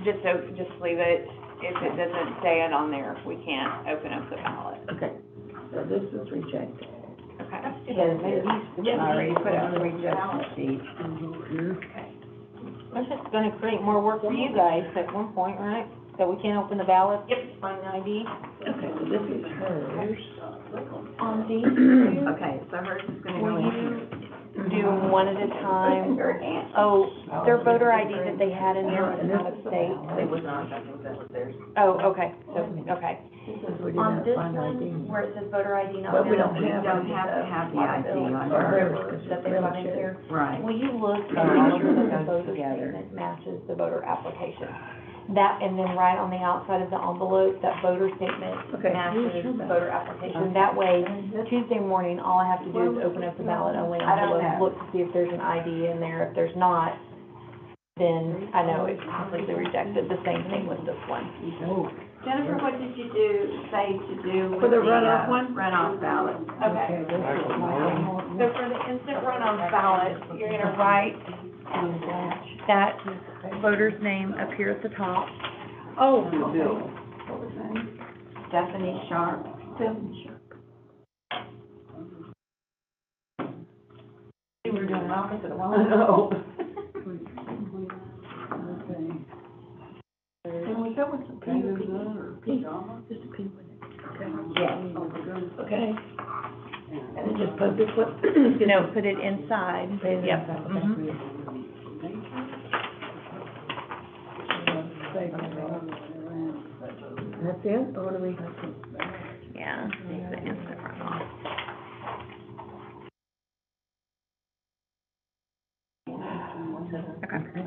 Speaker 3: Just leave it, if it doesn't say it on there, we can't open up the ballot.
Speaker 4: okay, so this is rejected.
Speaker 3: Okay.
Speaker 2: I already put out a rejection sheet.
Speaker 1: That's just gonna create more work for you guys at one point, right? So we can't open the ballot? Yep. Find an ID?
Speaker 4: Okay, so this is hers.
Speaker 1: On these?
Speaker 2: Okay, so hers is gonna go in here.
Speaker 1: do them one at a time. Oh, their voter ID that they had in there was out of state.
Speaker 4: It was not, that was theirs.
Speaker 1: Oh, okay, so, okay.
Speaker 5: We
Speaker 1: On
Speaker 5: didn't
Speaker 1: this
Speaker 5: find
Speaker 1: one,
Speaker 5: ID.
Speaker 1: where it says voter ID not
Speaker 5: But we
Speaker 1: found,
Speaker 5: don't
Speaker 2: You don't have to have the ID on yours.
Speaker 1: that they got in here.
Speaker 2: Right.
Speaker 1: Will you look
Speaker 2: So
Speaker 1: and
Speaker 2: all
Speaker 1: make
Speaker 2: of
Speaker 1: sure
Speaker 2: it
Speaker 1: that the
Speaker 2: goes
Speaker 1: voter
Speaker 2: together.
Speaker 1: statement matches the voter application? That, and then right on the outside of the envelope, that voter statement
Speaker 5: Okay.
Speaker 1: matches the voter application. That way, Tuesday morning, all I have to do is open up the ballot only
Speaker 2: I don't
Speaker 1: envelope,
Speaker 2: know.
Speaker 1: look to see if there's an ID in there. If there's not, then I know it's completely rejected. The same thing with this one.
Speaker 2: Jennifer, what did you say to do with
Speaker 4: For the
Speaker 2: the,
Speaker 4: runoff one?
Speaker 2: runoff ballot?
Speaker 1: Okay.
Speaker 5: This is Michael
Speaker 1: So for the instant runoff ballot, you're gonna write that voter's name up here at the top.
Speaker 4: Oh,
Speaker 2: What was that? Stephanie Sharp.
Speaker 4: we were doing the opposite a while ago. And was that with some P or P? Just a P with it. Okay.
Speaker 2: Yes.
Speaker 4: Okay. And then just put this one.
Speaker 1: No, put it inside. Yep. Mhm.
Speaker 4: That's it, or what do we?
Speaker 1: Yeah, the instant runoff. Okay,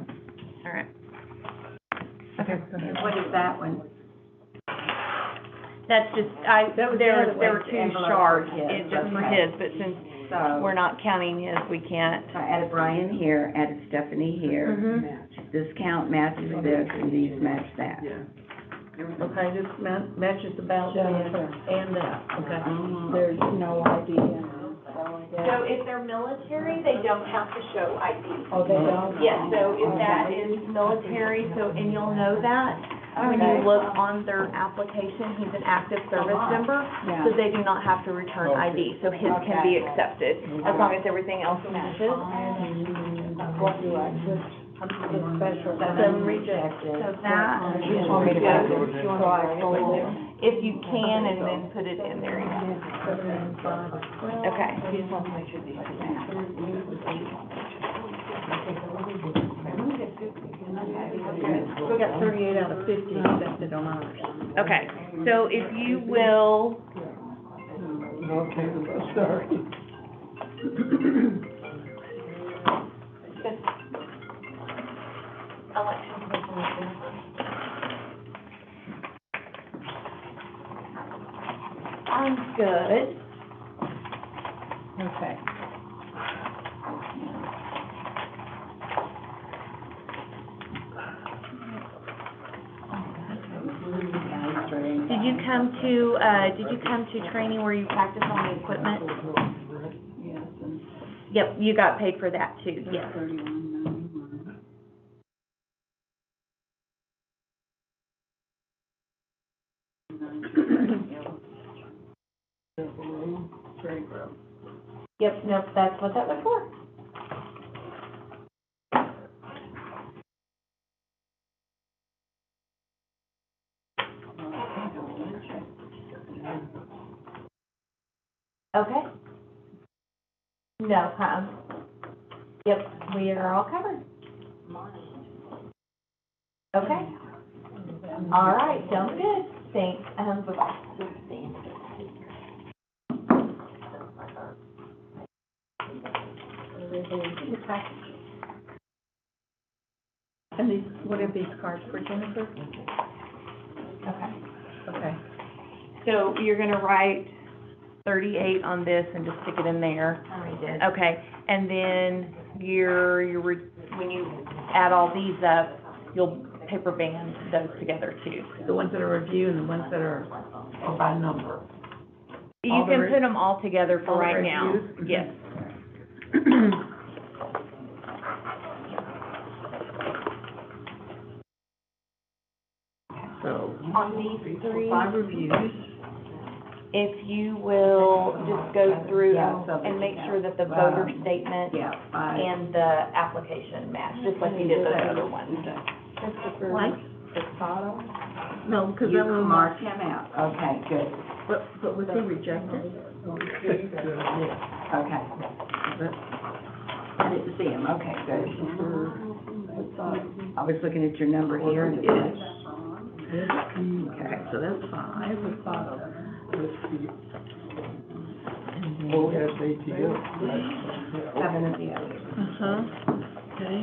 Speaker 1: all right. Okay.
Speaker 2: What is that one?
Speaker 1: That's just, there were two
Speaker 2: envelope
Speaker 1: shards,
Speaker 2: for his,
Speaker 1: it's just for
Speaker 2: okay.
Speaker 1: his, but since
Speaker 2: So,
Speaker 1: we're not counting his, we can't.
Speaker 2: I added Brian here, added Stephanie here.
Speaker 1: Mhm.
Speaker 2: This count matches this, and these match that.
Speaker 4: Okay, this matches the ballot and that, okay.
Speaker 5: There's no ID in it.
Speaker 3: So if they're military, they don't have to show ID.
Speaker 5: Oh, they don't?
Speaker 3: Yes, so if
Speaker 1: That is military, so, and you'll know that when you look on their application, he's an active service member, so they do not have to return ID, so his can be accepted, as long as everything else matches.
Speaker 5: What do I put? The special.
Speaker 4: Seven rejected.
Speaker 1: So that,
Speaker 5: You want me to put it? So I fold it?
Speaker 1: if you can, and then put it in there, yeah.
Speaker 5: Put it inside.
Speaker 1: Okay.
Speaker 4: We got 38 out of 50 accepted on ours.
Speaker 1: Okay, so if you will,
Speaker 6: Okay, sorry.
Speaker 3: Election commission.
Speaker 1: I'm good.
Speaker 5: Okay. Did you come to training where you practice on the equipment? Yes, and
Speaker 1: Yep, you got paid for that too, yes.
Speaker 5: 31.91.
Speaker 1: Yep, nope, that's what that was for. Okay. No, yep, we are all covered. Okay. All right, sounds good. Thanks, bye-bye.
Speaker 4: And these, what are these cards for Jennifer?
Speaker 1: Okay.
Speaker 4: Okay.
Speaker 1: So you're gonna write 38 on this and just stick it in there.
Speaker 2: I already did.
Speaker 1: Okay, and then when you add all these up, you'll paper band those together too.
Speaker 4: The ones that are review and the ones that are by number.
Speaker 1: You
Speaker 4: All the
Speaker 1: can
Speaker 4: re-
Speaker 1: put them all together for
Speaker 4: all the
Speaker 1: right now.
Speaker 4: reviews?
Speaker 1: Yes.
Speaker 4: So,
Speaker 1: On these three,
Speaker 4: 5 reviews.
Speaker 1: if you will just go through
Speaker 2: Yeah, so
Speaker 1: and make sure that the
Speaker 2: Wow.
Speaker 1: voter statement
Speaker 2: Yeah, 5.
Speaker 1: and the application match, just like you did those other ones.
Speaker 5: Christopher.
Speaker 4: Like?
Speaker 5: Piscotto.
Speaker 4: No, because
Speaker 2: You
Speaker 4: that was,
Speaker 2: mark him out. Okay, good.
Speaker 4: but was he rejected?
Speaker 2: Okay. I didn't see him, okay, good. I was looking at your number here, and it is. Okay, so that's 5.
Speaker 6: Oh, yes, ATM.
Speaker 2: 7 of the others.
Speaker 5: Okay.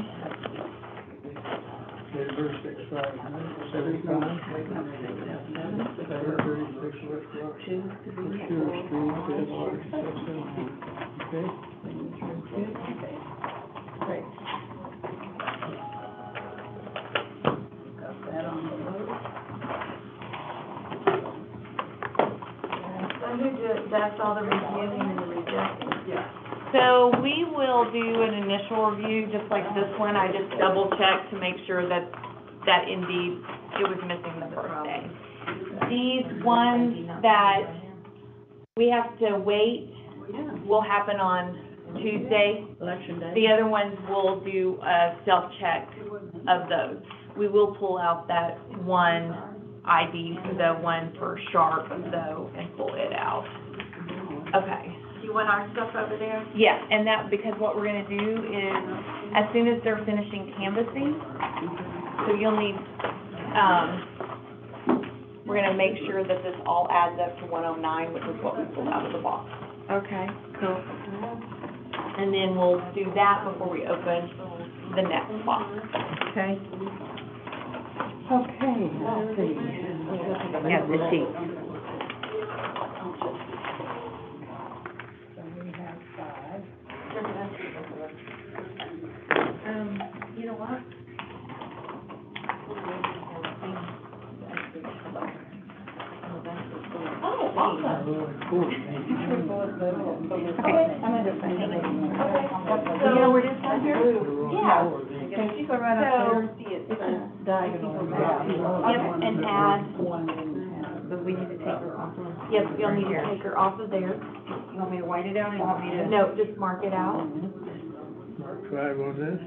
Speaker 6: Date of birth 6/5/75. Third 36 West Rock. Stewart Street, Denmark, 617. Okay?
Speaker 4: Great. Got that on the load. So who did, that's all the reviewing and the rejecting? Yeah.
Speaker 3: So we will do an initial review, just like this one. I just double checked to make sure that indeed it was missing the birthday. These ones that we have to wait will happen on Tuesday.
Speaker 4: Election day?
Speaker 3: The other ones will do a self-check of those. We will pull out that one ID, the one for Sharp, though, and pull it out. Okay.
Speaker 4: You want our stuff over there?
Speaker 3: Yeah, and that, because what we're gonna do is, as soon as they're finishing canvassing, so you'll need, we're gonna make sure that this all adds up to 109, which is what we pulled out of the box.
Speaker 2: Okay, cool.
Speaker 3: And then we'll do that before we open the next box.
Speaker 2: Okay.
Speaker 5: Okay, let's see.
Speaker 2: Yeah, the sheet.
Speaker 5: So we have 5.
Speaker 4: You know what?
Speaker 3: Oh, awesome.
Speaker 6: Cool.
Speaker 5: Okay, I'm gonna find it later.
Speaker 3: So,
Speaker 4: You know where it is on here?
Speaker 3: yeah.
Speaker 4: Can you go right up there and see it?
Speaker 5: It's a diagonal.
Speaker 3: Yep, and add,
Speaker 5: One didn't have.
Speaker 2: But we need to take her off.
Speaker 3: yep, you'll need to take her off of there.
Speaker 2: You want me to white it out, or you want me to?
Speaker 3: No, just mark it out.
Speaker 6: Mark 5 on this.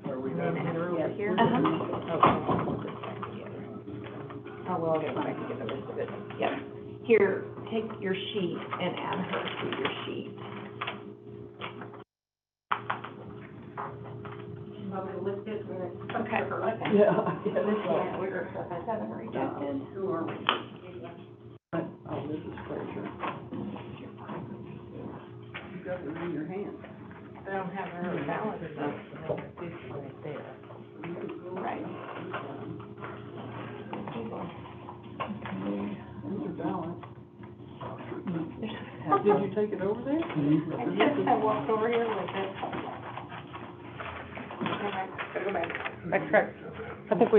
Speaker 6: Are we done?
Speaker 2: Add her over here? Oh, well, I'll get back to get the rest of it.
Speaker 3: Yep. Here, take your sheet and add her to your sheet. Okay.
Speaker 5: Yeah.
Speaker 3: We're 7 rejected.
Speaker 5: Who are we? Oh, this is Fraser. You got it in your hand.
Speaker 2: I don't have her balance, so this is right there.
Speaker 3: Right.
Speaker 5: Okay, these are balanced. Did you take it over there?
Speaker 1: I walked over here with it. Gotta go back. Back track. I think I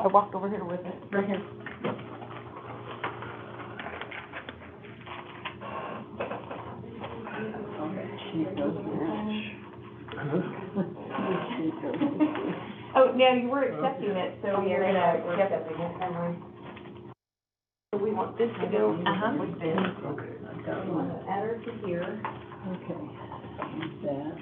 Speaker 1: walked over here with it. Right here.
Speaker 5: Sheet does match. Sheet does.
Speaker 3: Oh, no, you were accepting it, so you're gonna, yep.
Speaker 1: So we want this to go
Speaker 3: Uh-huh.
Speaker 1: with this.
Speaker 6: Okay.
Speaker 1: We want to add her to here.
Speaker 5: Okay, use that.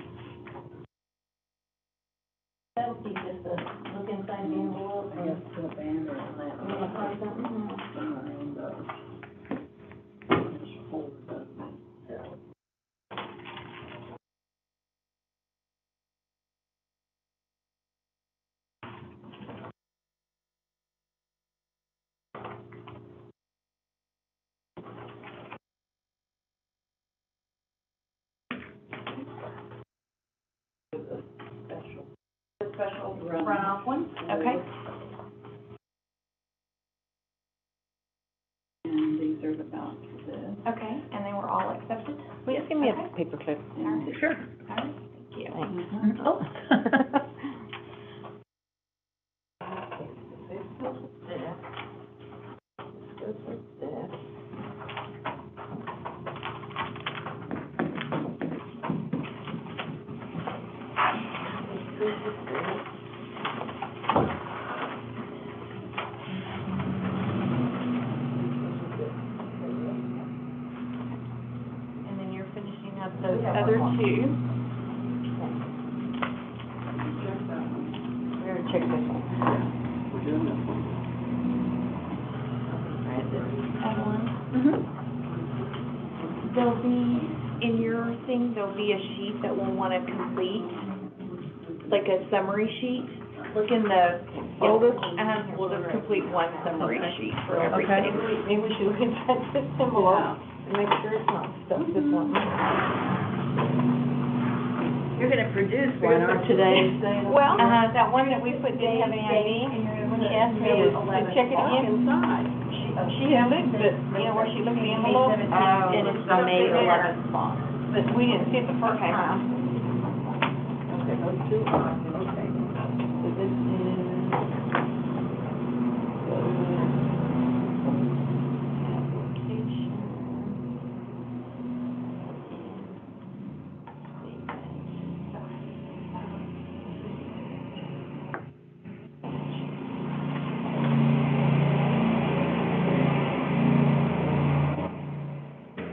Speaker 1: That'll keep just the look inside the envelope.
Speaker 5: I have to put a banner on that.
Speaker 1: You wanna find something?
Speaker 5: Behind those. Just fold it up.
Speaker 3: The special runoff one, okay?
Speaker 5: And these are the balance for this.
Speaker 3: Okay, and they were all accepted?
Speaker 1: Will you just give me
Speaker 3: Okay.
Speaker 1: a paper clip?
Speaker 3: Alright.
Speaker 1: Sure.
Speaker 3: All right, thank you.
Speaker 1: Thanks.
Speaker 3: Oh. And then you're finishing up those other two.
Speaker 1: We're gonna check this one.
Speaker 5: We're doing this one.
Speaker 3: Right, this is that one. There'll be in your thing, there'll be a sheet that we'll wanna complete, like a summary sheet. Look in the folders, and we'll just complete one summary sheet for everything.
Speaker 1: Maybe we should look inside this envelope and make sure it's not stuff that's not.
Speaker 2: You're gonna produce one, aren't you?
Speaker 1: Well, that one that we put didn't have any ID, when she asked me to check it again, she held it, but, you know, where she looked at the envelope, and it's the May 11th box. But we didn't see it the first time.
Speaker 4: Okay, those two are, okay. So this is,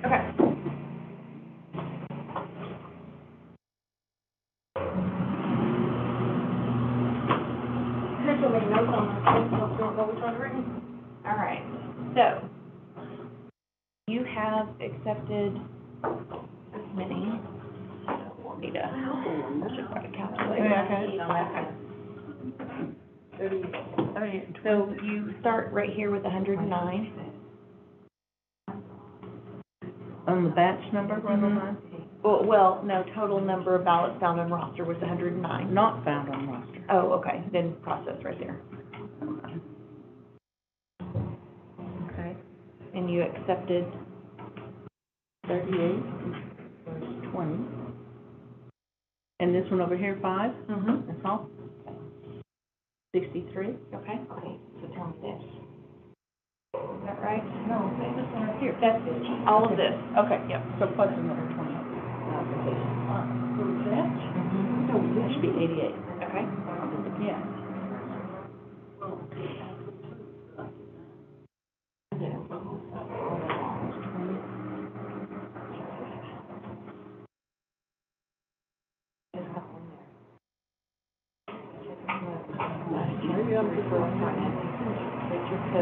Speaker 3: Okay.
Speaker 1: Here's what we notes on what we're trying to write.
Speaker 3: All right, so you have accepted this many. So we'll need a, should write a calculator. So you start right here with 109.
Speaker 4: on the batch number,
Speaker 3: Well, no, total number of ballots found on roster was 109.
Speaker 4: not found on roster.
Speaker 3: Oh, okay, then process right there.
Speaker 4: Okay.
Speaker 3: And you accepted
Speaker 4: 38, 20. And this one over here, 5?
Speaker 3: Mm-hmm.
Speaker 4: That's all? 63?
Speaker 3: Okay, so tell me this. Is that right? No, this one right here. That's all of this.
Speaker 4: Okay,
Speaker 3: Yep.
Speaker 4: so plus another 20.
Speaker 3: Mm-hmm.
Speaker 4: That should be 88.
Speaker 3: Okay.
Speaker 4: Yeah.
Speaker 1: Maybe I'm just wrong. It's just, we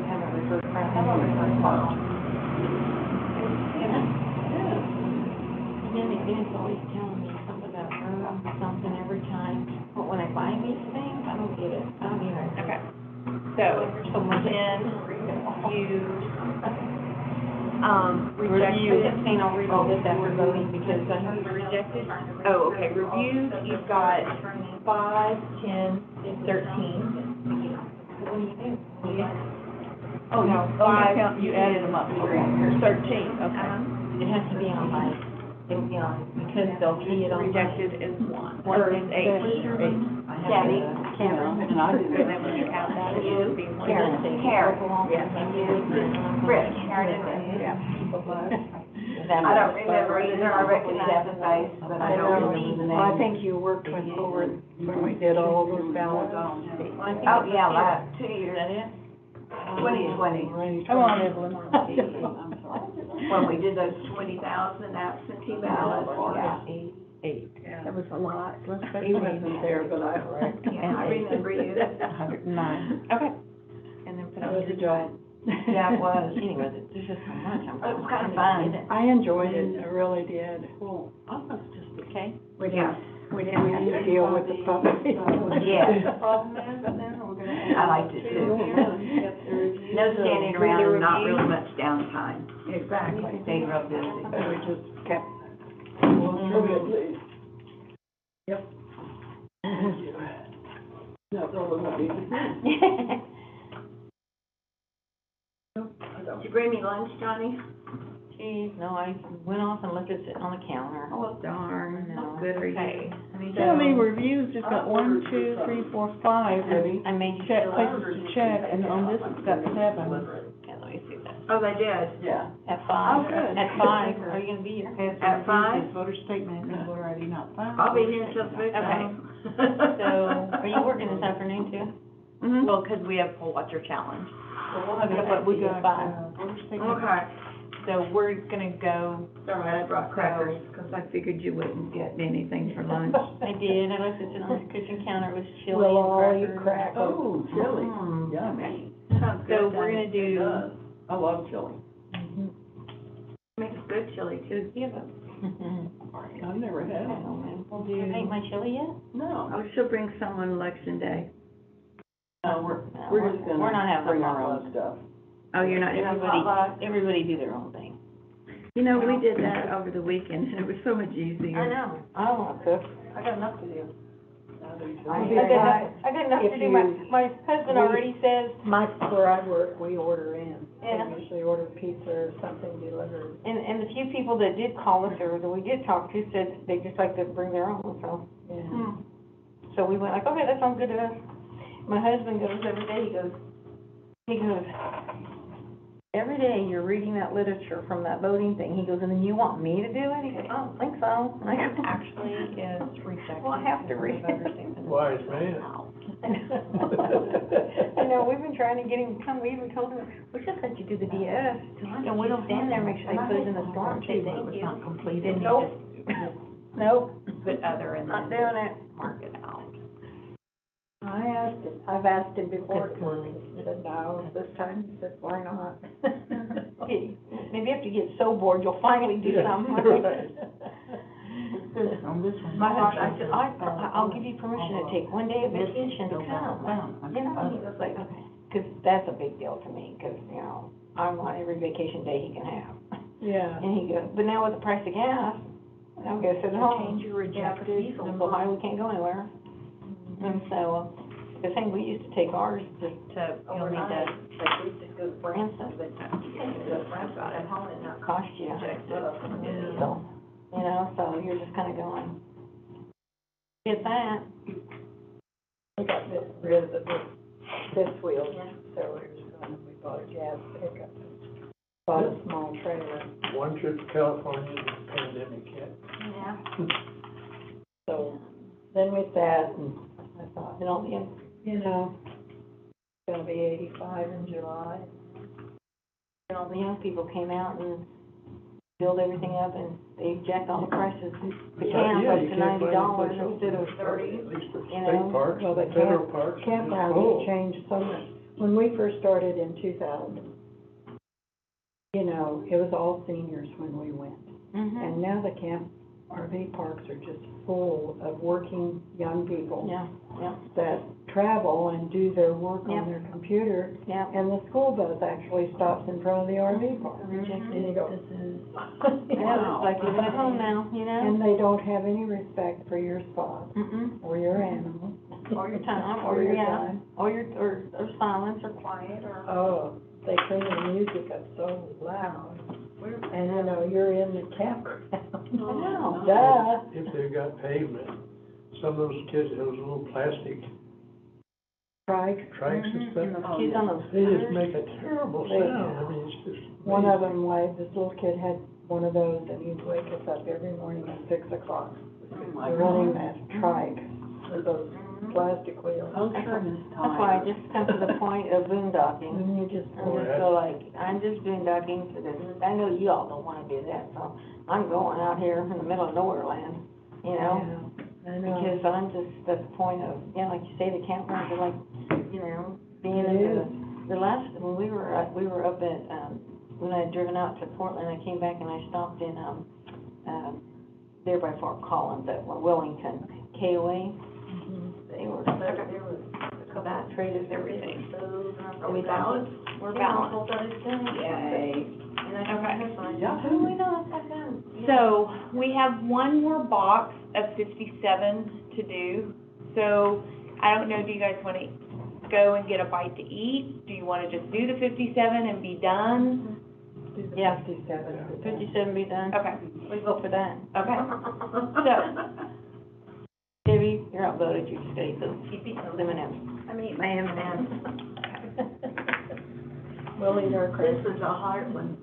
Speaker 1: haven't referred, I haven't referred far. And then Dan's always telling me something about something every time, but when I buy these things, I don't get it, I don't even.
Speaker 3: Okay. So, then you,
Speaker 1: Rejected, I'm saying I'll read all this after voting because I have
Speaker 3: rejected, oh, okay, reviewed, you've got 5, 10, 13.
Speaker 1: What do you think?
Speaker 4: Oh, no, 5. You added them up. 13, okay.
Speaker 1: It has to be on my, it'll be on, because they'll key it on.
Speaker 3: Rejected is 1, or is 8.
Speaker 1: Gabby,
Speaker 4: Cameron, and I did
Speaker 3: And then when you add that, it should be 1.
Speaker 1: Karen, and you, Rich.
Speaker 4: Yeah.
Speaker 1: I don't remember either, I recognize the face, but I don't remember the name.
Speaker 5: I think you worked with over when we did all of those ballots.
Speaker 1: Oh, yeah, last 2 years. Is that it? 2020.
Speaker 4: Come on, Evelyn.
Speaker 1: When we did those 20,000 absentee ballots.
Speaker 5: Yeah.
Speaker 4: That was a lot. Let's bet
Speaker 5: He wasn't there, but I,
Speaker 1: Yeah, I remember you.
Speaker 4: 109.
Speaker 3: Okay. And then put
Speaker 5: that
Speaker 3: on
Speaker 5: was a job.
Speaker 1: Yeah, it was. Anyway, there's just so much. It was kind of fun.
Speaker 5: I enjoyed it, I really did.
Speaker 1: Well, I was just, okay.
Speaker 5: We
Speaker 1: Yeah.
Speaker 5: didn't have to deal with the public.
Speaker 1: Yeah. I liked it too. No standing around and not really much downtime.
Speaker 5: Exactly.
Speaker 1: Stayed real busy.
Speaker 5: We just kept going through it. Yep. Not rolling up either.
Speaker 1: Did you bring me lunch, Johnny?
Speaker 2: Geez, no, I went off and left it sitting on the counter.
Speaker 1: Oh, darn.
Speaker 2: No.
Speaker 1: Good are you?
Speaker 3: Okay.
Speaker 4: How many reviews? It's got 1, 2, 3, 4, 5.
Speaker 2: I made you.
Speaker 4: Check, places to check, and on this it's got 7.
Speaker 2: Okay, let me see that.
Speaker 1: Oh, they did?
Speaker 5: Yeah.
Speaker 2: At 5.
Speaker 1: Oh, good.
Speaker 2: At 5, are you gonna be here?
Speaker 1: At 5?
Speaker 4: Voter statement and voter ID not found.
Speaker 1: I'll be here until 6.
Speaker 2: Okay. So, are you working this afternoon too?
Speaker 1: Mhm.
Speaker 2: Well, 'cause we have poll watcher challenge. So we'll have it
Speaker 4: But
Speaker 2: up
Speaker 4: we
Speaker 2: to
Speaker 4: got,
Speaker 2: 5.
Speaker 4: voter statement.
Speaker 1: Okay.
Speaker 2: So we're gonna go,
Speaker 1: Sorry, I brought crackers, because I figured you wouldn't get anything for lunch.
Speaker 2: I did, I looked at it on the kitchen counter, it was chili
Speaker 5: We'll all
Speaker 2: and
Speaker 5: eat
Speaker 2: crackers.
Speaker 5: crackers.
Speaker 6: Oh, chili.
Speaker 1: Mm.
Speaker 6: Yummy.
Speaker 1: Sounds
Speaker 2: So
Speaker 1: good.
Speaker 2: we're gonna do,
Speaker 6: I love chili.
Speaker 2: Makes good chili too.
Speaker 1: You have a,
Speaker 4: I've never had it.
Speaker 1: well, do you make my chili yet?
Speaker 4: No.
Speaker 2: Oh, she'll bring some on election day.
Speaker 4: No, we're just gonna
Speaker 1: We're not having
Speaker 4: bring
Speaker 1: a
Speaker 4: our own
Speaker 1: potluck.
Speaker 4: stuff.
Speaker 2: Oh, you're not,
Speaker 1: Everybody do their own thing.
Speaker 2: you know, we did that over the weekend, and it was so much easier.
Speaker 1: I know, I don't wanna cook, I got enough to do.
Speaker 5: I
Speaker 1: I got enough to do, my husband already says,
Speaker 5: Where I work, we order in.
Speaker 1: Yeah.
Speaker 5: We usually order pizza or something delivered.
Speaker 1: and the few people that did call us or that we did talk to said they just like to bring their own, so.
Speaker 5: Yeah.
Speaker 1: So we went like, okay, that sounds good to us. My husband goes every day, he goes, every day you're reading that literature from that voting thing. He goes, and then you want me to do it? He goes, I don't think so. And I go,
Speaker 7: Actually is rejected.
Speaker 1: well, I have to read it.
Speaker 6: Wise man.
Speaker 1: I know, we've been trying to get him to come, we even told him, we just let you do the DS, and we don't stand there, make sure they put it in the storm, say thank you.
Speaker 7: Not completed.
Speaker 1: Nope. Nope,
Speaker 7: But other and
Speaker 1: not
Speaker 7: then
Speaker 1: doing it.
Speaker 7: mark it out.
Speaker 5: I've asked him before, he said no, this time he said, why not?
Speaker 1: Okay, maybe after you get so bored, you'll finally do something.
Speaker 7: On this one.
Speaker 1: My gosh, I said, I'll give you permission to take one day of vacation to come. You know, he was like, because that's a big deal to me, because, you know, I want every vacation day he can have.
Speaker 5: Yeah.
Speaker 1: And he goes, but now with the price of gas, I'm gonna sit at home.
Speaker 7: Change your
Speaker 1: Yeah,
Speaker 7: reject
Speaker 1: because
Speaker 7: diesel.
Speaker 1: so high, we can't go anywhere. And so, the thing, we used to take ours just
Speaker 7: To, you'll need to,
Speaker 1: like, we used to go to Branson, but you can't go to Branson at home and not cost you. So, you know, so you're just kinda going, get that.
Speaker 5: We got rid of the fifth wheel several years ago, and we bought a gas pickup. Bought a small trailer,
Speaker 6: One trip to California, the pandemic hit.
Speaker 1: Yeah.
Speaker 5: so then we sat and I thought,
Speaker 1: You know, yeah.
Speaker 5: you know, it's gonna be 85 in July.
Speaker 1: And all the young people came out and built everything up, and they jacked all the prices. The camp
Speaker 6: Yeah,
Speaker 1: up
Speaker 6: you
Speaker 1: to
Speaker 6: can't find any
Speaker 1: $90
Speaker 6: place else
Speaker 1: instead
Speaker 6: in
Speaker 1: of
Speaker 6: the
Speaker 1: 30.
Speaker 6: At least the
Speaker 1: you know.
Speaker 6: state parks,
Speaker 5: Well,
Speaker 6: the
Speaker 5: the
Speaker 6: federal parks.
Speaker 5: Campground has changed so much. When we first started in 2000, you know, it was all seniors when we went.
Speaker 1: Mm-hmm.
Speaker 5: And now the RV parks are just full of working young people
Speaker 1: Yeah, yeah,
Speaker 5: that travel and do their work
Speaker 1: Yeah.
Speaker 5: on their computer.
Speaker 1: yeah.
Speaker 5: And the school bus actually stops in front of the RV park.
Speaker 1: Mhm.
Speaker 5: And you go,
Speaker 1: Yeah, it's like living at home now, you know?
Speaker 5: and they don't have any respect for your spot
Speaker 1: Mm-mm.
Speaker 5: or your animal.
Speaker 1: Or your time,
Speaker 5: Or your
Speaker 1: yeah,
Speaker 5: time.
Speaker 1: or silence, or quiet, or.
Speaker 5: Oh, they turn the music up so loud. And, you know, you're in the campground.
Speaker 1: know.
Speaker 5: Duh.
Speaker 6: If they've got pavement, some of those kids, those little plastic
Speaker 5: Trike.
Speaker 6: trikes and
Speaker 1: And
Speaker 6: stuff,
Speaker 1: those kids on those
Speaker 6: they just
Speaker 1: scooters.
Speaker 6: make a terrible
Speaker 5: They-
Speaker 6: sound. I mean, it's just.
Speaker 5: One of them, like, this little kid had one of those, and he'd wake us up every morning at 6 o'clock, running that trike with those plastic wheels.
Speaker 1: That's why I just come to the point of boondocking.
Speaker 5: And you just,
Speaker 1: I'm just go like, I'm just boondocking for this, I know you all don't wanna do that, so I'm going out here in the middle of nowhere land, you know?
Speaker 5: yeah, I know.
Speaker 1: Because I'm just at the point of, you know, like you say, the campgrounds are like, you know, being
Speaker 5: It
Speaker 1: into
Speaker 5: is.
Speaker 1: the last, when we were up at, when I had driven out to Portland, I came back and I stopped in, there by Fort Collins at Wellington, KOA. They were, so that traded everything.
Speaker 3: Are we balanced?
Speaker 1: We're balanced.
Speaker 3: Yay.
Speaker 1: And I told my husband,
Speaker 3: Yeah.
Speaker 1: how do we know it's like them?
Speaker 3: So, we have one more box of 57 to do, so I don't know, do you guys wanna go and get a bite to eat? Do you wanna just do the 57 and be done?
Speaker 1: Yeah.
Speaker 5: 57.
Speaker 1: 57 be done.
Speaker 3: Okay,
Speaker 1: We go for that.
Speaker 3: okay. So,
Speaker 1: Debbie, you're outvoted, you just ate those M&Ms.
Speaker 2: I mean, my M&Ms.
Speaker 5: We'll eat our crackers.
Speaker 7: This is a hard one.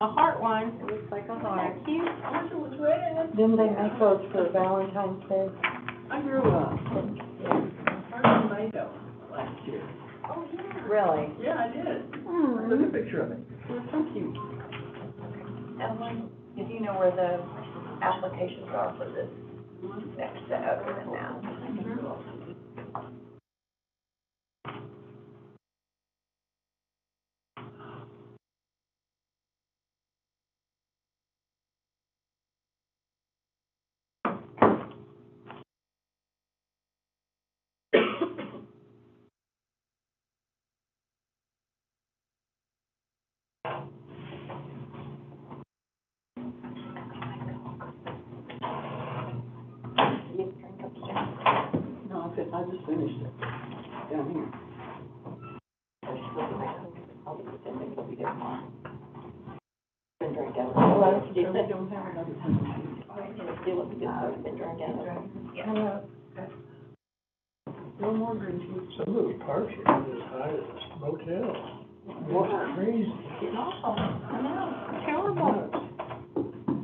Speaker 1: A heart one.
Speaker 5: It looks like a
Speaker 1: Isn't
Speaker 5: heart.
Speaker 1: that cute?
Speaker 7: I wish it was red.
Speaker 5: Didn't they make those for Valentine's Day?
Speaker 7: I grew up, I made those last year.
Speaker 5: Really?
Speaker 7: Yeah, I did.
Speaker 5: Hmm.
Speaker 7: Took a picture of it. It was so cute.
Speaker 3: Ellen, if you know where the applications are for this next set other than that.
Speaker 7: I just finished it, down here.
Speaker 4: Hello, so we don't have another time. Hello. No more green tea.
Speaker 6: Some of the parks are as high as motels. It's crazy.
Speaker 1: I know, terrible.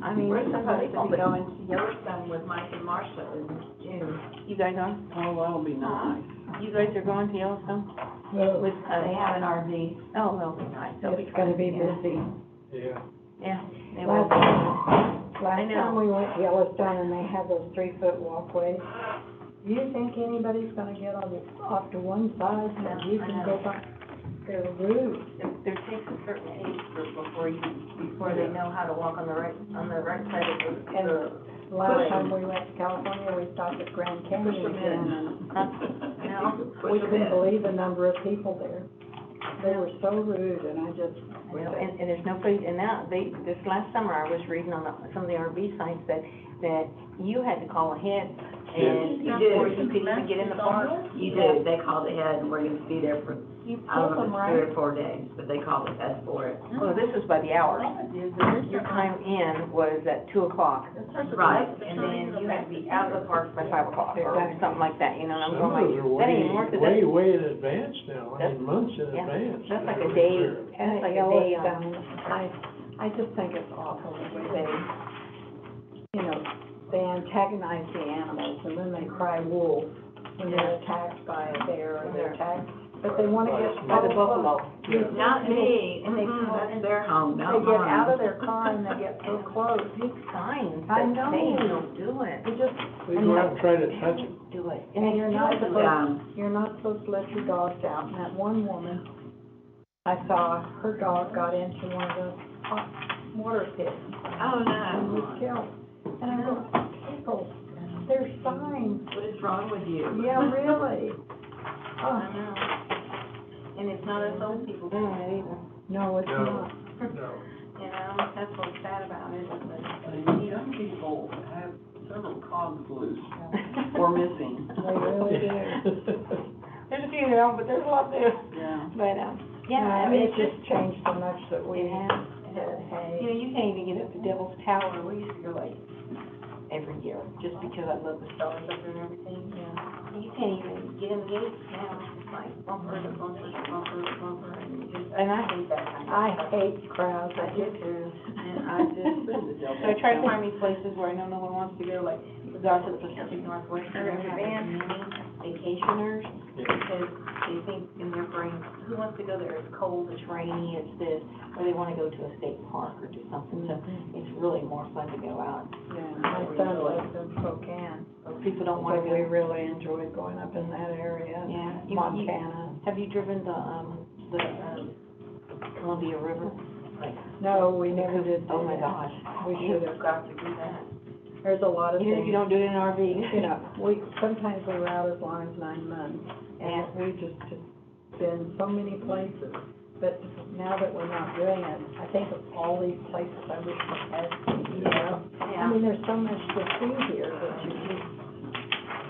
Speaker 1: I mean,
Speaker 4: We're
Speaker 1: we're
Speaker 4: supposed to be going to Yellowstone with Mike and Marcia in June.
Speaker 1: You guys are?
Speaker 7: Oh, that'll be nice.
Speaker 1: You guys are going to Yellowstone?
Speaker 4: With, they have an RV.
Speaker 1: Oh, that'll be nice. That'll be
Speaker 5: It's gonna be
Speaker 1: fun.
Speaker 5: busy.
Speaker 6: Yeah.
Speaker 1: Yeah, they will.
Speaker 5: Last
Speaker 1: know.
Speaker 5: time we went to Yellowstone and they have those 3-foot walkways, do you think anybody's gonna get off to one side and you can go by? They're rude.
Speaker 1: There takes a certain age group before they know how to walk on the right side of the.
Speaker 5: And last time we went to California, we stopped at Grand Canyon again, and
Speaker 1: No,
Speaker 5: we couldn't believe the number of people there. They were so rude, and I just,
Speaker 1: well, and there's no place, and now, this last summer, I was reading on some of the RV sites that you had to call ahead, and
Speaker 8: You did.
Speaker 1: before you could even get in the park.
Speaker 8: You did, they called ahead and we're gonna be there for,
Speaker 5: you
Speaker 8: I
Speaker 5: pulled
Speaker 8: don't
Speaker 5: them
Speaker 8: know, if it's 3
Speaker 5: right.
Speaker 8: or 4 days, but they called ahead for it.
Speaker 1: Well, this was by the hour. Your time in was at 2 o'clock.
Speaker 8: Right.
Speaker 1: And then you had to be out of the park by 5 o'clock, or something like that, you know, and I'm
Speaker 6: Some
Speaker 1: going
Speaker 6: of those are
Speaker 1: like, that ain't worth it.
Speaker 6: way in advance now, I mean, months in
Speaker 1: Yeah.
Speaker 6: advance.
Speaker 1: That's like a day,
Speaker 5: And
Speaker 1: that's
Speaker 5: at
Speaker 1: like a day on.
Speaker 5: Yellowstone, I just think it's awful the way they, you know, they antagonize the animals, and then they cry wolf when they're attacked by a bear, or they're attacked, but they wanna get
Speaker 1: By the
Speaker 5: so close.
Speaker 1: buffalo.
Speaker 8: Not me,
Speaker 5: And they
Speaker 8: that's their home,
Speaker 5: They
Speaker 8: not
Speaker 5: get out of
Speaker 8: mine.
Speaker 5: their car and they get so close.
Speaker 1: Big signs
Speaker 5: I
Speaker 1: that
Speaker 5: know.
Speaker 1: say don't do it.
Speaker 5: You just,
Speaker 6: They go out and try to touch it.
Speaker 1: Do it.
Speaker 5: and you're not
Speaker 8: Yeah.
Speaker 5: supposed, you're not supposed to let your dogs out. And that one woman, I saw her dog got into one of those hot water pits
Speaker 8: Oh,
Speaker 5: and was
Speaker 8: no.
Speaker 5: killed. And I go, people, there's signs.
Speaker 8: What is wrong with you?
Speaker 5: Yeah, really.
Speaker 1: I
Speaker 5: Oh,
Speaker 1: know. And it's not us old people doing it either.
Speaker 5: no, it's
Speaker 6: No.
Speaker 5: not.
Speaker 6: No.
Speaker 1: You know, that's what's sad about it,
Speaker 7: Young people have several cogs loose or missing.
Speaker 5: They really do.
Speaker 1: There's a few that don't, but there's a lot that do.
Speaker 7: Yeah.
Speaker 1: But, yeah,
Speaker 5: I
Speaker 1: I
Speaker 5: mean,
Speaker 1: mean,
Speaker 5: it's just changed so much that we
Speaker 1: it has.
Speaker 5: said, hey.
Speaker 1: You know, you can't even get up to Devil's Tower. We used to go like every year, just because I love the stars up there and everything.
Speaker 5: Yeah.
Speaker 1: You can't even get in the gates now. It's like bumper to bumper to bumper to bumper, and you just, and I hate that kind of
Speaker 5: I
Speaker 1: stuff.
Speaker 5: hate crowds.
Speaker 1: I do too. And I just,
Speaker 7: Been to
Speaker 1: so I
Speaker 7: Devil's
Speaker 1: try to
Speaker 7: Tower.
Speaker 1: find these places where I know no one wants to go, like, we go out to the Pacific Northwest, and they have many vacationers, because they think in their brain, who wants to go there? It's cold, it's rainy, it's this, or they wanna go to a state park or do something, so it's really more fun to go out.
Speaker 5: Yeah, my son lives in Spokane,
Speaker 1: Or people don't
Speaker 5: so
Speaker 1: wanna
Speaker 5: we
Speaker 1: go.
Speaker 5: really enjoyed going up in that area,
Speaker 1: Yeah.
Speaker 5: Montana.
Speaker 1: Have you driven the Columbia River? Like,
Speaker 5: No, we never did do
Speaker 1: oh my
Speaker 5: that.
Speaker 1: gosh.
Speaker 5: We should have.
Speaker 1: You've got to do that.
Speaker 5: There's a lot of
Speaker 1: Even if
Speaker 5: things,
Speaker 1: you don't do it in an RV.
Speaker 5: you know, sometimes we were out as long as 9 months,
Speaker 1: Yeah.
Speaker 5: and we just have been so many places. But now that we're not doing it, I think of all these places I wish we had, you know? I mean, there's so much to see here, but you just,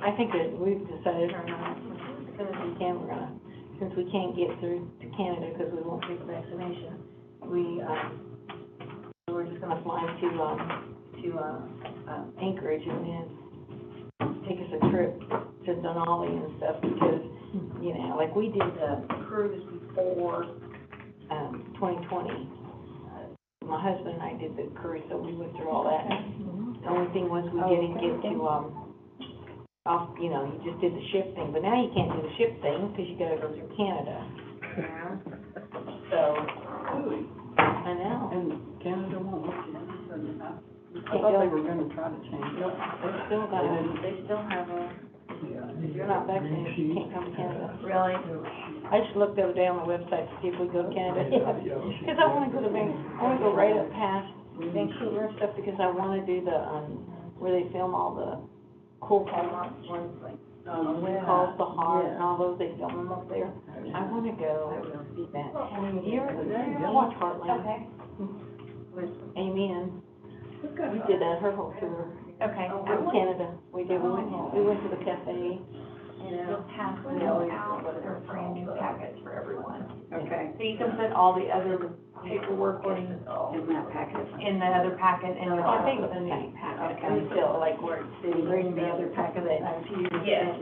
Speaker 1: I think that we've decided, as soon as we can, we're gonna, since we can't get through to Canada because we won't take the vaccination, we're just gonna fly to Anchorage and then take us a trip to Denali and stuff because, you know, like we did the cruise before, 2020. My husband and I did the cruise, so we went through all that. The only thing was we didn't get to, off, you know, you just did the ship thing, but now you can't do the ship thing because you gotta go through Canada. You know? So,
Speaker 7: Really?
Speaker 1: I know.
Speaker 7: And Canada won't let you in, so you have, I thought they were gonna try to change it.
Speaker 1: They still have a, if you're not vaccinated, you can't come to Canada.
Speaker 5: really,
Speaker 1: I just looked the other day on the website to see if we go to Canada. Because I wanna go to I wanna go right up past Vancouver and stuff because I wanna do the, where they film all the cool Hallmark ones, like, Calls the Heart and all those, they film them up there. I wanna go see that. You ever watch Heartland? Okay. With Amy and, we did her whole tour.
Speaker 3: Okay.
Speaker 1: From Canada, we did, we went to the cafe, you know, you can put all the other paperwork in
Speaker 2: that packet.
Speaker 1: the other packet, and your
Speaker 5: I
Speaker 1: thing
Speaker 5: think
Speaker 1: is the same packet.
Speaker 5: Okay, still, like, where it's sitting, bring the other packet that
Speaker 3: Yes.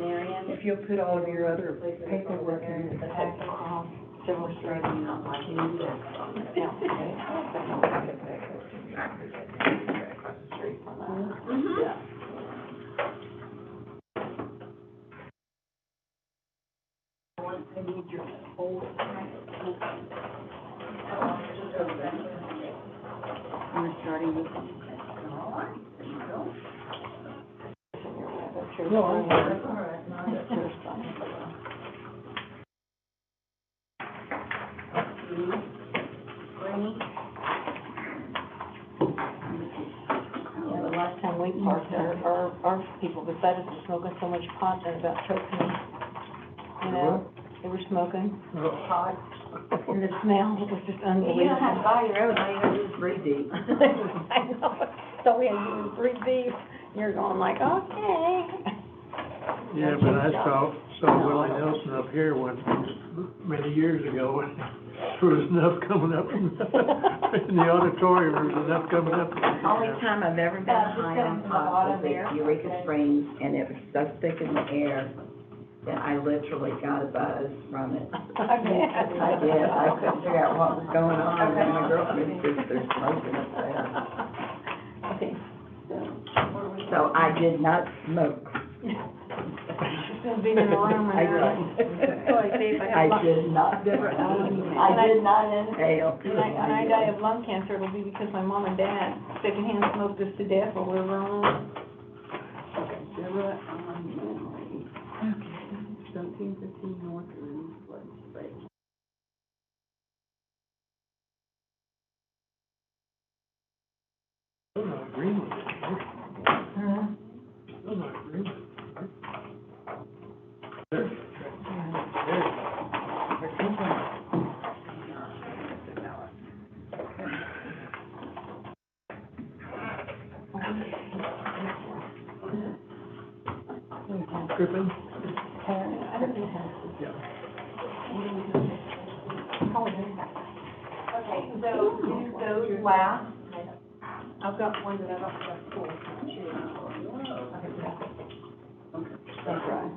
Speaker 5: if you'll put all of your other paperwork in the packet, demonstrating not like you do.
Speaker 3: Mhm.
Speaker 5: I need your whole
Speaker 2: We're starting with.
Speaker 6: No, I'm
Speaker 1: Yeah, the last time we parked, our people beside us were smoking so much pot that about choked me. You know, they were smoking pot, and the smell was just
Speaker 8: You don't have to
Speaker 1: unbelievable.
Speaker 8: buy your own, all you gotta do is breathe deep.
Speaker 1: I know, so we had to do 3 deep, and you're going like, okay.
Speaker 6: Yeah, but I saw Willie Nelson up here many years ago, and there was enough coming up from, in the auditorium, there was enough coming up.
Speaker 2: Only time I've ever been
Speaker 1: Just
Speaker 2: high
Speaker 1: put it
Speaker 2: on
Speaker 1: in the
Speaker 2: pot
Speaker 1: bottom
Speaker 2: was
Speaker 1: there.
Speaker 2: at Eureka Springs, and it was so thick in the air that I literally got a buzz from it. I did, I couldn't figure out what was going on, and my girlfriend said, there's smoking up there.
Speaker 1: Okay.
Speaker 2: So I did not smoke.
Speaker 1: Just being in the room and
Speaker 2: I
Speaker 1: everything. So I see if I have
Speaker 2: did not.
Speaker 1: I did
Speaker 2: not inhale.
Speaker 1: When I die of lung cancer, it'll be because my mom and dad secondhand smoked us to death while we were on.
Speaker 2: Deborah, okay, 1715 North Louise Place.
Speaker 6: I'm not agreeing with it. I'm not agreeing with it. There. Griffin? Yeah.
Speaker 3: Okay, so do those last.
Speaker 5: I've got one that I don't have full. That's right.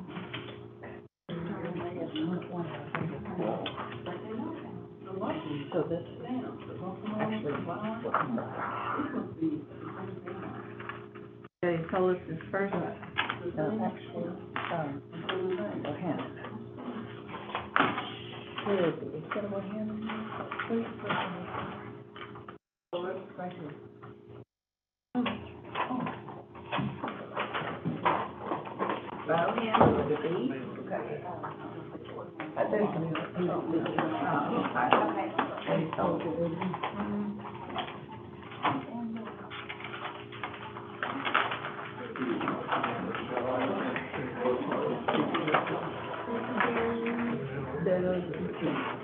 Speaker 5: So this,
Speaker 2: They told us this first.
Speaker 5: no, actually, or hand. Where is it? Is that what hand? Where's the right here.
Speaker 2: Bow hand with a B?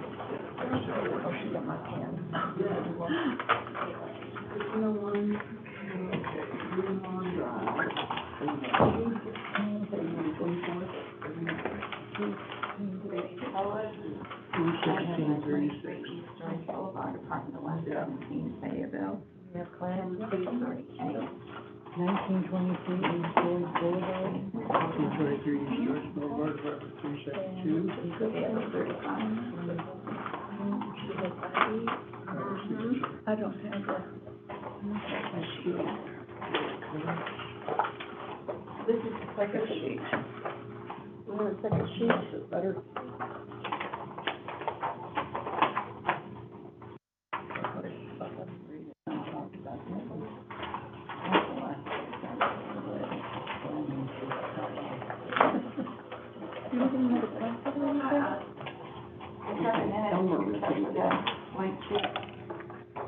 Speaker 5: Oh, she got my pen.
Speaker 2: Boulevard, Department of 117, Fayetteville.
Speaker 5: You have clams,
Speaker 2: 338.
Speaker 5: 1923 East George Boulevard.
Speaker 6: 223 East George Boulevard, apartment 372.
Speaker 2: Fayetteville 35.
Speaker 5: I don't have that. This is the second sheet. We have a second sheet, it's better.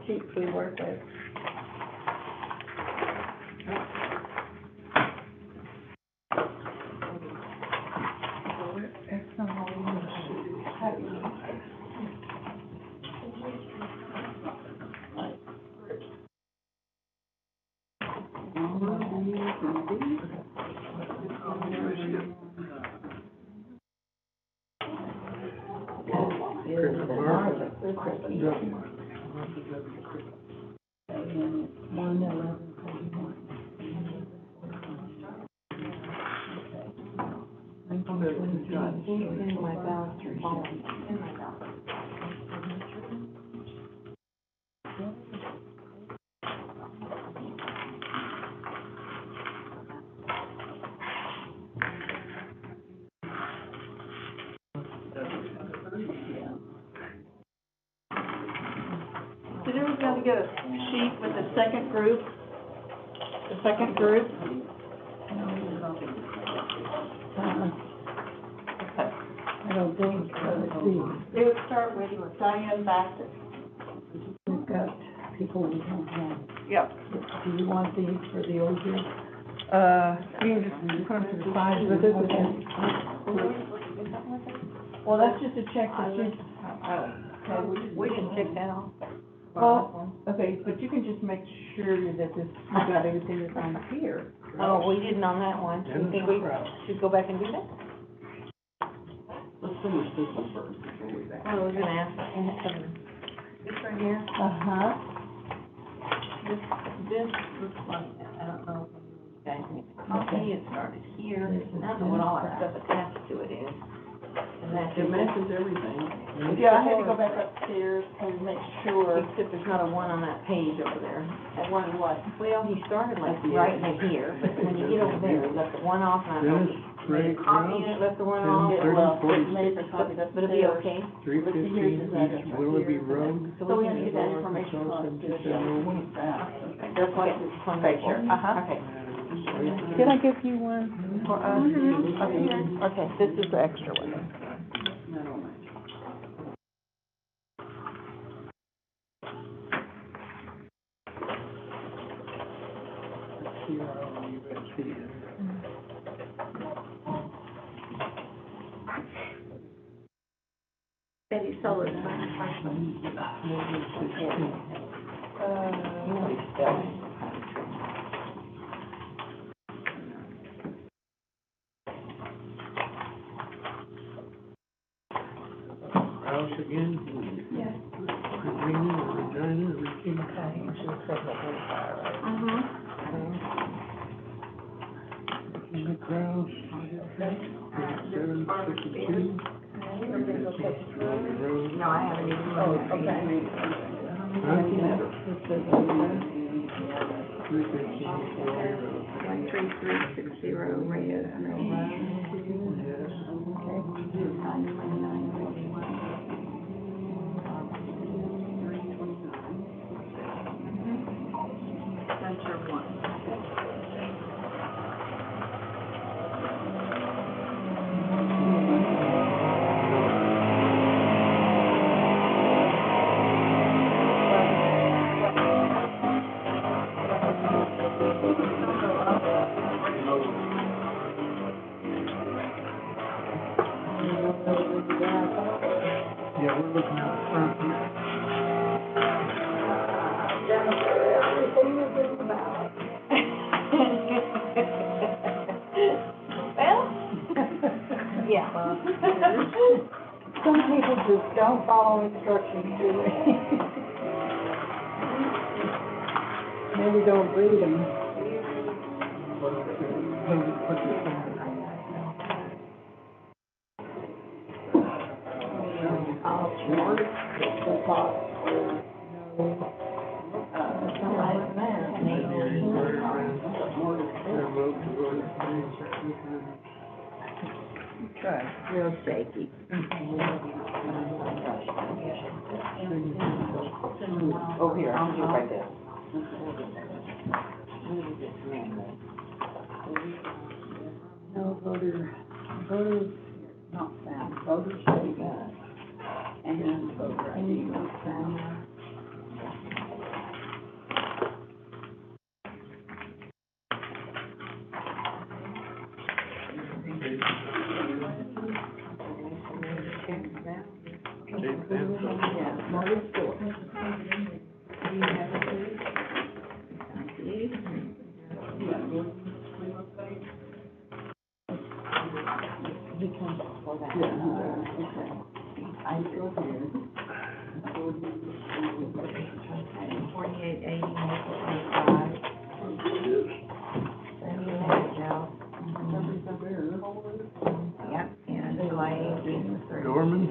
Speaker 5: Sheet we work with.
Speaker 6: Griffin Marvin.
Speaker 4: They're Christmas.
Speaker 6: W.
Speaker 5: And then it's 1/11/31.
Speaker 1: In my balance report.
Speaker 4: Did everybody get a sheet with the second group? The second group?
Speaker 5: I don't think so. Let's see.
Speaker 4: It would start with Diane Bassett.
Speaker 5: We've got people we don't have.
Speaker 4: Yep.
Speaker 5: Do you want these for the old year?
Speaker 4: You can just put them to the side, but this is, well, that's just a check that you,
Speaker 1: We didn't check that off.
Speaker 4: well, okay, but you can just make sure that this, you got everything that's on here.
Speaker 1: Oh, we didn't on that one. You think we should go back and do that?
Speaker 8: Let's finish this one first before we back.
Speaker 1: I was gonna ask, this right here?
Speaker 4: Uh-huh.
Speaker 1: This looks like, I don't know if you guys need to copy, it started here, I don't know what all that stuff attached to it is. And that's
Speaker 8: It matches everything.
Speaker 4: Yeah, I had to go back upstairs and make sure.
Speaker 1: Except there's not a one on that page over there.
Speaker 4: At one what?
Speaker 1: Well, he started like right in here, but when you get over there, he left the one off, and I
Speaker 6: Dennis,
Speaker 1: know,
Speaker 6: Craig,
Speaker 1: copy it, left the one off.
Speaker 6: 10, 30,
Speaker 4: Well,
Speaker 6: 46.
Speaker 4: made the copy upstairs.
Speaker 1: But it'll be okay.
Speaker 6: 315 East Willoughby Road.
Speaker 4: So we have to get that information across to the
Speaker 1: That's what it's on right here.
Speaker 4: Uh-huh.
Speaker 1: Okay.
Speaker 4: Did I give you one for us? Okay, this is the extra one.
Speaker 5: Betty Sullivan.
Speaker 6: House again?
Speaker 5: Yes.
Speaker 6: Regina, Regina. Regina Kraus. 3762.
Speaker 2: No, I haven't even.
Speaker 5: Oh, okay. 13360 Reyes, no.
Speaker 2: That's your one.
Speaker 6: Yeah, we're looking out front here.
Speaker 5: Everything is just about.
Speaker 1: Well, yeah.
Speaker 5: Some people just don't follow instructions, do they? Maybe don't read them.
Speaker 2: Real shaky.
Speaker 1: Over here, I'll do it right there.
Speaker 5: No voters not found, voters say that, and voter ID not found. Yeah, Marty's Court.
Speaker 1: He comes before that.
Speaker 5: Okay.
Speaker 7: I'm still here. 4880 Maple Street Drive. Yep, and July 18th.
Speaker 6: Dorman,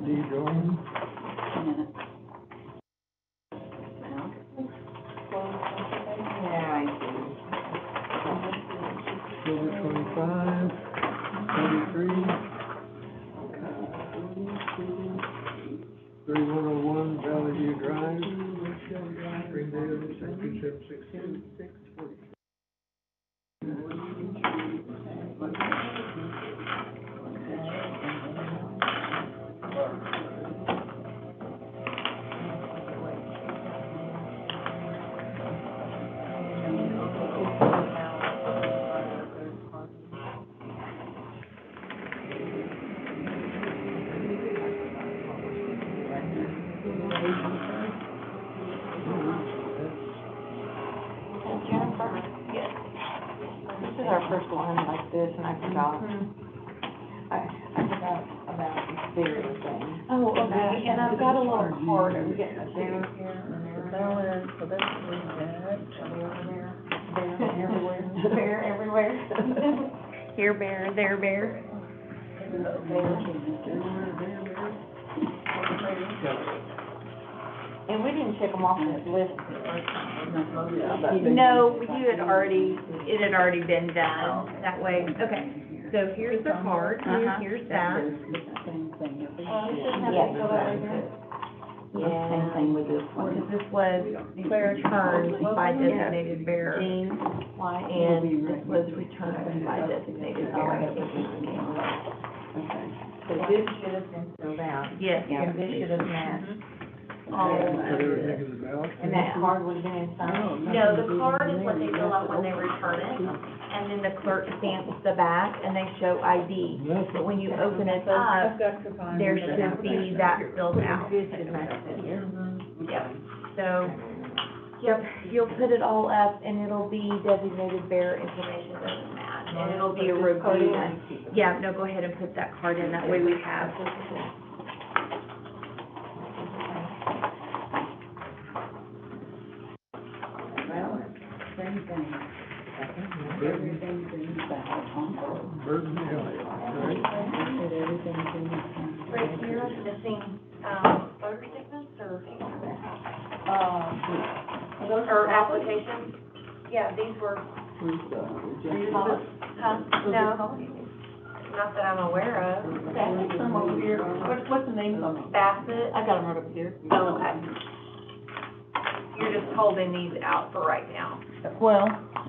Speaker 6: D. Dorman,
Speaker 7: Yeah, I see.
Speaker 6: Silver 25, 33, 3101 Valley View Drive, Springdale, 2762.
Speaker 1: Jennifer, yes. This is our first one like this, and I forgot. I forgot about the stereo thing.
Speaker 3: Oh, okay, and I've got a little card, are we getting a
Speaker 1: There,
Speaker 3: stereo?
Speaker 1: here, and there.
Speaker 4: Balance, so that's what we got.
Speaker 1: Bear everywhere.
Speaker 3: Here, bear, there, bear.
Speaker 1: And we didn't check them off that list the first time.
Speaker 3: No, you had already, it had already been done that way. Okay, so here's the card, here's that.
Speaker 7: Same thing.
Speaker 1: This doesn't have to fill out right here.
Speaker 3: Yeah.
Speaker 7: Same thing with this one.
Speaker 3: Because this was returned by designated bearer.
Speaker 1: Jean,
Speaker 3: And this was returned by designated bearer.
Speaker 1: so this should have been filled out,
Speaker 3: Yes.
Speaker 1: and this should have matched.
Speaker 6: Put everything in the ballot.
Speaker 1: And that card would have been inside.
Speaker 3: No, the card is what they fill out when they return it, and then the clerk stamps the back and they show ID. But when you open it up,
Speaker 4: I've got to find.
Speaker 3: there should be that filled out.
Speaker 1: This should match this here.
Speaker 3: Yep, so, yep, you'll put it all up and it'll be designated bearer information doesn't match, and it'll be a review. Yeah, no, go ahead and put that card in, that way we have.
Speaker 7: Same thing. Everything's in the ballot on board.
Speaker 6: Burton Elliott, right?
Speaker 7: Said everything's in the ballot.
Speaker 3: Right here, missing, voter statements or, or applications? Yeah, these were, huh? No, not that I'm aware of.
Speaker 1: Some over here. What's the name of them?
Speaker 3: Bassett?
Speaker 1: I got them right up here.
Speaker 3: Oh, okay. You're just holding these out for right now.
Speaker 1: Well,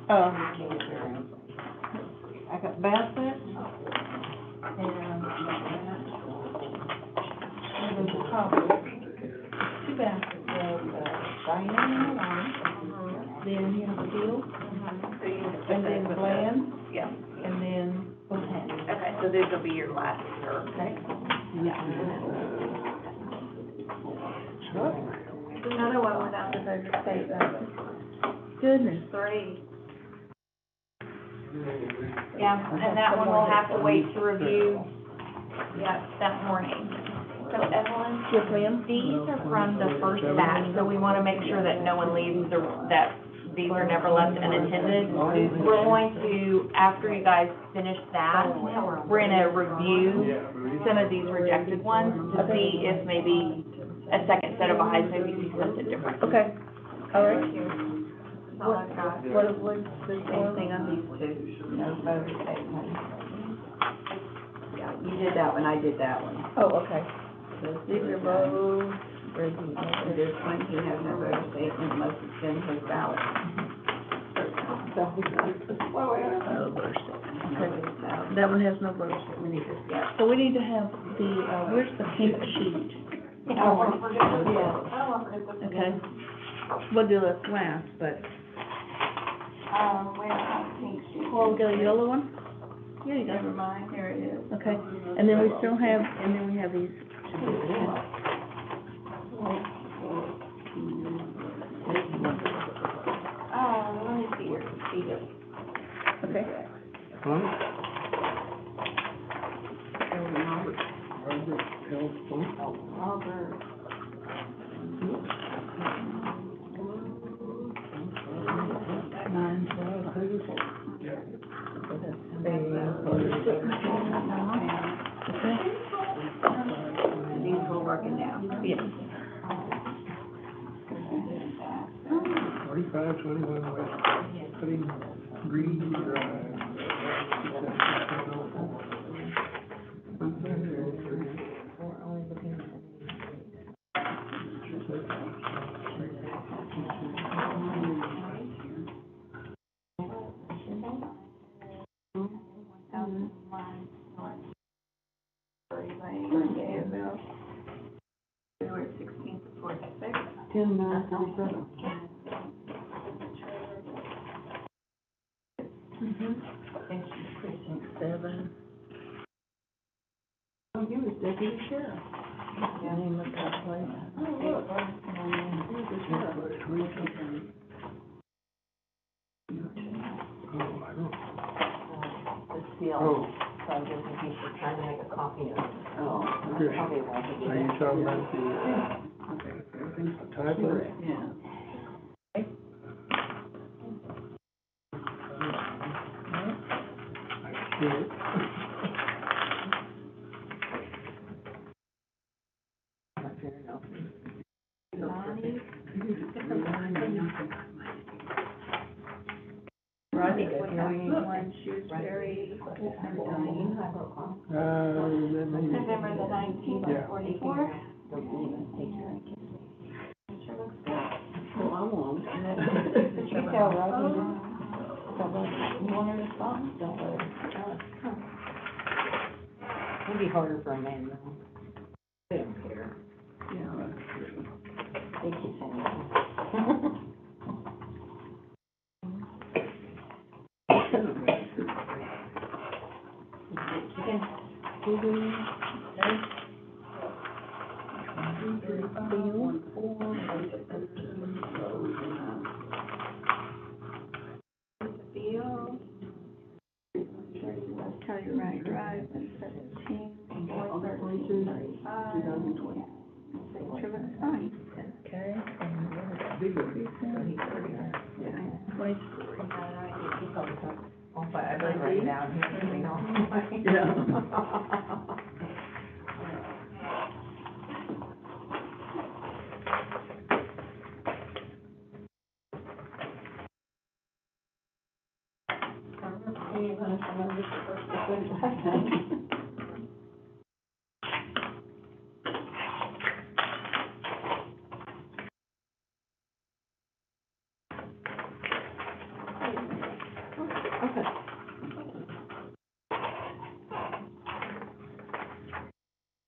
Speaker 1: I got Bassett, and there's a couple, two Bassett, Diane and one, then Hill, and then Bland,
Speaker 3: Yeah.
Speaker 1: and then Bohan.
Speaker 3: Okay, so this will be your last term.
Speaker 1: Okay?
Speaker 3: Another one without the voter statement.
Speaker 1: Goodness.
Speaker 3: 3. Yeah, and that one will have to wait to review, yeah, that morning. So Evelyn?
Speaker 4: Yes, ma'am.
Speaker 3: These are from the first batch, so we wanna make sure that no one leaves that these are never left unattended. We're going to, after you guys finish that, we're gonna review some of these rejected ones to see if maybe a second set of eyes maybe see something different.
Speaker 4: Okay, all right.
Speaker 3: That's all I've got.
Speaker 4: What's the
Speaker 2: Same thing on these two, no voter statement. Yeah, you did that one, I did that one.
Speaker 4: Oh, okay. These are both ready.
Speaker 2: And this one, he has no voter statement unless it's in his ballot.
Speaker 4: No birth statement. Okay. That one has no birth statement either.
Speaker 2: Yeah.
Speaker 4: So we need to have the, where's the pink sheet? Okay. We'll do it last, but, well, we got a yellow one? Yeah, you got it.
Speaker 1: Never mind, there it is.
Speaker 4: Okay, and then we still have, we have these.
Speaker 1: Let me see your computer.
Speaker 4: Okay.
Speaker 6: Huh?
Speaker 8: Robert Elson.
Speaker 5: Robert.
Speaker 2: These were working now.
Speaker 1: Yes.
Speaker 6: 4521 West Cutting Green Drive.
Speaker 2: February 16th to 46th.
Speaker 7: 10/9/37.
Speaker 2: Precinct 7.
Speaker 7: Oh, he was deputy sheriff.
Speaker 2: Name of that place.
Speaker 7: Oh, look. He was the sheriff.
Speaker 6: Oh, I don't.
Speaker 1: The seal,
Speaker 6: Oh,
Speaker 1: so I'm just in case you're trying to make a copy of it.
Speaker 7: Oh,
Speaker 6: here.
Speaker 1: Probably won't be.
Speaker 6: Are you talking about the,
Speaker 7: okay, everything's
Speaker 6: typo?
Speaker 7: correct, yeah.
Speaker 6: I see it.
Speaker 2: Rodney, one Shrewsbury,
Speaker 6: That may be.
Speaker 2: November the 19th,
Speaker 6: Yeah.
Speaker 2: 44.
Speaker 7: Well, I won't.
Speaker 1: You tell Rodney. You want her to stop? Don't let her. It'd be harder for a man though.
Speaker 2: They don't care.
Speaker 7: Yeah, that's true.
Speaker 1: They keep saying.
Speaker 2: Field. West Telluride Drive, 17, 413, 35. St. Trivet sign. Okay.
Speaker 7: Bigger.
Speaker 1: I better write it down here, so we know.
Speaker 7: Yeah.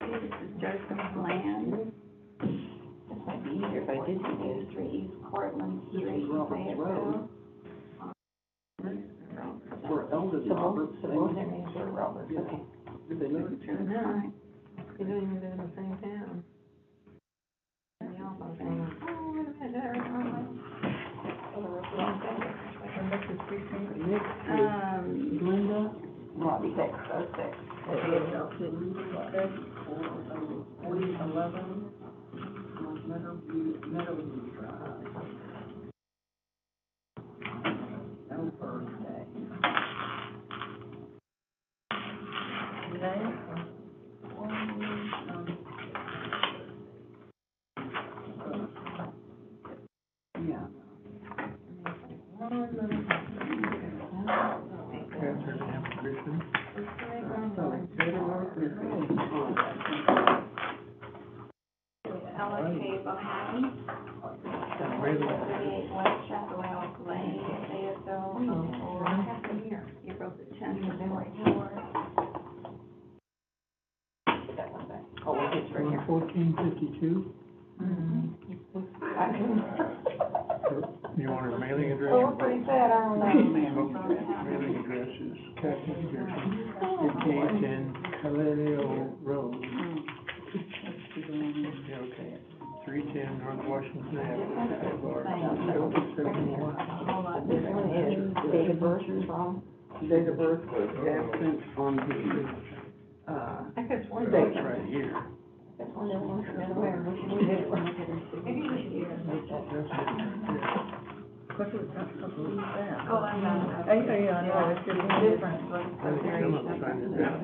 Speaker 2: This is Joseph's land. This might be easier if I did use 3 East Portland
Speaker 7: This
Speaker 2: Street,
Speaker 7: is Robert's Road.
Speaker 2: Fayetteville.
Speaker 7: Where Eldon Roberts.
Speaker 1: So both their names are Roberts,
Speaker 7: Yeah.
Speaker 1: okay.
Speaker 7: Did they live in
Speaker 2: Trivet
Speaker 7: town?
Speaker 2: sign.
Speaker 1: They don't even live in the same town. Yeah, I was saying, oh, wait a minute, did I write the wrong one? Oh, the wrong thing.
Speaker 7: Nick is Glenda Robbie.
Speaker 2: 606.
Speaker 7: Okay. 4011 Meadowview Drive. Elmhurst. Yeah.
Speaker 6: That's her name, Christian.
Speaker 2: LFK Bohannon.
Speaker 6: Really?
Speaker 2: 38 West Chapel Lane, Fayetteville. Here, April the 10th,
Speaker 1: Oh, well, it's right here.
Speaker 6: 1452. You want her mailing address?
Speaker 1: Oh, pretty sad, I don't know.
Speaker 6: Mailing address is Captain Pearson, 5810 Calero Road. Yeah, okay. 310 North Washington Avenue, 71.
Speaker 2: Hold on,
Speaker 1: This one is, date of birth is wrong.
Speaker 7: Date of birth was absent on the,
Speaker 1: I could sworn
Speaker 8: It's
Speaker 1: that.
Speaker 8: right here.
Speaker 1: That's one of the ones from where, we should do it. Maybe we should use
Speaker 4: What's it, not supposed to use that?
Speaker 5: Oh, I'm not.
Speaker 4: Yeah, I know, it's just different.
Speaker 6: Some of them find it out.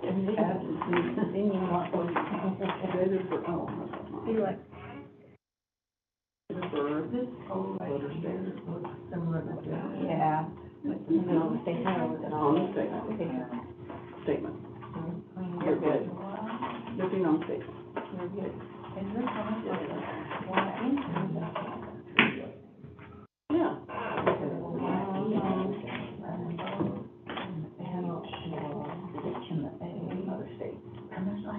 Speaker 1: Then you want one.
Speaker 8: Better for, oh, that's not
Speaker 4: See, like,
Speaker 8: mine. For this, letter standard,
Speaker 4: similar to that.
Speaker 1: Yeah. You know, they have it
Speaker 8: on the statement. Statement. You're good. Looking on statement.
Speaker 1: You're good.
Speaker 8: Yeah. I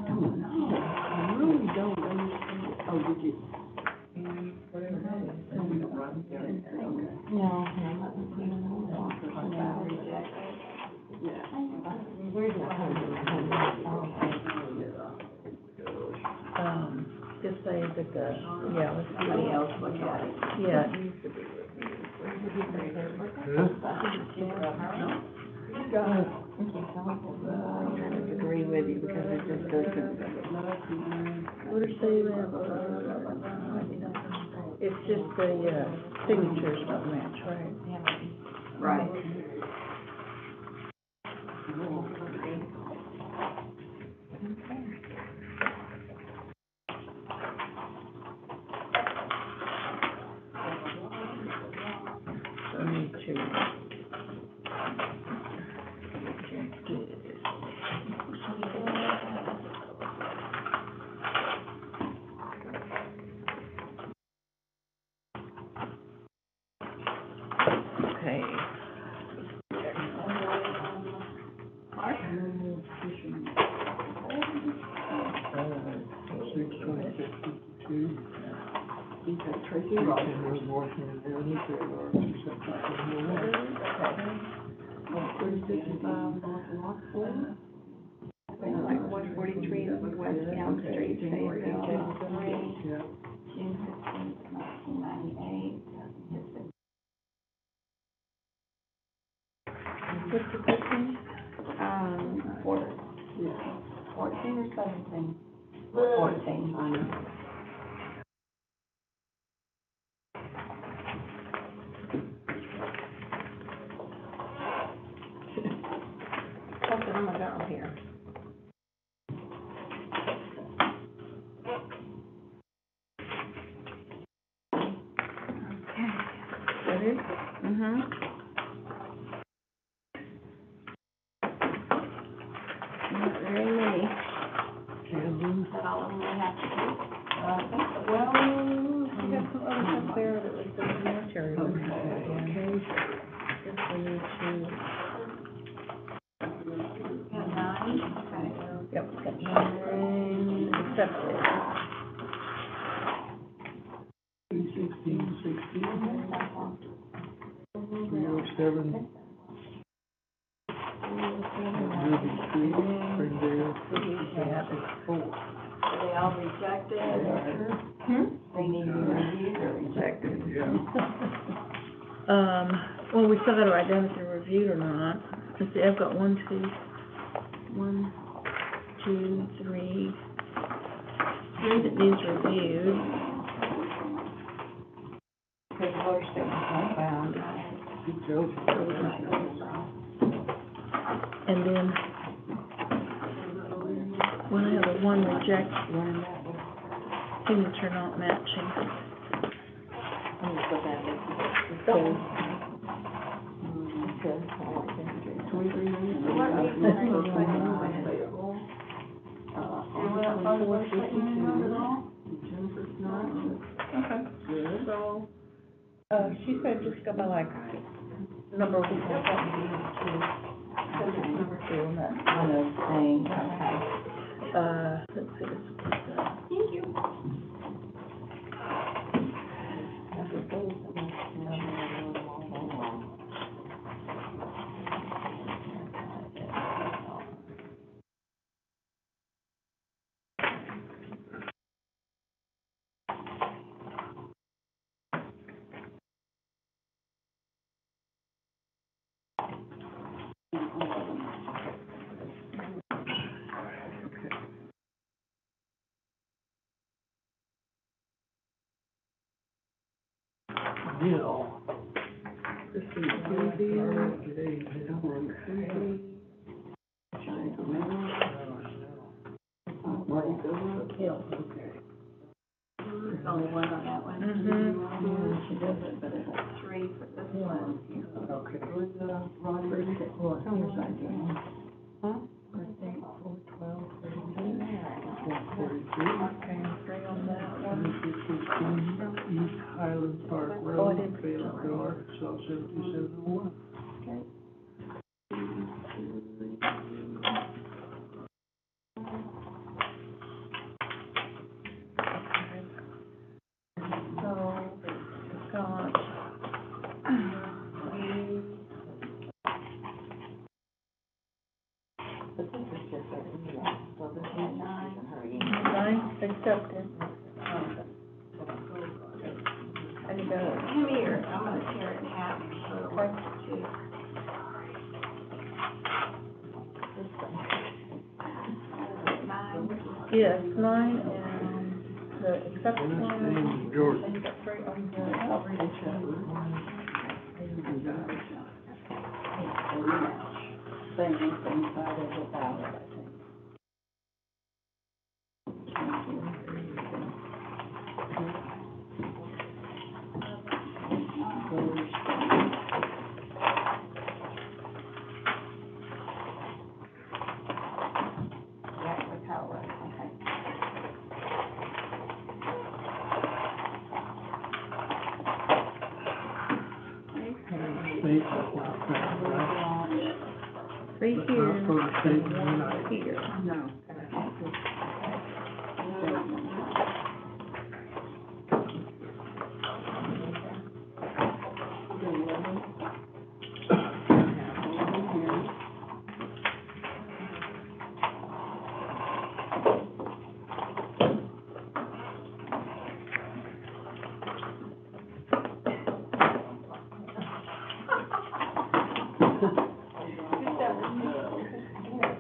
Speaker 8: don't know. I really don't understand. Oh, did you?
Speaker 4: Whatever it is.
Speaker 8: Okay.
Speaker 1: No,
Speaker 8: Yeah.
Speaker 1: where's
Speaker 4: Just say that the, yeah, let's see.
Speaker 2: Somebody else look at it.
Speaker 4: Yeah, it needs to be
Speaker 1: I agree with you because it just doesn't.
Speaker 4: Order statement, it's just the, signatures don't match, right?
Speaker 2: Right.
Speaker 4: So I need to. Okay.
Speaker 8: Okay, Tracy Ross.
Speaker 6: Washington County, Fairlawn,
Speaker 1: Like 143 West Elm Street, Fayetteville,
Speaker 6: yeah.
Speaker 1: June 15th, 1998.
Speaker 4: What's the 15?
Speaker 1: 14 or 17? 14.
Speaker 8: I know.
Speaker 1: Something on my girl here.
Speaker 4: Ready?
Speaker 1: Mm-hmm. Not very many.
Speaker 6: Kansas.
Speaker 1: But all of them we have to do.
Speaker 4: Well, we got some other stuff there that was the military. Okay. Just we need to,
Speaker 1: Got 9? Okay.
Speaker 4: yep, got 9 accepted.
Speaker 6: 316, 307. Ruby Street, Springdale,
Speaker 5: Are they all rejected or?
Speaker 1: They need to be reviewed or rejected.
Speaker 4: Well, we still gotta identify reviewed or not. Let's see, I've got 1, 2, 3 that needs reviewed.
Speaker 1: Because the voter statement's not found.
Speaker 6: good job.
Speaker 4: And then, when I have a 1 reject, signature not matching.
Speaker 1: Let me put that in.
Speaker 4: So,
Speaker 8: Jennifer's not.
Speaker 4: okay.
Speaker 8: Good.
Speaker 4: So, she said just go by like number 1. Number 2 on that.
Speaker 1: One of those things, okay.
Speaker 4: Let's see, this is,
Speaker 1: Thank you. I suppose that must
Speaker 6: Neil.
Speaker 8: This is Susie, Ellen, Susie, China, Marty Phillips. Okay.
Speaker 5: There's only one on that one.
Speaker 4: Mm-hmm.
Speaker 5: She does it, but it's 3 for this one.
Speaker 8: Okay. Ronnie,
Speaker 5: Birthday, well, here's ID.
Speaker 4: Huh?
Speaker 5: Birthday, 4/12/32.
Speaker 8: 43.
Speaker 5: Okay, 3 on that one.
Speaker 6: 152 East Highland Park
Speaker 5: Oh, I
Speaker 6: Road,
Speaker 5: didn't-
Speaker 6: Fayetteville, Arkansas, 7701.
Speaker 4: So, we've got, nine accepted. And you got,
Speaker 5: Come here, I'm gonna tear it in half, so
Speaker 4: Okay.
Speaker 5: two. Nine.
Speaker 4: yes, 9, and the accepted
Speaker 6: And his
Speaker 4: one.
Speaker 6: name is George.
Speaker 4: And you got 3 on the, I'll read it to you.
Speaker 5: Same inside of the ballot, I think. Yeah, that's how it was, okay.
Speaker 6: State, that's not fair, right?
Speaker 4: 3
Speaker 6: But
Speaker 4: here,
Speaker 6: not for the state of the
Speaker 4: and 1
Speaker 6: United.
Speaker 4: here.
Speaker 5: No.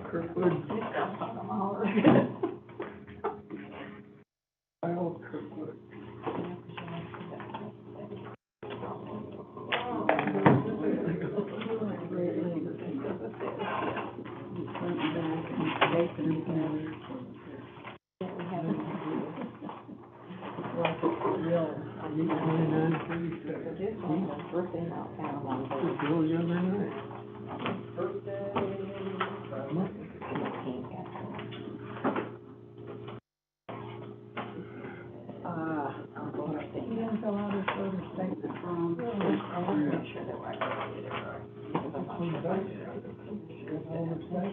Speaker 6: Kirkwood. Kyle Kirkwood. He's 29, 37. He's a little younger than I.
Speaker 5: He didn't fill out his voter statement from. I want to make sure that we're getting it right.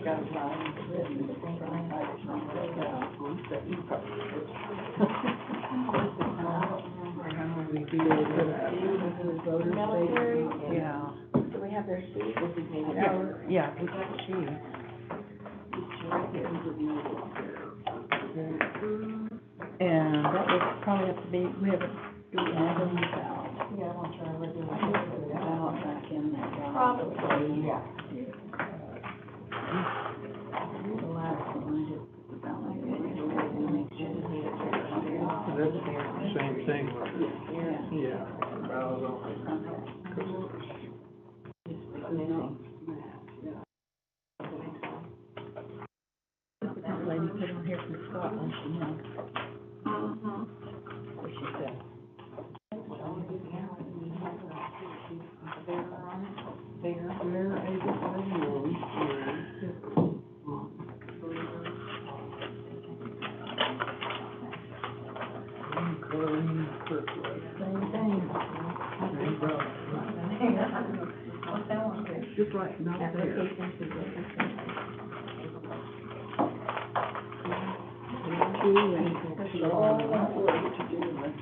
Speaker 5: Got it right, written, the finger on it, it's not filled out. But you probably did. His voter statement.
Speaker 4: Yeah.
Speaker 5: Do we have their sheet?
Speaker 4: Yeah, we got the sheet. And that would probably have to be, we haven't, do we add them out?
Speaker 5: Yeah, I'm not sure I read the ballot back in there.
Speaker 3: Probably,
Speaker 5: yeah. The last one, I just put the ballot in. Make sure that
Speaker 6: And that's the same thing with, yeah.
Speaker 4: That lady put on here from Scotland, she knows. What she said.
Speaker 6: Colleen Kirkwood.
Speaker 5: Same thing.
Speaker 6: Same brother.
Speaker 5: What's that one do?
Speaker 8: Just right, not there.
Speaker 5: There's all that work to do with.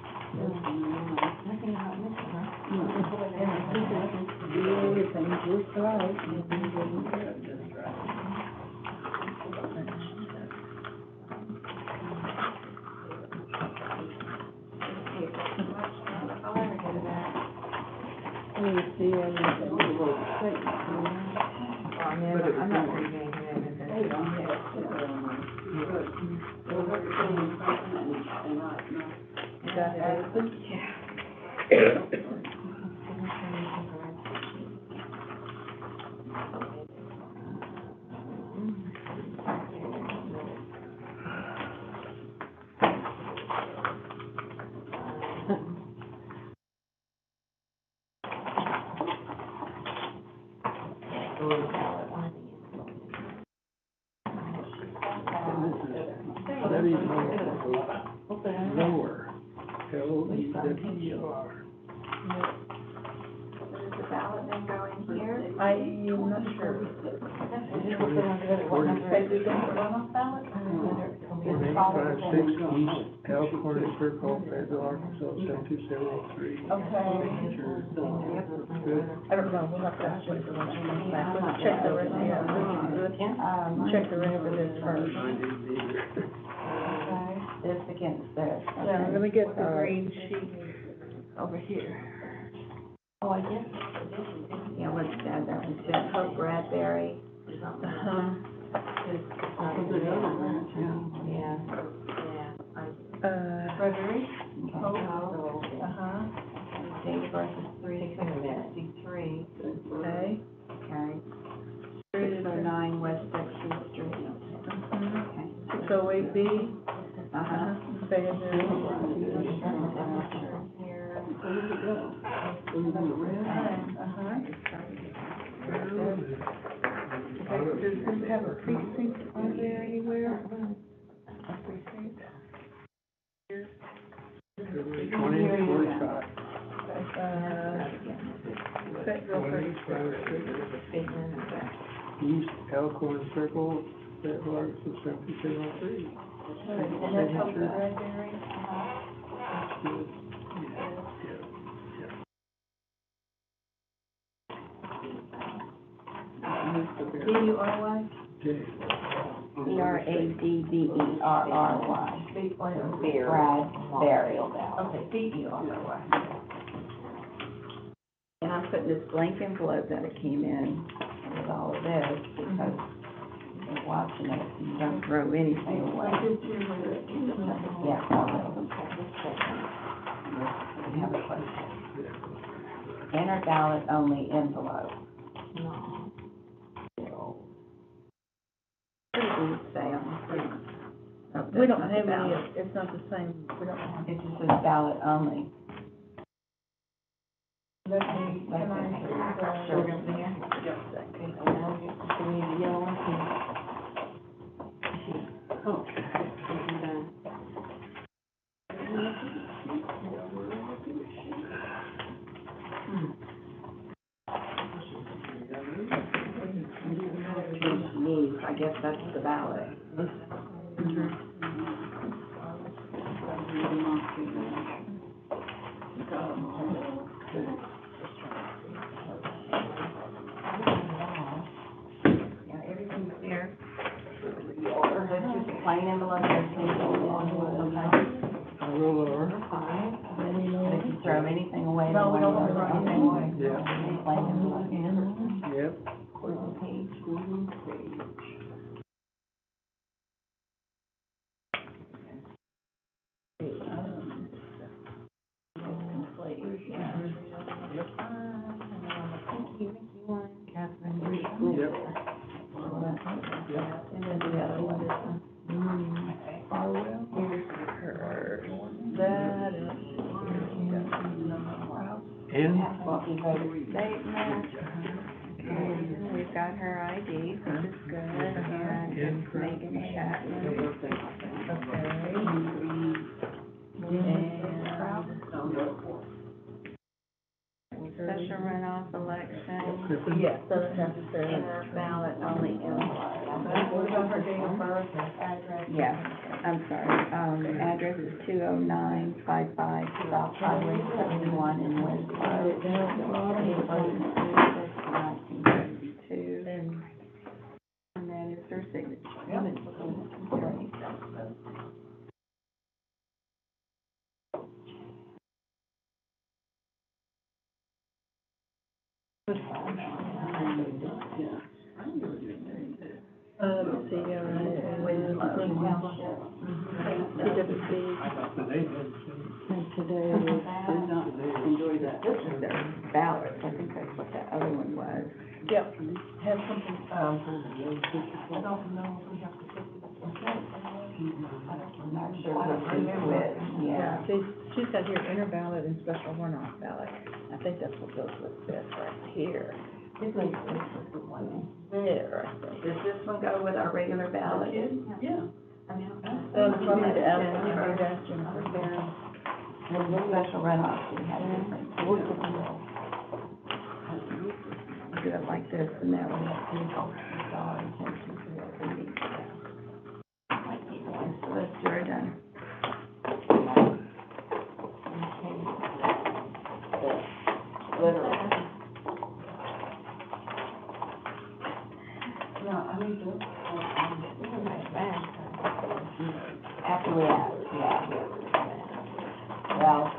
Speaker 3: nothing about this, huh?
Speaker 5: Everything just right. Just right. Let me see everything.
Speaker 3: I'm not reading anything.
Speaker 4: Got it open?
Speaker 5: Yeah.
Speaker 6: Patty Lower, L-E-W-E-R.
Speaker 2: Is the ballot then going here?
Speaker 4: I'm not sure.
Speaker 6: Four eight five six East Alcorn Circle, Fayetteville, Arkansas, 72703.
Speaker 4: Okay.
Speaker 6: Good.
Speaker 4: I don't know, we'll have to ask what the one comes back. Let's check the rest, yeah, this is good. Check the rest of this first.
Speaker 2: This against this.
Speaker 4: Yeah, let me get the green sheet over here.
Speaker 1: Oh, I guess.
Speaker 2: Yeah, what's that, that was just Hope Bradbury.
Speaker 4: Uh-huh.
Speaker 1: Yeah.
Speaker 4: Frederick?
Speaker 2: Okay.
Speaker 4: Uh-huh.
Speaker 2: Date of birth is 3/63.
Speaker 4: Okay.
Speaker 2: Okay. 609 West Sixth Street. Okay.
Speaker 4: 608B.
Speaker 2: Uh-huh.
Speaker 4: Fayetteville. Uh-huh. Okay, does this have a precinct on there anywhere? A precinct?
Speaker 6: 2045.
Speaker 4: Fayetteville first.
Speaker 6: 185 East Alcorn Circle, Fayetteville, Arkansas, 72703.
Speaker 4: And that's Hope Bradbury?
Speaker 6: Good.
Speaker 4: D-U-R-Y?
Speaker 6: J.
Speaker 2: Bradberry. Bradberry.
Speaker 4: Okay, D-U-R-Y.
Speaker 2: And I'm putting this blank envelope that it came in with all of this because you're watching it, you don't throw anything away. Yeah, I will. I have a question. Enter ballot only envelope. What does it say on the front? Oh,
Speaker 4: We don't
Speaker 2: that's
Speaker 4: have
Speaker 2: not the
Speaker 4: any,
Speaker 2: ballot.
Speaker 4: it's not the same, we don't have.
Speaker 2: It just says ballot only.
Speaker 4: Let me, can I?
Speaker 2: Sure. Over here?
Speaker 1: Okay, so now we need the yellow one too.
Speaker 8: Oh.
Speaker 2: I guess that's the ballot. Yeah, everything's there. That's just a plain envelope, everything's on one, okay?
Speaker 6: A little lower.
Speaker 2: And if you throw anything away.
Speaker 4: No, we don't
Speaker 2: then
Speaker 4: throw
Speaker 2: okay.
Speaker 4: anything away.
Speaker 6: Yeah.
Speaker 2: Plain envelope.
Speaker 6: Yep.
Speaker 2: Page.
Speaker 6: Yep.
Speaker 2: And then the other one, this one.
Speaker 4: Here's her, that,
Speaker 6: And
Speaker 1: Statement, and we've got her ID, which is good, and it's Megan Chapman. Special runoff election,
Speaker 4: yeah, so it has to.
Speaker 2: Enter ballot only envelope.
Speaker 4: What about her date of birth and address?
Speaker 2: Yeah, I'm sorry, address is 20955 South Highway 71 in Winslow. Date of birth is 1972. And that is her signature.
Speaker 4: Let's see,
Speaker 2: Winslow Township.
Speaker 4: TWC.
Speaker 8: And today was, did not enjoy that.
Speaker 2: This is their ballot, I think that's what that other one was.
Speaker 4: Yep, have something,
Speaker 2: I don't know if we have to fix it. I'm not sure what to do with, yeah.
Speaker 4: she's got here inter ballot and special runoff ballot. I think that's what goes with this right here.
Speaker 2: This is the one.
Speaker 4: There, I think.
Speaker 2: Does this one go with our regular ballot?
Speaker 8: Yeah.
Speaker 2: I mean,
Speaker 4: So if you need to ask Jennifer.
Speaker 5: Special runoff, we had different.
Speaker 2: Do it like this, and that way so let's do her done.
Speaker 5: After we ask, yeah. Well,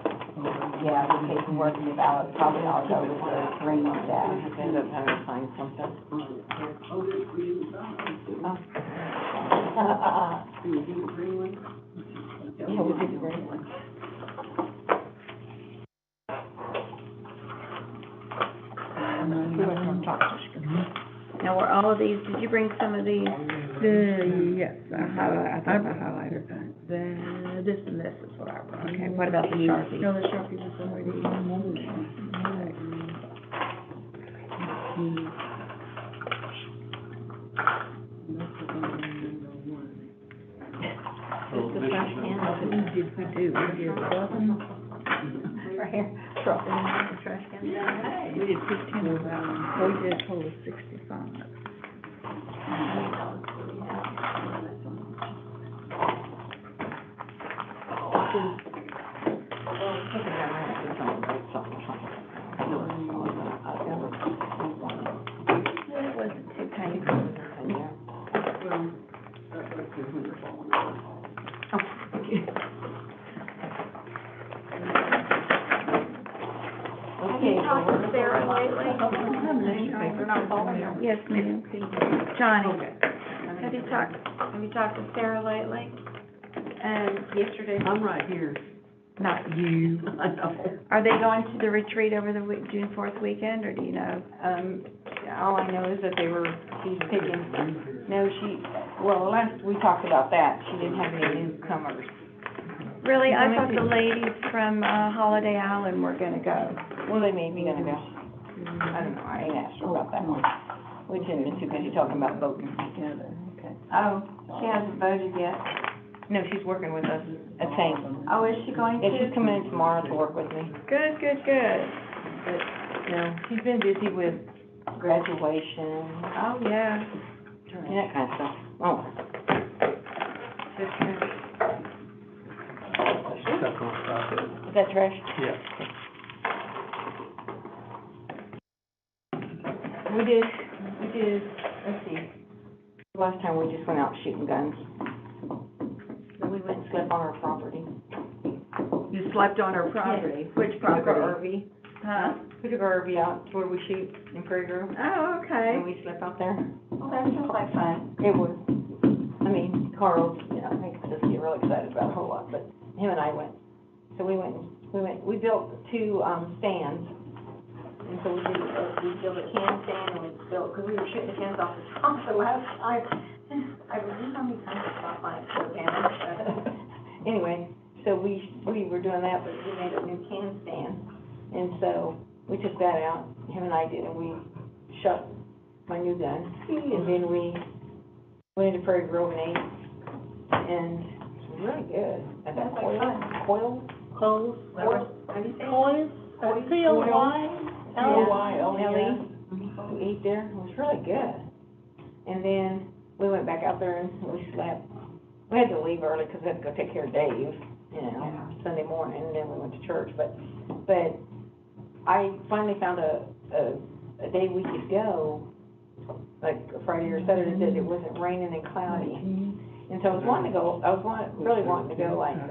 Speaker 5: yeah, the paperwork and the ballot, probably I'll go with the green staff.
Speaker 1: End up having to sign something. Yeah, we did the green one.
Speaker 2: Now, were all of these, did you bring some of these?
Speaker 4: Yes,
Speaker 2: I thought I highlighted that.
Speaker 4: this and this is what I brought.
Speaker 2: Okay, what about the Sharpie?
Speaker 4: No, the Sharpie was already.
Speaker 6: Oh, this is
Speaker 1: trash can.
Speaker 4: How many did we do? We did 11.
Speaker 1: Right here. Truck. The trash can.
Speaker 4: We did 15 of them. We did a total of 65.
Speaker 2: It wasn't too painful.
Speaker 3: Have you talked to Sarah lately?
Speaker 1: They're not calling you.
Speaker 2: Yes, ma'am. Johnny, have you talked to Sarah lately?
Speaker 1: Yesterday.
Speaker 8: I'm right here.
Speaker 2: Not you.
Speaker 8: I know.
Speaker 2: Are they going to the retreat over the June 4th weekend, or do you know?
Speaker 1: All I know is that she's picking, last we talked about that, she didn't have any newcomers.
Speaker 2: Really, I
Speaker 1: Coming
Speaker 2: thought
Speaker 1: to-
Speaker 2: the ladies from, Holiday Island were gonna go.
Speaker 1: Well, they may be gonna go. I don't know, I ain't asked her about that one. We tend to be too busy talking about voting.
Speaker 2: Oh, she hasn't voted yet.
Speaker 1: No, she's working with us at St.
Speaker 2: Oh, is she going to?
Speaker 1: Yeah, she's coming in tomorrow to work with me.
Speaker 2: Good, good, good.
Speaker 1: But, no, she's been busy with graduation
Speaker 2: Oh, yeah.
Speaker 1: and that kind of stuff. Oh.
Speaker 6: stuff on top of it.
Speaker 1: Is that trash?
Speaker 6: Yeah.
Speaker 1: We did, let's see, last time we just went out shooting guns. Then we went and slept on our property.
Speaker 2: You slept on her property? Which
Speaker 1: We took our
Speaker 2: property?
Speaker 1: RV,
Speaker 2: Huh?
Speaker 1: we took our RV out to where we shoot in Prairie Grove,
Speaker 2: Oh,
Speaker 1: and
Speaker 2: okay.
Speaker 1: we slept out there.
Speaker 2: Well, that sounds like fun.
Speaker 1: It was, I mean, Carl, I think just get real excited about a whole lot, but him and I went. So we we built two, stands. And so we built a can stand and we built, because we were shooting the cans off the top the last time. I was, you know how many times I stopped by and put cans? Anyway, so we were doing that, but we made a new can stand. And so we took that out, him and I did, and we shot my new gun. And then we went into Prairie Grove and ate, and it was really good. And that coils?
Speaker 4: Clothes.
Speaker 1: How do you say it?
Speaker 4: Clothes. C-O-Y.
Speaker 1: L-E. We ate there, it was really good. And then we went back out there and we slept. We had to leave early because we had to go take care of Dave, Sunday morning, and then we went to church. But I finally found a day we could go, like a Friday or Saturday, that it wasn't raining and cloudy. And so I was really wanting to go like,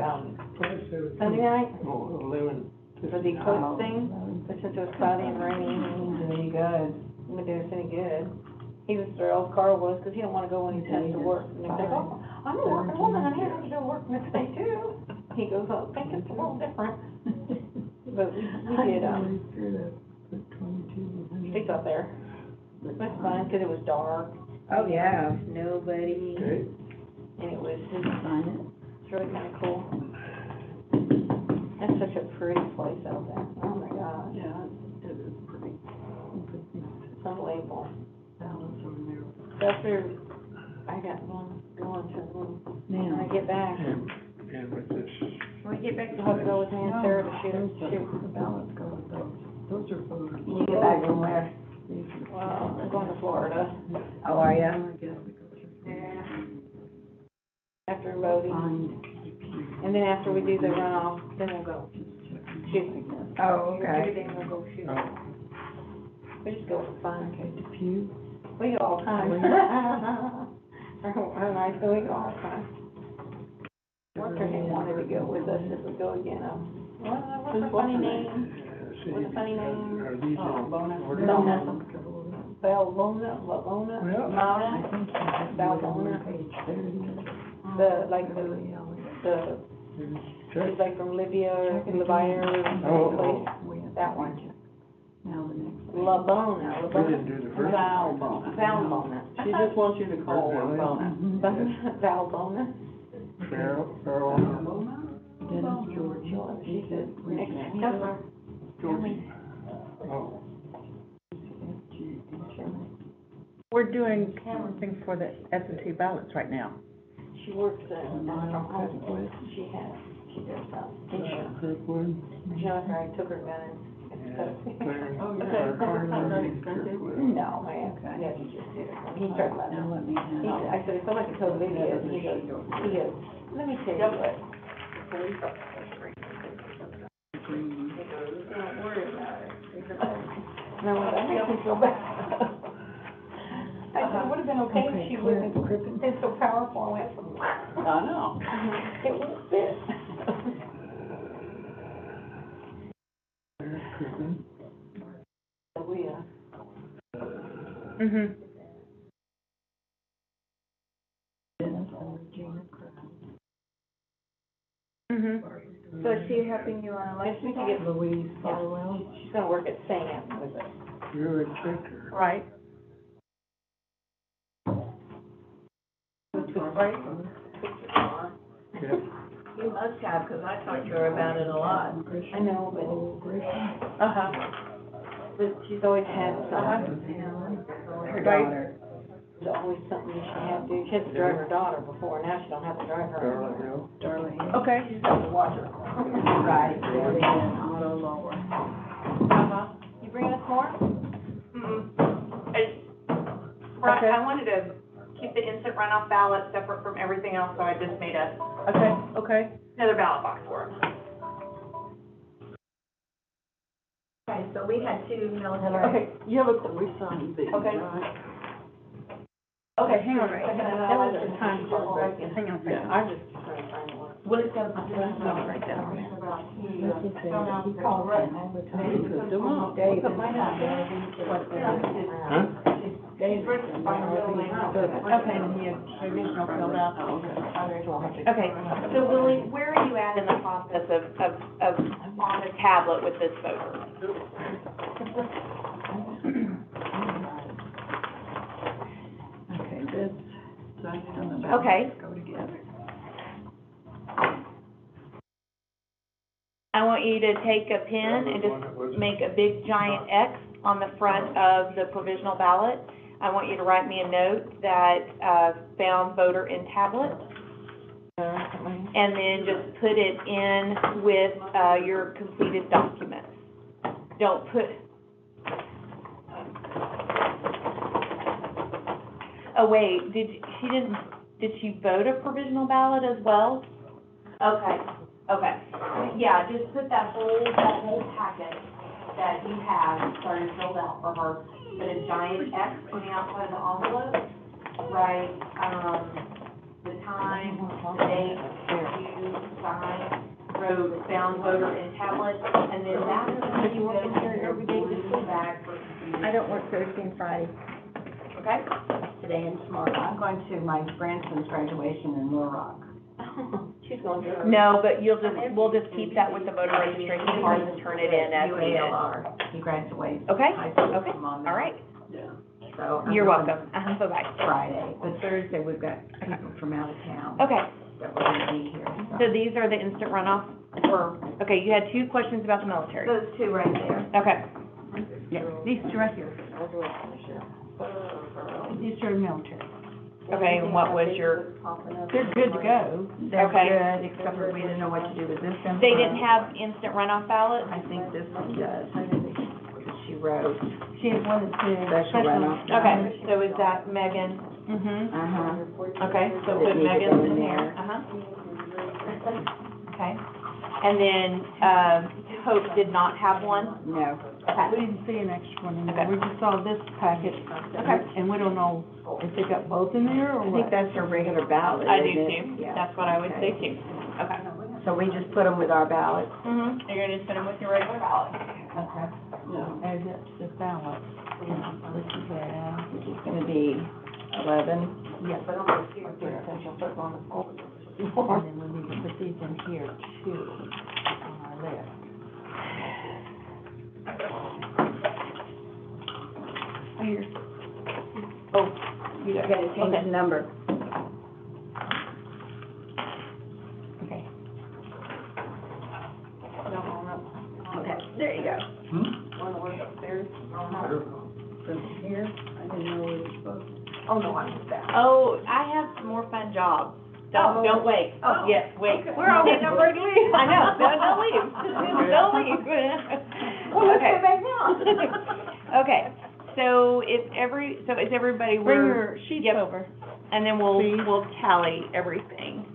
Speaker 1: Sunday night for the eclipse thing, but since it was cloudy and rainy,
Speaker 2: Very good.
Speaker 1: it wouldn't do us any good. He was thrilled, Carl was, because he didn't want to go when he has to work. And he's like, oh, I'm a working woman, I have to go work next day too. He goes, oh, I think it's a little different. But we did, sleep out there. It was fun, because it was dark.
Speaker 2: Oh, yeah.
Speaker 1: Nobody,
Speaker 6: Okay.
Speaker 1: and it was just, it's really kind of cool. That's such a pretty place out there. Oh my gosh,
Speaker 8: Yeah, it is pretty.
Speaker 1: it's unbelievable.
Speaker 8: Balance over there.
Speaker 1: After I got one going to, when
Speaker 5: Now,
Speaker 1: I get back.
Speaker 6: And with this,
Speaker 1: When we get back, I'll have to go with me and Sarah to shoot.
Speaker 5: the ballots go with those. Those are voters.
Speaker 2: You get back from where?
Speaker 1: Well, I'm going to Florida.
Speaker 2: How are ya?
Speaker 1: Yeah. After voting.
Speaker 5: Find
Speaker 1: And then after we do the runoff, then we'll go shooting.
Speaker 2: Oh, okay.
Speaker 1: Then we'll go shooting. We just go for fun.
Speaker 5: Okay, diffuse.
Speaker 1: We go all the time. We're nice, so we go all the time. What's her name wanted to go with us if we go again? What's her funny name? What's the funny name?
Speaker 6: are these in order?
Speaker 1: Lona. Valvona,
Speaker 6: Well,
Speaker 1: Mona,
Speaker 5: I think you have
Speaker 1: Valvona.
Speaker 5: page 30.
Speaker 1: The, like, the,
Speaker 6: check.
Speaker 1: she's like from Libya, Libya,
Speaker 6: Oh,
Speaker 1: that one.
Speaker 5: Now the next.
Speaker 1: La Bona,
Speaker 6: we didn't do the first.
Speaker 4: Valvona.
Speaker 1: Valvona.
Speaker 4: She just wants you to call her Bona.
Speaker 1: Valvona.
Speaker 6: Farrell,
Speaker 5: Dennis George.
Speaker 1: She said, next customer.
Speaker 6: Georgie. Oh,
Speaker 4: We're doing canvassing for the absentee ballots right now.
Speaker 1: She works at, from home. She does insurance.
Speaker 6: Kirkwood.
Speaker 1: You know, after I took her gun and.
Speaker 6: Clarence,
Speaker 1: Oh,
Speaker 6: Kirkwood.
Speaker 1: No, man, yeah, he just did it. He started laughing.
Speaker 5: Now let me
Speaker 1: He,
Speaker 5: have.
Speaker 1: I said, it's so much to tell Lydia, and he goes, let me tell you what.
Speaker 5: Green.
Speaker 1: Don't worry about it. And I went, that makes me feel bad. I said, it would have been okay if she wouldn't have been so powerful. I went,
Speaker 4: I know.
Speaker 1: it would have fit.
Speaker 6: Kirkwood.
Speaker 1: Mm-hmm.
Speaker 5: Dennis and Regina Crippen.
Speaker 1: Mm-hmm.
Speaker 2: So is she helping you on
Speaker 1: Next week you get,
Speaker 5: Louise Farwell.
Speaker 1: she's gonna work at Sam with us.
Speaker 6: You're a checker.
Speaker 1: Right. Right?
Speaker 6: Yep.
Speaker 2: You must have, because I talked to her about it a lot.
Speaker 1: I know, but, but she's always had something.
Speaker 2: Her daughter.
Speaker 1: There's always something she had to do. She had to drive her daughter before, now she don't have to drive her.
Speaker 6: Darla Hill.
Speaker 5: Darlene.
Speaker 1: Okay. She's got to watch her.
Speaker 2: Right.
Speaker 5: Auto lower.
Speaker 1: You bringing us more?
Speaker 3: Right,
Speaker 1: Okay.
Speaker 3: I wanted to keep the instant runoff ballot separate from everything else, so I just made
Speaker 1: Okay.
Speaker 3: another ballot box for it.
Speaker 2: Okay, so we had two military.
Speaker 1: Okay, you have a,
Speaker 5: We signed these,
Speaker 1: Okay.
Speaker 5: right?
Speaker 1: okay, hang on a
Speaker 2: Right.
Speaker 1: second. That was a time clock right there. Hang on a second. I'm just trying to find one.
Speaker 2: Well, it's got a.
Speaker 5: This is it. He calls him all the time.
Speaker 4: You put them up.
Speaker 5: Dave.
Speaker 1: Put mine up.
Speaker 6: Huh?
Speaker 5: Dave.
Speaker 1: Okay, and he had, the original filled out.
Speaker 3: Okay, so Willie, where are you at in the process of on the tablet with this voter?
Speaker 5: Okay, this, signed on the
Speaker 3: Okay.
Speaker 5: ballot, go together.
Speaker 3: I want you to take a pen and just make a big giant X on the front of the provisional ballot. I want you to write me a note that, found voter in tablet. And then just put it in with, your completed documents. Don't put. Oh, wait, did she vote a provisional ballot as well? Okay. Yeah, just put that whole packet that you have started filled out for her, put a giant X on the outside of the envelope, write, the time, the date, you signed, wrote found voter in tablet, and then that's when you work in here every day this week back for.
Speaker 2: I don't work Thursday and Friday,
Speaker 3: Okay?
Speaker 2: today and tomorrow. I'm going to my grandson's graduation in Little Rock.
Speaker 1: She's going to.
Speaker 3: No, but we'll just keep that with the voter registration card and turn it in as needed.
Speaker 2: UALR. He graduates.
Speaker 3: Okay,
Speaker 2: high school
Speaker 3: okay,
Speaker 2: from on
Speaker 3: all right.
Speaker 2: So. I'm
Speaker 3: You're
Speaker 2: going
Speaker 3: welcome. Bye-bye.
Speaker 2: Friday, but Thursday we've got people from out of town
Speaker 3: Okay,
Speaker 2: that we're gonna be here.
Speaker 3: so these are the instant runoff, or, okay, you had two questions about the military.
Speaker 2: Those two right there.
Speaker 3: Okay,
Speaker 4: Yeah, these two right here. These are military.
Speaker 3: Okay, and what was your,
Speaker 5: They're good to go.
Speaker 2: They're
Speaker 3: Okay.
Speaker 2: good, except for we didn't know what to do with this info.
Speaker 3: they didn't have instant runoff ballots?
Speaker 2: I think this one does, because she wrote
Speaker 5: She had one or two.
Speaker 2: special runoff.
Speaker 3: Okay, so is that Megan? Mm-hmm.
Speaker 2: Uh-huh.
Speaker 3: Okay, so
Speaker 2: It
Speaker 3: put
Speaker 2: needed
Speaker 3: Megan's
Speaker 2: in
Speaker 3: in
Speaker 2: there.
Speaker 3: there. Uh-huh. Okay. And then, Hope did not have one?
Speaker 2: No.
Speaker 5: We didn't see an extra one in
Speaker 3: Okay.
Speaker 5: there, we just saw this packet.
Speaker 3: Okay.
Speaker 5: And we don't know if they got both in there or
Speaker 2: I think
Speaker 5: what.
Speaker 2: that's her regular ballot,
Speaker 3: I do
Speaker 2: isn't it?
Speaker 3: too.
Speaker 2: Yeah.
Speaker 3: That's what I would say
Speaker 2: Okay.
Speaker 3: too. Okay.
Speaker 2: So we just put them with our ballots?
Speaker 3: Mm-hmm. You're gonna just put them with your regular ballot.
Speaker 2: Okay.
Speaker 5: There's the ballot. This is,
Speaker 2: Which is gonna be 11.
Speaker 5: yes. But on the here, so she'll put it on the folder. And then we need to put these in here too, on our list.
Speaker 3: Here. Oh, you got,
Speaker 2: Gotta change the number.
Speaker 3: okay.
Speaker 2: Okay, there you go.
Speaker 4: Wanna work upstairs?
Speaker 5: From here, I didn't know we were supposed to.
Speaker 4: Oh, no, I'm just that.
Speaker 3: Oh, I have some more fun jobs. Don't wait.
Speaker 4: Oh,
Speaker 3: Yes, wait.
Speaker 4: okay.
Speaker 3: We're all getting ready to leave. I know, don't leave. Don't leave.
Speaker 2: Well, let's
Speaker 3: Okay.
Speaker 2: go back now.
Speaker 3: Okay, so is everybody,
Speaker 5: Bring
Speaker 3: we're,
Speaker 5: your sheets
Speaker 3: Yep.
Speaker 5: over.
Speaker 3: and then we'll tally everything.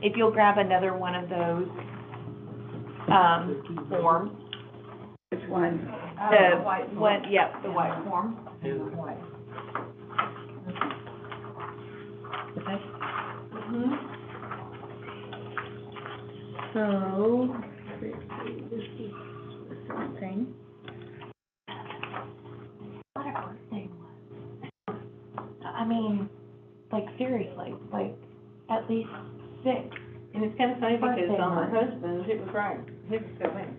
Speaker 3: If you'll grab another one of those, forms.
Speaker 2: Which one?
Speaker 3: The one, yep, the white form.
Speaker 5: So, let's see, this is the same thing.
Speaker 3: What a birthday was. I mean, like seriously, like at least 6.
Speaker 4: And it's kinda funny because
Speaker 3: Birthday
Speaker 4: on my
Speaker 3: month.
Speaker 4: husband's, it was right, his was still in.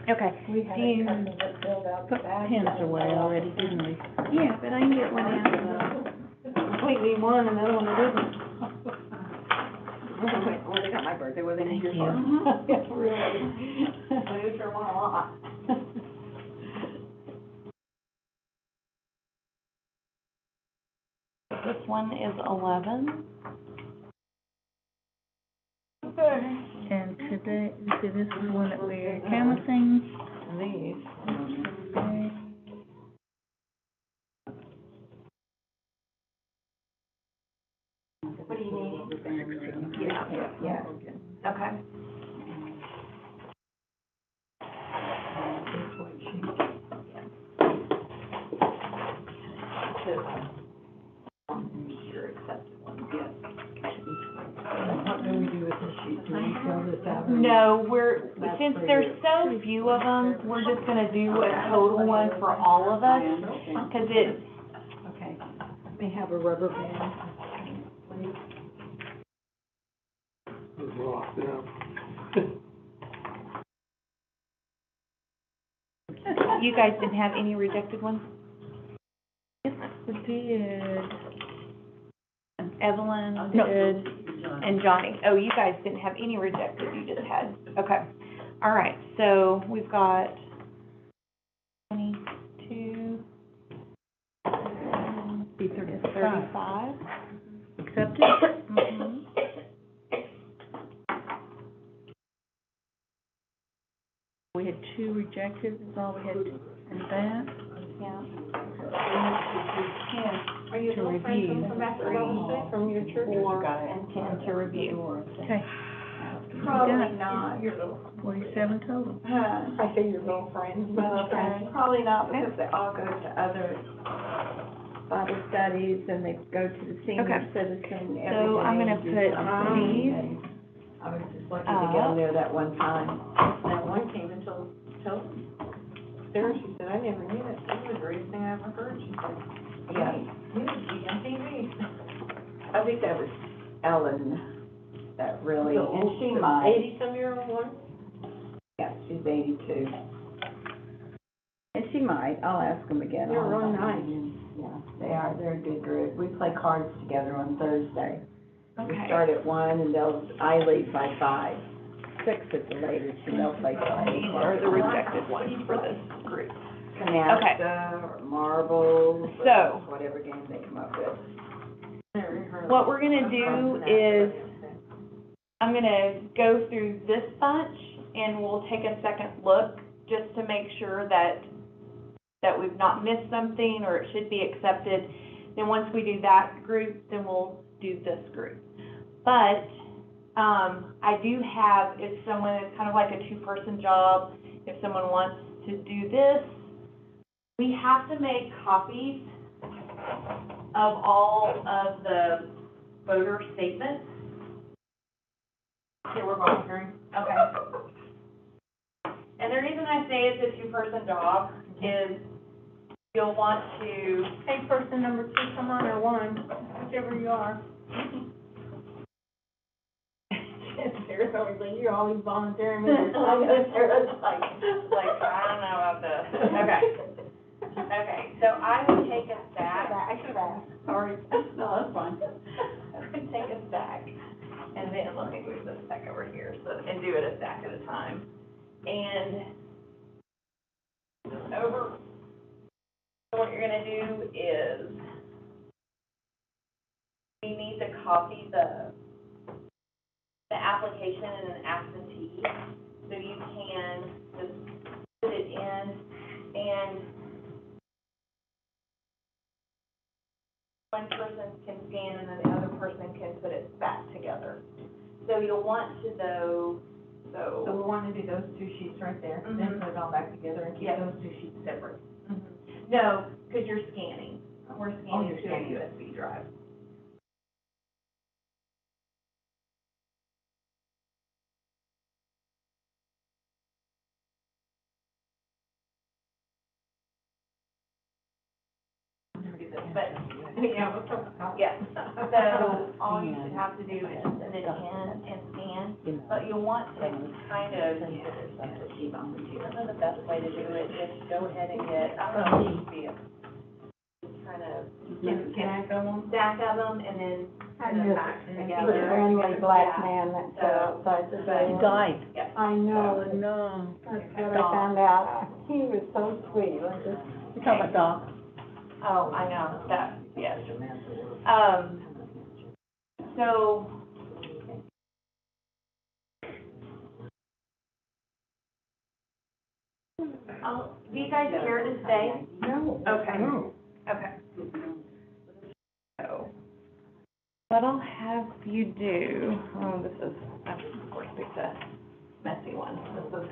Speaker 3: Okay.
Speaker 5: We had a couple that filled out the bag. Put pens away already, didn't we?
Speaker 2: Yeah, but I can get one out.
Speaker 4: Completely one, and the other one that isn't.
Speaker 2: Well, they got my birthday, well, they need your
Speaker 3: Thank
Speaker 2: phone.
Speaker 4: Yeah, really. But it sure won a lot.
Speaker 3: This one is 11.
Speaker 5: And today, see, this is one that we're canvassing.
Speaker 4: These.
Speaker 5: Okay.
Speaker 3: What do you need?
Speaker 2: Yeah.
Speaker 3: Okay.
Speaker 2: Your accepted one, yes.
Speaker 5: What do we do with this sheet? Do we fill this out?
Speaker 3: No, since there's so few of them, we're just gonna do a total one for all of us, cause it,
Speaker 5: Okay. They have a rubber band.
Speaker 6: Was lost, yeah.
Speaker 3: you guys didn't have any rejected ones?
Speaker 5: We did.
Speaker 3: Evelyn
Speaker 5: No.
Speaker 3: did, and Johnny. Oh, you guys didn't have any rejected, you just had, okay. All right, so we've got 22,
Speaker 5: Be 35.
Speaker 3: 35.
Speaker 5: Accepted?
Speaker 3: Mhm.
Speaker 5: We had 2 rejected, is all we had in that.
Speaker 3: Yeah.
Speaker 4: Are you
Speaker 5: To
Speaker 4: a little friend
Speaker 5: review.
Speaker 4: from back from your church?
Speaker 3: 4 and 10 to review.
Speaker 5: Okay.
Speaker 2: Probably not.
Speaker 4: Your little,
Speaker 5: 47 total.
Speaker 4: I say your little friends, but
Speaker 2: Okay. Probably not, because they all go to other Bible studies, and they go to the senior
Speaker 3: Okay.
Speaker 2: citizen every day.
Speaker 3: So I'm gonna
Speaker 2: and do
Speaker 3: put
Speaker 2: something,
Speaker 3: these
Speaker 2: and I was just lucky to get them there that one time.
Speaker 4: that one came and told Sarah, she said, I never knew that. That was the greatest thing I ever heard. She said,
Speaker 2: Yeah.
Speaker 4: you on TV.
Speaker 2: I think that was Ellen that really, and she might,
Speaker 4: 80-some-year-old one?
Speaker 2: yeah, she's 82. And she might, I'll ask them again.
Speaker 4: They're
Speaker 2: I'll
Speaker 4: real
Speaker 2: find
Speaker 4: nice.
Speaker 2: them. Yeah, they are, they're a good group. We play cards together on Thursday. We
Speaker 3: Okay.
Speaker 2: start at 1, and I leave by 5. 6 at the latest, and they'll play till 8
Speaker 3: These are the rejected ones for this group.
Speaker 2: canasta or marbles,
Speaker 3: So-
Speaker 2: or whatever game they come up with.
Speaker 3: What we're gonna do is, I'm gonna go through this bunch, and we'll take a second look, just to make sure that we've not missed something, or it should be accepted. Then once we do that group, then we'll do this group. But, I do have, if someone, it's kind of like a two-person job, if someone wants to do this, we have to make copies of all of the voter statements. Okay, we're volunteering, okay. And the reason I say it's a two-person job is you'll want to,
Speaker 1: Hey, person number 2, come on, or 1, whichever you are. Sarah's always like, you're always volunteering with your time. Sarah's like,
Speaker 3: I don't know about this. Okay. Okay, so I would take a stack.
Speaker 1: I should have asked, sorry.
Speaker 8: No, that's fine.
Speaker 3: I would take a stack, and then let me move this stack over here, and do it a stack at a time. And over, so what you're gonna do is, you need to copy the application in an absentee, so you can just put it in, and one person can scan and then the other person can put it back together. So you'll want to though,
Speaker 1: So we want to do those 2 sheets right there, then put it all back together and keep
Speaker 3: Yeah.
Speaker 1: those 2 sheets separate.
Speaker 3: No, because you're scanning. We're
Speaker 1: Oh,
Speaker 3: scanning
Speaker 1: you're
Speaker 3: to a
Speaker 1: scanning.
Speaker 3: USB drive. But, yeah, so all you should have to do is just send it in and scan, but you'll want to kind of, I don't know the best way to do it, just go ahead and get, I don't know, just be a, kind of,
Speaker 1: Can I go on?
Speaker 3: stack of them and then
Speaker 5: I
Speaker 3: put them
Speaker 5: miss
Speaker 3: back
Speaker 5: the
Speaker 3: together.
Speaker 5: friendly black
Speaker 3: Yeah.
Speaker 5: man that sat outside the door.
Speaker 8: Died.
Speaker 5: I know,
Speaker 8: No.
Speaker 5: that's what I found out. He was so sweet, like this.
Speaker 8: You talking about Doc?
Speaker 3: Oh, I know, that, yes. So, do you guys care to stay?
Speaker 5: No.
Speaker 3: Okay. Okay. So, what I'll have you do, this is, of course, it's a messy one. This is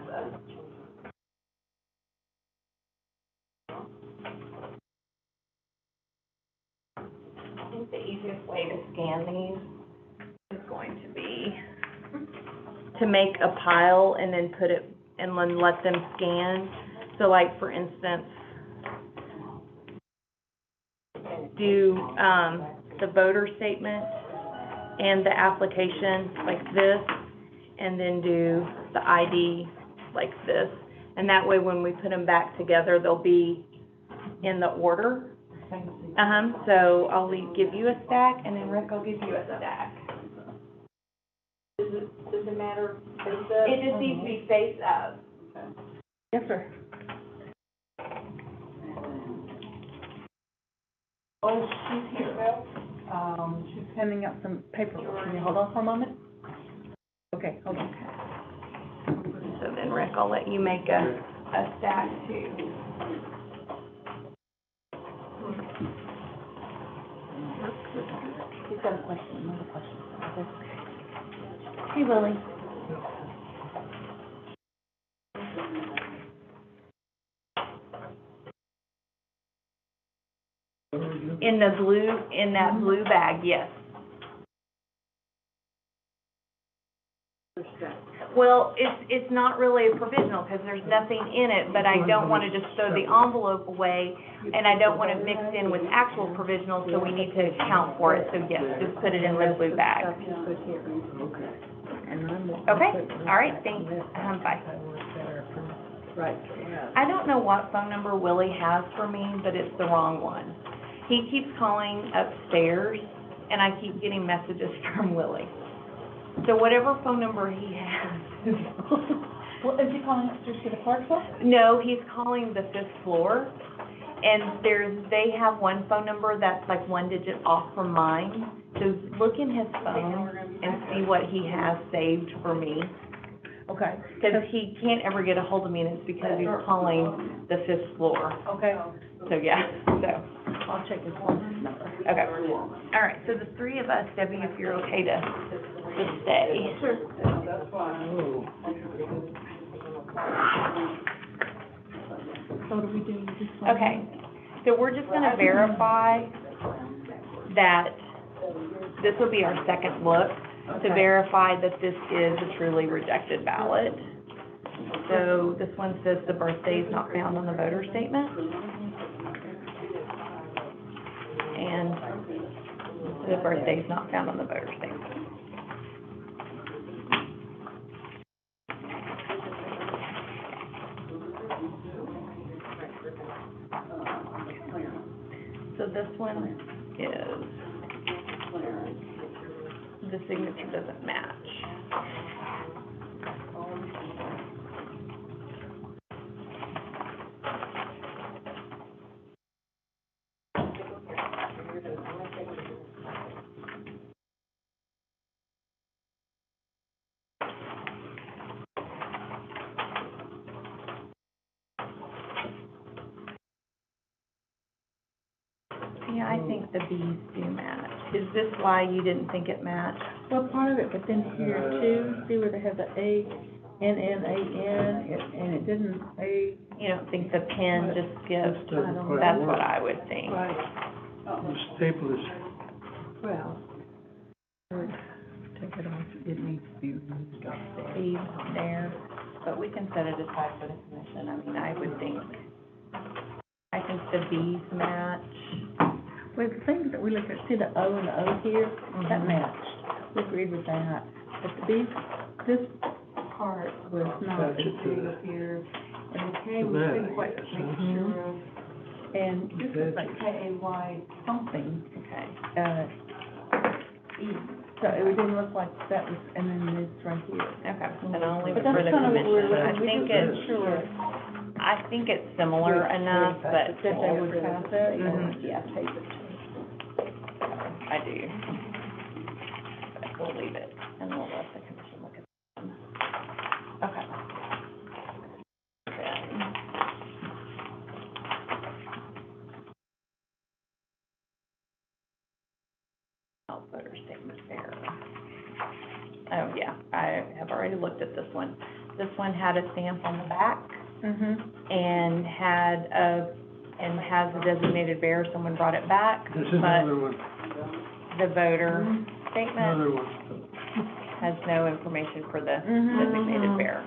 Speaker 3: I think the easiest way to scan these is going to be to make a pile and then put it, and then let them scan. So like, for instance, do, the voter statement and the application like this, and then do the ID like this. And that way, when we put them back together, they'll be in the order. So I'll give you a stack, and then Rick will give you a stack.
Speaker 1: Does it matter?
Speaker 3: It just needs to be face up.
Speaker 8: Yes, sir.
Speaker 1: Oh, she's here, Bill.
Speaker 8: She's handing out some paperwork. Can you hold on for a moment? Okay, hold on.
Speaker 3: So then, Rick, I'll let you make a stack too.
Speaker 8: He's got a question, another question.
Speaker 3: Hey, Lily. In the blue, in that blue bag, yes. Well, it's not really a provisional, because there's nothing in it, but I don't want to just throw the envelope away, and I don't want to mix in with actual provisional, so we need to account for it, so yes, just put it in the blue bag. Okay, all right, thanks, bye.
Speaker 8: Right.
Speaker 3: I don't know what phone number Willie has for me, but it's the wrong one. He keeps calling upstairs, and I keep getting messages from Willie. So whatever phone number he has,
Speaker 4: Well, is he calling upstairs to the clerk's office?
Speaker 3: No, he's calling the 5th floor, and they have one phone number that's like one digit off from mine. So look in his phone and see what he has saved for me,
Speaker 4: Okay.
Speaker 3: because he can't ever get a hold of me, and it's because he's calling the 5th floor.
Speaker 4: Okay,
Speaker 3: So, yeah, so,
Speaker 4: I'll check his phone number.
Speaker 3: okay. All right, so the three of us, Debbie, if you're okay to stay.
Speaker 4: Sure.
Speaker 8: That's fine.
Speaker 4: So what do we do with this one?
Speaker 3: Okay, so we're just gonna verify that, this will be our second look, to verify that this is a truly rejected ballot. So this one says the birthday is not found on the voter statement. And the birthday is not found on the voter statement. So this one is, the signature doesn't match. Yeah, I think the B's do match. Is this why you didn't think it matched?
Speaker 4: Well, part of it, but then here too, see where they have the A-N-N-A-N, and it didn't, A,
Speaker 3: You don't think the pen just gives,
Speaker 6: Doesn't quite
Speaker 3: that's
Speaker 6: work.
Speaker 3: what I would think.
Speaker 4: right,
Speaker 6: The staple is,
Speaker 4: well, take it off, it needs to be removed off there.
Speaker 3: B's there, but we can set it aside for the commission. I mean, I think the B's match.
Speaker 4: Well, the things that we look at, see the O and the O here, that matched, we agreed with that. But the B, this part was not
Speaker 6: Attach it to
Speaker 4: agreed
Speaker 6: the-
Speaker 4: here, and the K
Speaker 6: to
Speaker 4: we
Speaker 6: that,
Speaker 4: couldn't
Speaker 6: I
Speaker 4: quite
Speaker 6: guess,
Speaker 4: make
Speaker 6: huh?
Speaker 4: sure of. And this is
Speaker 6: Attach
Speaker 4: like
Speaker 6: it.
Speaker 4: K-A-Y something,
Speaker 3: Okay.
Speaker 4: E. So it didn't look like that was, and then this right here.
Speaker 3: Okay, then I'll leave
Speaker 4: But
Speaker 3: it for
Speaker 4: that's
Speaker 3: the
Speaker 4: kind of what we're
Speaker 3: commission.
Speaker 4: looking, we just weren't sure
Speaker 3: I think it's similar enough, but
Speaker 4: that they would pass it.
Speaker 3: Mhm.
Speaker 4: Yeah, take it.
Speaker 3: I do. But we'll leave it, and we'll let the commission look at them. Okay. Then, voter statement error. Oh, yeah, I have already looked at this one. This one had a stamp on the back and has a designated bearer. Someone brought it back,
Speaker 6: this is
Speaker 3: but
Speaker 6: another one,
Speaker 3: the voter statement
Speaker 6: another one.
Speaker 3: has no information for the
Speaker 4: Mhm.
Speaker 3: designated bearer.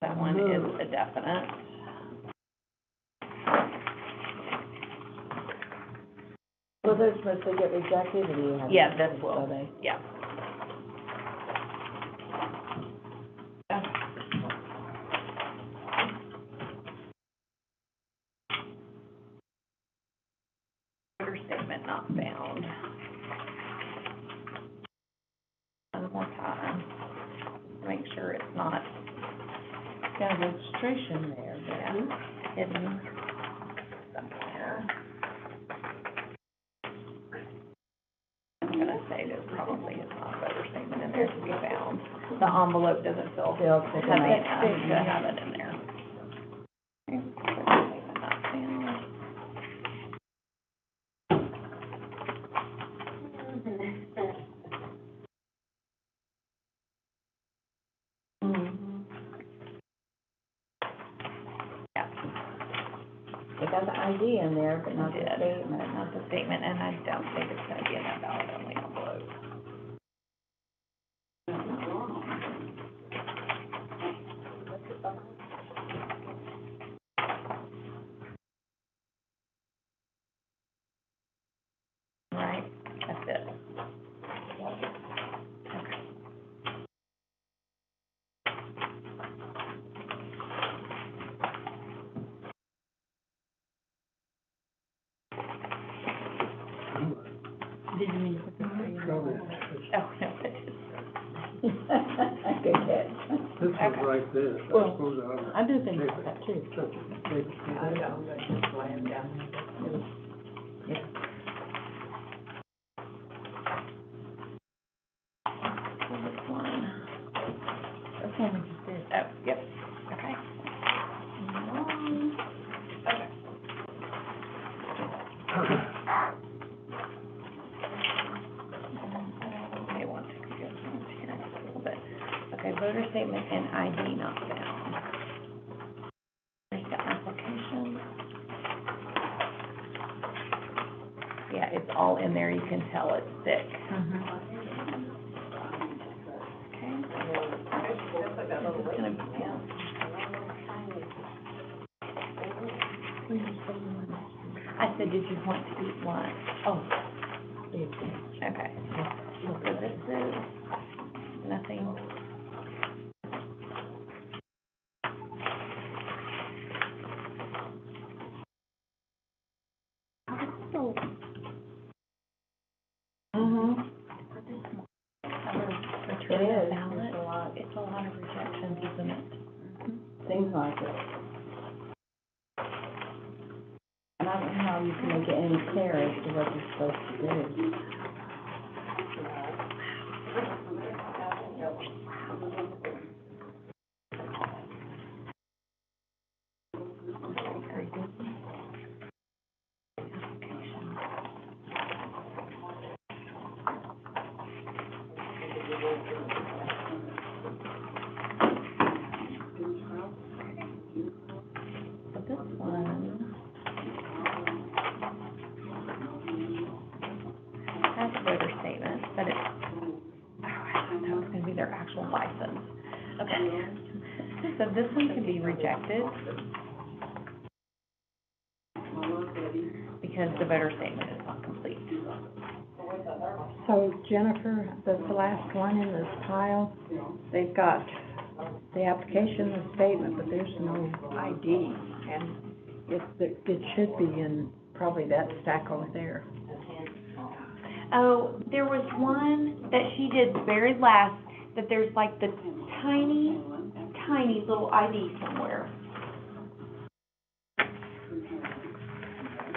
Speaker 3: That one is a definite.
Speaker 5: Well, they're supposed to get rejected, or you have?
Speaker 3: Yeah, this will,
Speaker 5: So they-
Speaker 3: yeah. Voter statement not found. One more time, make sure it's not,
Speaker 4: Got a registration there,
Speaker 3: yeah, hidden somewhere. I'm gonna say there probably is not voter statement in there to be found. The envelope doesn't feel
Speaker 5: They'll take it
Speaker 3: heavy
Speaker 5: out.
Speaker 3: enough to have it in there. Okay, voter statement not found. Yeah,
Speaker 5: They got the ID in there, but not the
Speaker 3: did,
Speaker 5: statement.
Speaker 3: not the statement, and I don't think it's gonna be in that ballot only envelope. Right, that's it. Okay.
Speaker 4: Did you mean to put the three in there?
Speaker 6: Probably,
Speaker 3: Oh, no, it is.
Speaker 6: this is
Speaker 1: Okay.
Speaker 6: like this, I
Speaker 4: Well,
Speaker 6: suppose I ought to.
Speaker 4: I do think about that too.
Speaker 6: Such a big.
Speaker 5: just lay them down.
Speaker 1: This one.
Speaker 4: That's what we just did.
Speaker 1: Oh, yep, okay. Okay. Okay, one second, go here a little bit. Okay, voter statement and ID not found. There's the application. Yeah, it's all in there, you can tell it's thick. Okay. I'm just gonna, yeah. I said, did you want to eat lunch? Oh. Okay. So this is nothing.
Speaker 5: It is.
Speaker 1: It's a lot of rejections, isn't it?
Speaker 5: Seems like it. And I don't know how you can make it any clearer as to what you're supposed to do.
Speaker 1: So this one has a voter statement, but it's, oh, I thought that was gonna be their actual license. Okay. So this one can be rejected because the voter statement is not complete.
Speaker 5: So Jennifer, the last one in this pile, they've got the application, the statement, but there's no ID. And it should be in probably that stack over there.
Speaker 1: Oh, there was one that she did very last, that there's like the tiny, tiny little ID somewhere.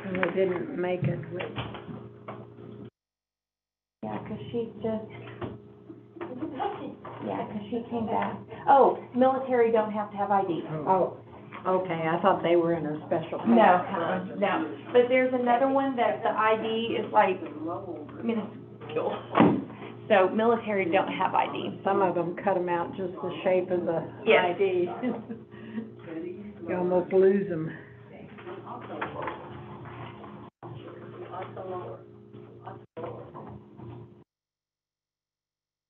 Speaker 5: And they didn't make it with,
Speaker 1: Yeah, 'cause she just, yeah, 'cause she came back. Oh, military don't have to have ID.
Speaker 5: oh, okay, I thought they were in a special.
Speaker 1: No, no, but there's another one that the ID is like minuscule. So military don't have ID.
Speaker 5: Some of them cut them out just the shape of the
Speaker 1: Yes.
Speaker 5: ID. You almost lose them.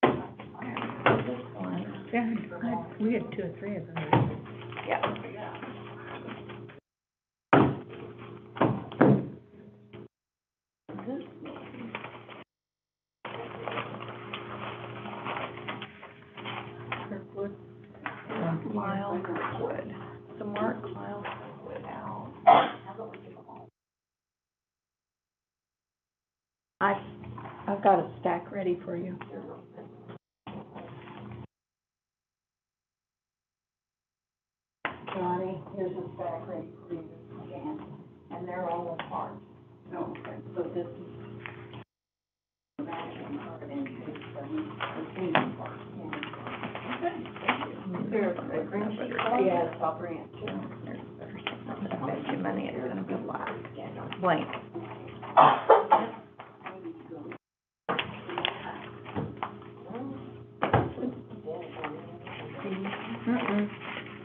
Speaker 1: This one,
Speaker 4: Yeah, we had 2 or 3 of them.
Speaker 1: yeah. This one.
Speaker 4: Kirkwood.
Speaker 1: Lyle Kirkwood. So mark Lyle Kirkwood out.
Speaker 5: I've got a stack ready for you. Johnny, here's a stack ready for you to scan, and they're all apart. Okay. So this is. Yes, I'll bring it to you.
Speaker 1: There's better statement. If I bet you money it's gonna be black. Blank.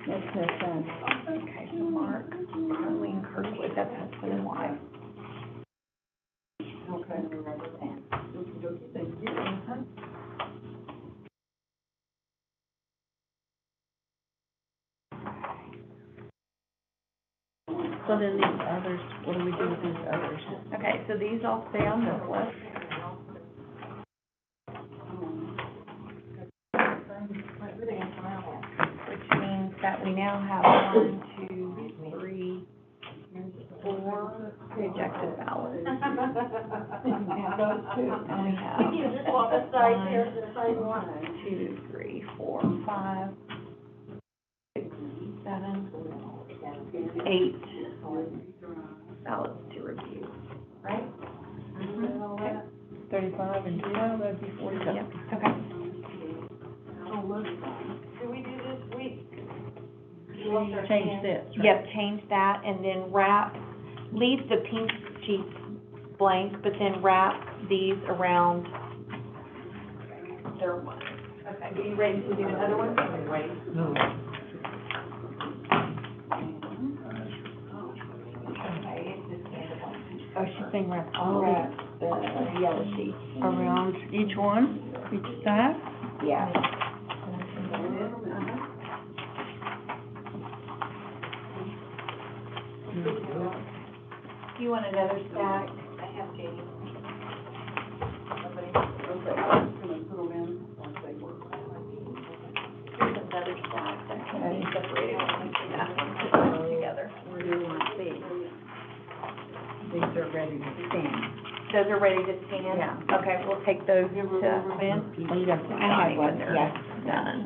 Speaker 5: Makes no sense.
Speaker 1: Okay, so Mark, Arlene Kirkwood, that's husband and wife.
Speaker 5: Okay.
Speaker 4: So then these others, what do we do with these others?
Speaker 1: Okay, so these all stay on this list. Which means that we now have 1, 2, 3, 4 rejected ballots.
Speaker 5: Those two.
Speaker 1: And we have
Speaker 5: You just walk aside here, there's only one.
Speaker 1: 1, 2, 3, 4, 5, 7, 8 ballots to review, right? Okay.
Speaker 4: 35 and 12, that'd be 47.
Speaker 1: Yep, okay.
Speaker 3: Do we do this week?
Speaker 4: Change this, right?
Speaker 1: Yep, change that, and then wrap, leave the pink sheets blank, but then wrap these around their one. Okay, are you ready to do another one?
Speaker 6: No,
Speaker 4: Oh, she's saying wrap all the yellow sheets around each one, each side?
Speaker 5: Yeah.
Speaker 1: Do you want another stack? I have Jamie.
Speaker 8: Okay, I'm just gonna put them in once they work.
Speaker 1: Here's another stack that can be separated into that one, put them together.
Speaker 5: Where do you want these? These are ready to stand.
Speaker 1: Those are ready to scan?
Speaker 5: Yeah.
Speaker 1: Okay, we'll take those to Ben.
Speaker 5: Oh, you got
Speaker 1: I have one,
Speaker 5: Donnie when
Speaker 1: yeah,
Speaker 5: they're
Speaker 1: done.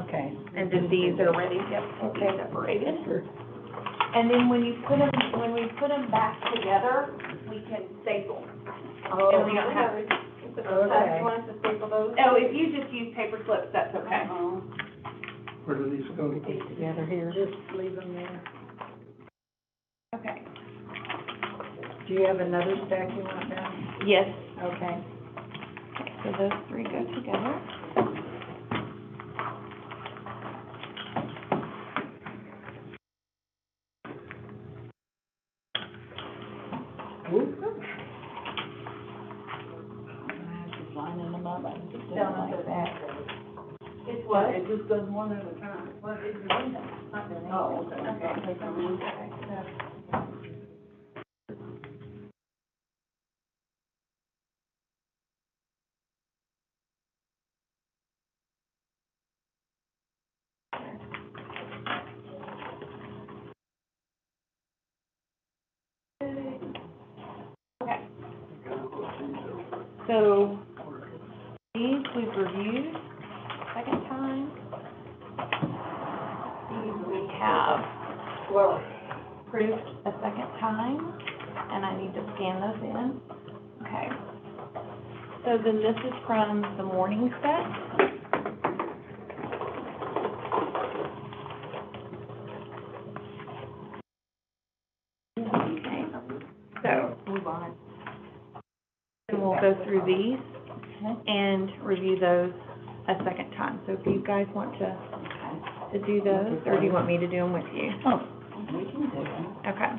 Speaker 5: Okay.
Speaker 1: And then these are ready, yep, okay, separated. And then when you put them, when we put them back together, we can staple.
Speaker 5: Oh,
Speaker 1: And we don't have,
Speaker 5: okay.
Speaker 1: you want us to staple those? Oh, if you just use paper clips, that's okay.
Speaker 6: where do these go?
Speaker 4: These together here.
Speaker 5: Just leave them there.
Speaker 1: Okay.
Speaker 5: Do you have another stack you want done?
Speaker 1: Yes.
Speaker 5: Okay.
Speaker 1: Okay, so those three go together.
Speaker 5: Just lining them up, I just do it
Speaker 1: Down
Speaker 5: like
Speaker 1: the-
Speaker 5: that.
Speaker 1: It's what?
Speaker 8: It just does one at a time.
Speaker 1: Well, it's the window, not the name.
Speaker 8: Oh, okay.
Speaker 1: Okay.
Speaker 8: Take them in.
Speaker 1: Okay, so. Okay. So, these we've reviewed second time. These we have approved a second time, and I need to scan those in. Okay. So then this is from the morning set. Okay, so,
Speaker 5: Move on.
Speaker 1: and we'll go through these and review those a second time. So if you guys want to do those, or do you want me to do them with you?
Speaker 4: Oh,
Speaker 5: We can do them.
Speaker 1: Okay.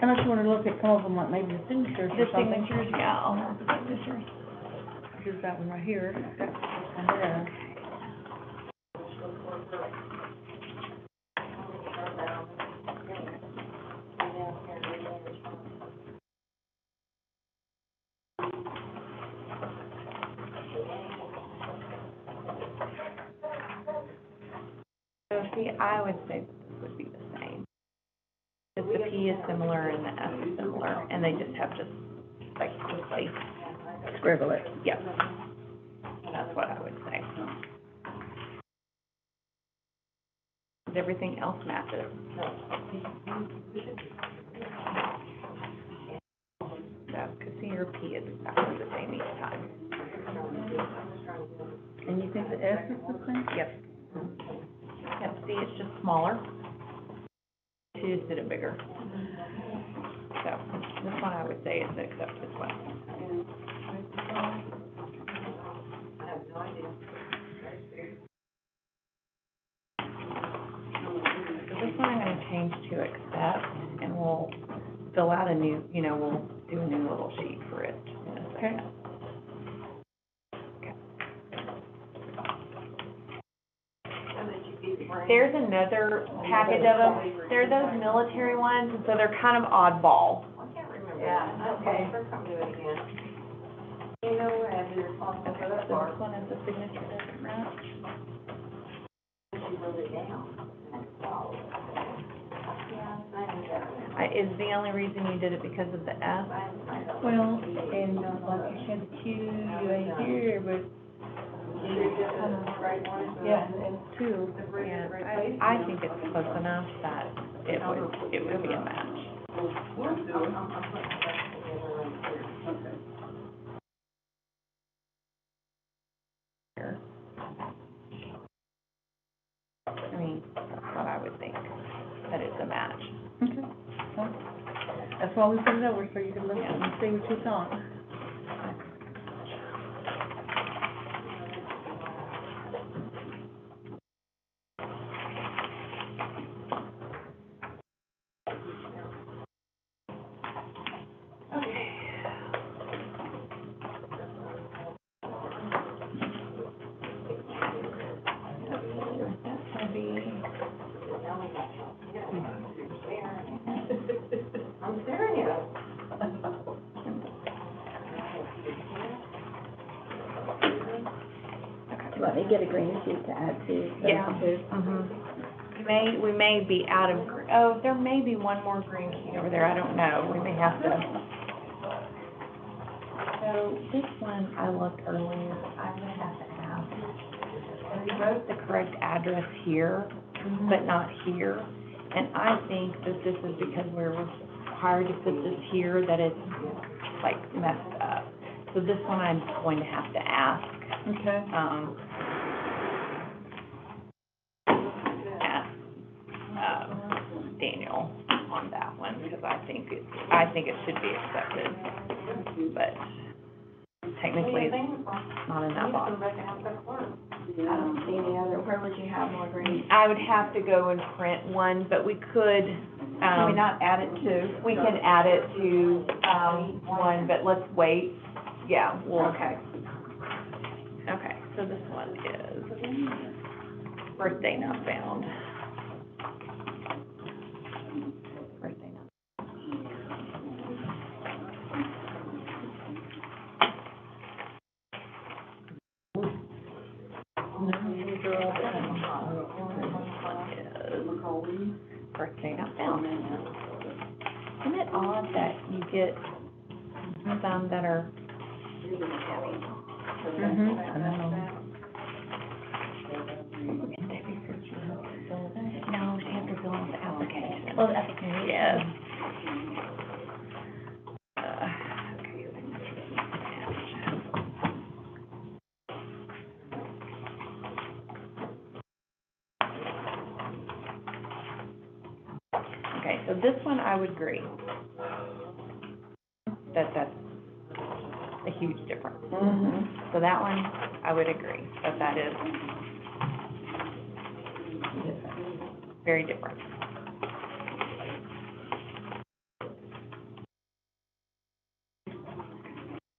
Speaker 4: unless you wanna look at some of them, like maybe the signatures
Speaker 1: The
Speaker 4: or something.
Speaker 1: signatures, yeah, I'll have the signatures.
Speaker 4: Here's that one right here, that's one there.
Speaker 1: So see, I would say that this would be the same. Because the P is similar and the S is similar, and they just have to, like, quickly,
Speaker 4: Scribble it.
Speaker 1: yep. That's what I would say. Does everything else match it? No, because see, your P is exactly the same each time.
Speaker 4: And you think the S is the same?
Speaker 1: Yep. Yep, see, it's just smaller. She just did it bigger. So, this one I would say is the accepted one. So this one I'm gonna change to accept, and we'll fill out a new, we'll do a new little sheet for it in a second. There's another package of them. They're those military ones, and so they're kind of oddball.
Speaker 3: Yeah, okay. You know, we're having
Speaker 1: Okay, so this one is the signature doesn't match. Is the only reason you did it because of the S?
Speaker 4: Well, and like you said, the Q, you ain't here, but Yeah, and two.
Speaker 1: And I think it's close enough that it would be a match. Here. I mean, that's what I would think, that it's a match.
Speaker 4: Okay. Well, that's why we put it over, so you can look at it and see what you thought.
Speaker 1: That's gonna be,
Speaker 2: I'm serious.
Speaker 5: Let me get a green sheet to add to.
Speaker 1: yeah. We may be out of, there may be one more green sheet over there, I don't know, we may have to. So this one, I looked earlier, I'm gonna have to ask, we wrote the correct address here, but not here. And I think that this is because we're required to put this here, that it's like messed up. So this one I'm going to have to ask,
Speaker 4: Okay.
Speaker 1: ask, Daniel on that one, because I think it should be accepted. But technically, it's not in that box.
Speaker 5: I don't see any other, where would you have more green?
Speaker 1: I would have to go and print one, but we could,
Speaker 5: Can we not add it to?
Speaker 1: we can add it to, one, but let's wait. Yeah, we'll.
Speaker 5: Okay.
Speaker 1: Okay, so this one is birthday not found. Birthday not.
Speaker 4: These are all done.
Speaker 1: Is birthday not found. Isn't it odd that you get some that are, no, she has to fill out the application.
Speaker 4: Oh, the application.
Speaker 1: Yes. Okay, so this one I would agree. That's a huge difference. So that one, I would agree, that is very different.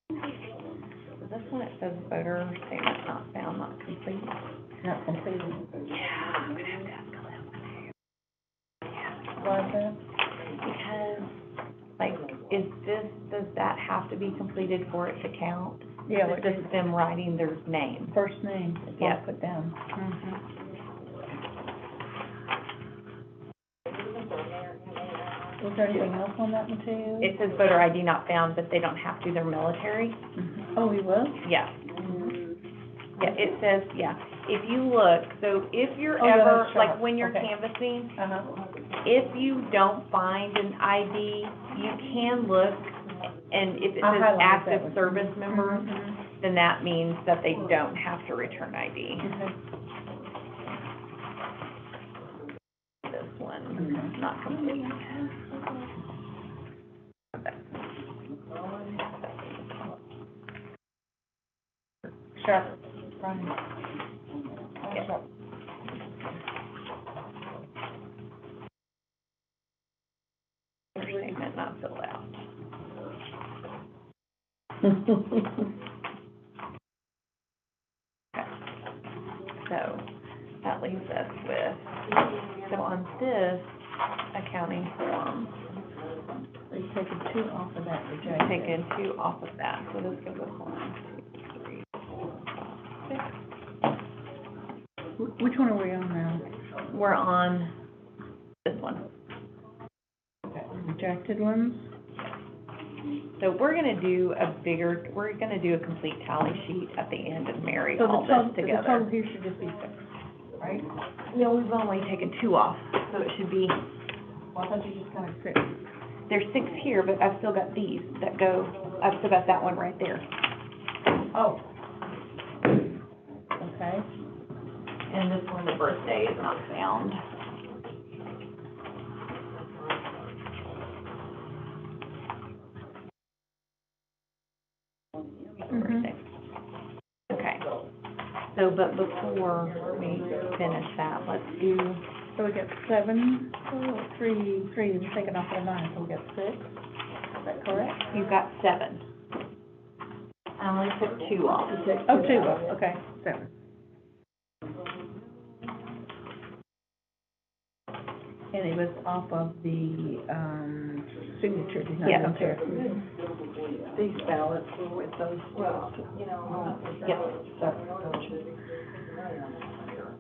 Speaker 1: So this one, it says voter statement not found, not complete.
Speaker 4: Not completed.
Speaker 1: Yeah, I'm gonna have to ask Khalil.
Speaker 4: Why is that?
Speaker 1: Because, like, does that have to be completed for it to count?
Speaker 4: Yeah,
Speaker 1: Is it just them writing their name?
Speaker 4: first name, it's all
Speaker 1: Yeah.
Speaker 4: put down. Was there anything else on that one too?
Speaker 1: It says voter ID not found, but they don't have to, they're military.
Speaker 4: Oh, he was?
Speaker 1: Yeah. Yeah, it says, yeah, if you look, so if you're
Speaker 4: Oh, yeah,
Speaker 1: ever,
Speaker 4: that's
Speaker 1: like,
Speaker 4: sharp.
Speaker 1: when you're
Speaker 4: Okay.
Speaker 1: canvassing,
Speaker 4: Uh-huh.
Speaker 1: if you don't find an ID, you can look, and if it
Speaker 4: I
Speaker 1: says
Speaker 4: highlighted that
Speaker 1: active
Speaker 4: one.
Speaker 1: service member, then that means that they don't have to return ID.
Speaker 4: Okay.
Speaker 1: This one, not complete.
Speaker 4: Sharp, Brian.
Speaker 1: Yeah.
Speaker 4: Sharp.
Speaker 1: Statement not filled out. Okay. So, that leaves us with, so on this accounting form,
Speaker 4: So you've taken two off of that,
Speaker 1: we've
Speaker 4: rejected.
Speaker 1: taken 2 off of that, so this gives us 1, 2, 3, 4, 5, 6.
Speaker 4: Which one are we on now?
Speaker 1: We're on this one.
Speaker 4: Rejected ones?
Speaker 1: So we're gonna do a complete tally sheet at the end and marry
Speaker 4: So
Speaker 1: all
Speaker 4: the total,
Speaker 1: this
Speaker 4: the
Speaker 1: together.
Speaker 4: total here should just be 6, right?
Speaker 1: No, we've only taken 2 off, so it should be,
Speaker 4: Well, I thought you just counted 6.
Speaker 1: there's 6 here, but I've still got these that go, I've still got that one right there.
Speaker 4: Oh. Okay.
Speaker 1: And this one, the birthday is not found. Birthday. Okay. So, but before we finish that, let's do,
Speaker 4: So we got 7, 3, we're taking off the 9, so we got 6. Is that correct?
Speaker 1: you've got 7. I only took 2 off.
Speaker 4: Oh, 2, okay, 7. And it was off of the, signature, he's not
Speaker 1: Yeah.
Speaker 4: on there.
Speaker 5: These ballots were with those.
Speaker 3: Well, you know,
Speaker 1: Yep.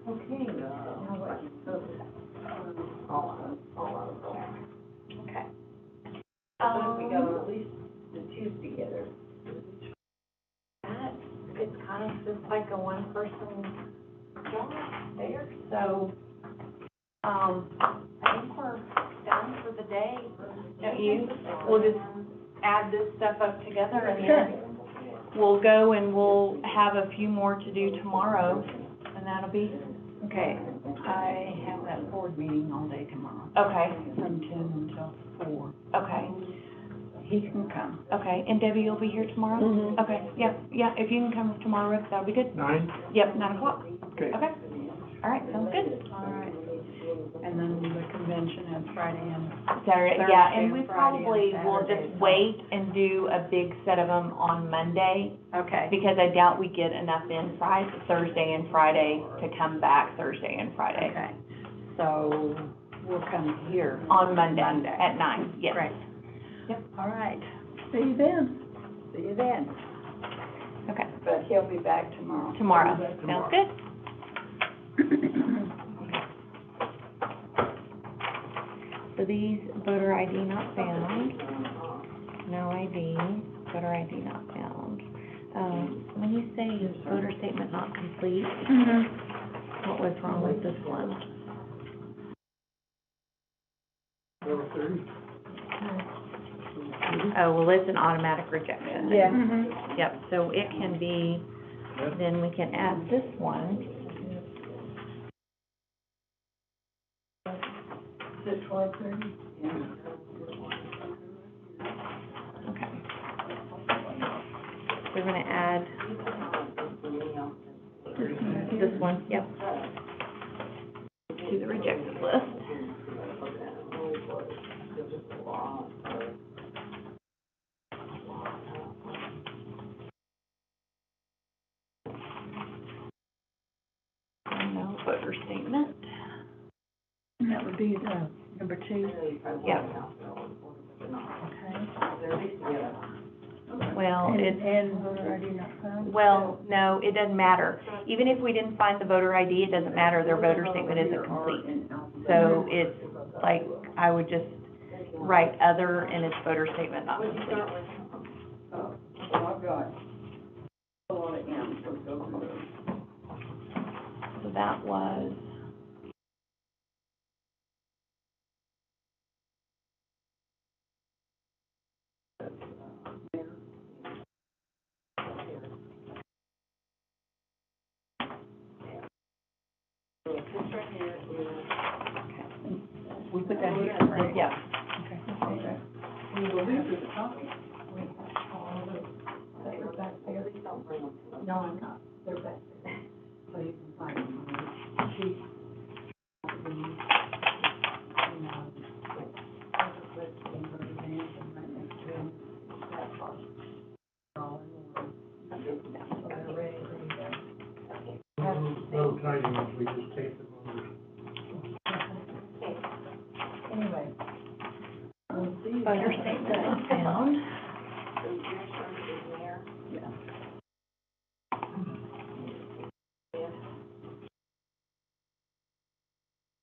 Speaker 5: Okay, now what?
Speaker 1: Okay.
Speaker 3: But if we go at least the 2 together. That, it's kind of just like a one-person job there, so, I think we're done for the day, don't you? We'll just add this stuff up together and then we'll go and we'll have a few more to do tomorrow, and that'll be,
Speaker 5: Okay, I have that board meeting all day tomorrow,
Speaker 3: okay,
Speaker 5: from 10 until 4.
Speaker 3: okay,
Speaker 5: He can come.
Speaker 3: okay. And Debbie, you'll be here tomorrow?
Speaker 4: Mhm.
Speaker 3: Okay, yeah, if you can come tomorrow, Rick, that'll be good.
Speaker 6: 9?
Speaker 3: Yep, 9 o'clock.
Speaker 6: Okay.
Speaker 3: Okay, all right, sounds good.
Speaker 5: All right. And then the convention is Friday and
Speaker 3: Saturday,
Speaker 5: Thursday
Speaker 3: yeah, and
Speaker 5: and
Speaker 3: we
Speaker 5: Friday and
Speaker 3: probably will
Speaker 5: Saturday,
Speaker 3: just
Speaker 5: so-
Speaker 3: wait and do a big set of them on Monday,
Speaker 5: Okay.
Speaker 3: because I doubt we get enough in Thursday and Friday to come back Thursday and Friday.
Speaker 5: Okay, so we'll come here.
Speaker 3: On Monday, at 9, yes.
Speaker 5: Right.
Speaker 3: Yep.
Speaker 5: All right,
Speaker 4: See you then.
Speaker 5: see you then.
Speaker 3: Okay,
Speaker 5: But he'll be back tomorrow.
Speaker 3: tomorrow, sounds good? So these, voter ID not found, no ID, voter ID not found. When you say voter statement not complete, what was wrong with this one? Oh, well, it's an automatic rejection.
Speaker 4: Yeah.
Speaker 3: Yep, so it can be, then we can add this one.
Speaker 5: Is it 12:30?
Speaker 3: Okay. We're gonna add this one, yep, to the rejected list. No voter statement.
Speaker 4: That would be the number 2.
Speaker 3: Yep,
Speaker 4: Okay.
Speaker 3: well, it's,
Speaker 4: And voter ID not found?
Speaker 3: well, no, it doesn't matter. Even if we didn't find the voter ID, it doesn't matter, their voter statement isn't complete. So it's like, I would just write other and it's voter statement not complete.
Speaker 5: Well, I've got a lot of M's, so go for it.
Speaker 3: So that was,
Speaker 4: We put that here, right?
Speaker 3: yeah.
Speaker 4: Okay.
Speaker 5: They're back there. No, I'm not. They're back there. So you can find them. She's.
Speaker 6: Little tiny ones, we just take them over.
Speaker 5: Anyway. We'll see you.
Speaker 3: Voter statement is found.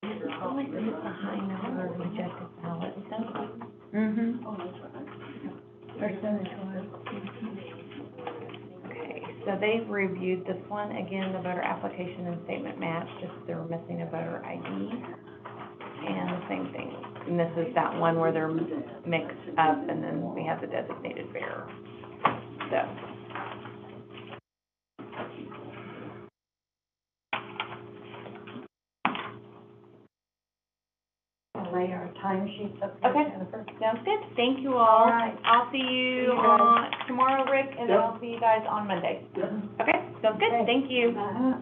Speaker 3: Oh, I think it's a high number of rejected ballots, so.
Speaker 4: Mm-hmm.
Speaker 1: Okay, so they've reviewed this one, again, the voter application and statement match, just they're missing a voter ID. And the same thing, and this is that one where they're mixed up, and then we have the designated bearer. So.
Speaker 5: Lay our time sheets up there,
Speaker 1: Okay,
Speaker 5: Jennifer.
Speaker 1: sounds good, thank you all.
Speaker 5: All right.
Speaker 1: I'll see you
Speaker 5: See you guys.
Speaker 1: on, tomorrow, Rick, and then
Speaker 6: Yep.
Speaker 1: I'll see you guys on Monday. Okay, sounds good,
Speaker 5: Okay.
Speaker 1: thank you.
Speaker 5: Uh-huh.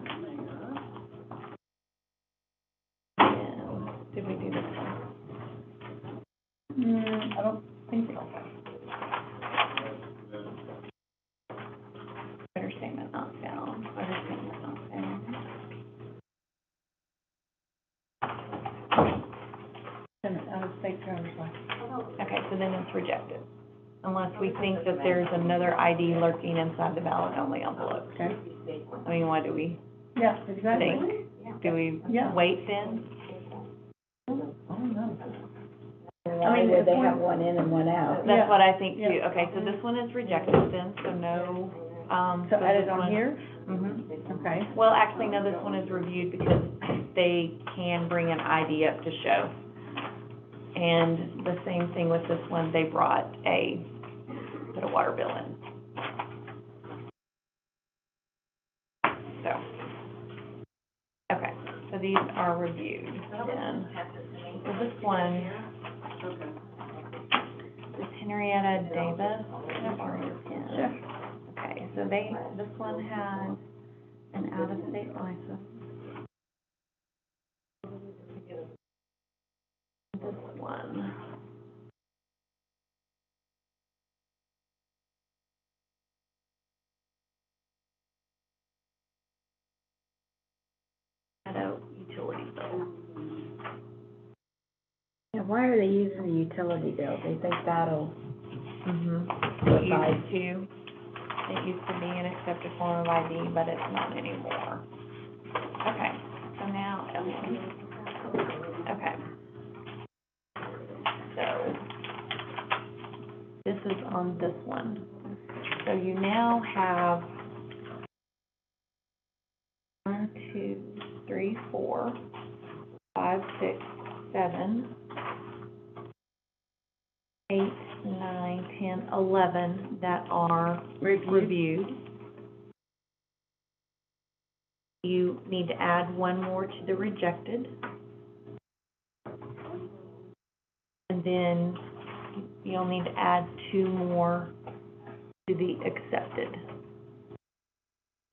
Speaker 1: And did we do this one?
Speaker 4: I don't think so.
Speaker 1: Voter statement not found, voter statement not found.
Speaker 4: Send it out of state driver's license.
Speaker 1: Okay, so then it's rejected, unless we think that there's another ID lurking inside the ballot only envelope.
Speaker 4: Okay.
Speaker 1: I mean, what do we
Speaker 4: Yeah, exactly.
Speaker 1: think? Do we
Speaker 4: Yeah.
Speaker 1: wait then?
Speaker 4: Oh, no.
Speaker 5: Why
Speaker 4: mean,
Speaker 5: would
Speaker 4: if
Speaker 5: they
Speaker 4: one-
Speaker 5: have one in and one out?
Speaker 1: That's
Speaker 4: Yeah.
Speaker 1: what I think too.
Speaker 4: Yeah.
Speaker 1: Okay, so this one is rejected then, so no,
Speaker 4: So add
Speaker 1: this
Speaker 4: it on
Speaker 1: one-
Speaker 4: here?
Speaker 1: Mhm.
Speaker 4: Okay.
Speaker 1: Well, actually, no, this one is reviewed because they can bring an ID up to show. And the same thing with this one, they put a water bill in. So, okay, so these are reviewed then. So this one is Henrietta Davis. Can I borrow your pen?
Speaker 4: Sure.
Speaker 1: Okay, so this one had an out-of-state license. This one. Had a utility bill.
Speaker 5: Yeah, why are they using the utility bill? They think that'll
Speaker 1: Mm-hmm.
Speaker 5: provide.
Speaker 1: It used to be an accepted form of ID, but it's not anymore. Okay, so now, okay. So, this is on this one. So you now have 1, 2, 3, 4, 5, 6, 7, 8, 9, 10, 11 that are reviewed. You need to add one more to the rejected. And then you'll need to add 2 more to the accepted.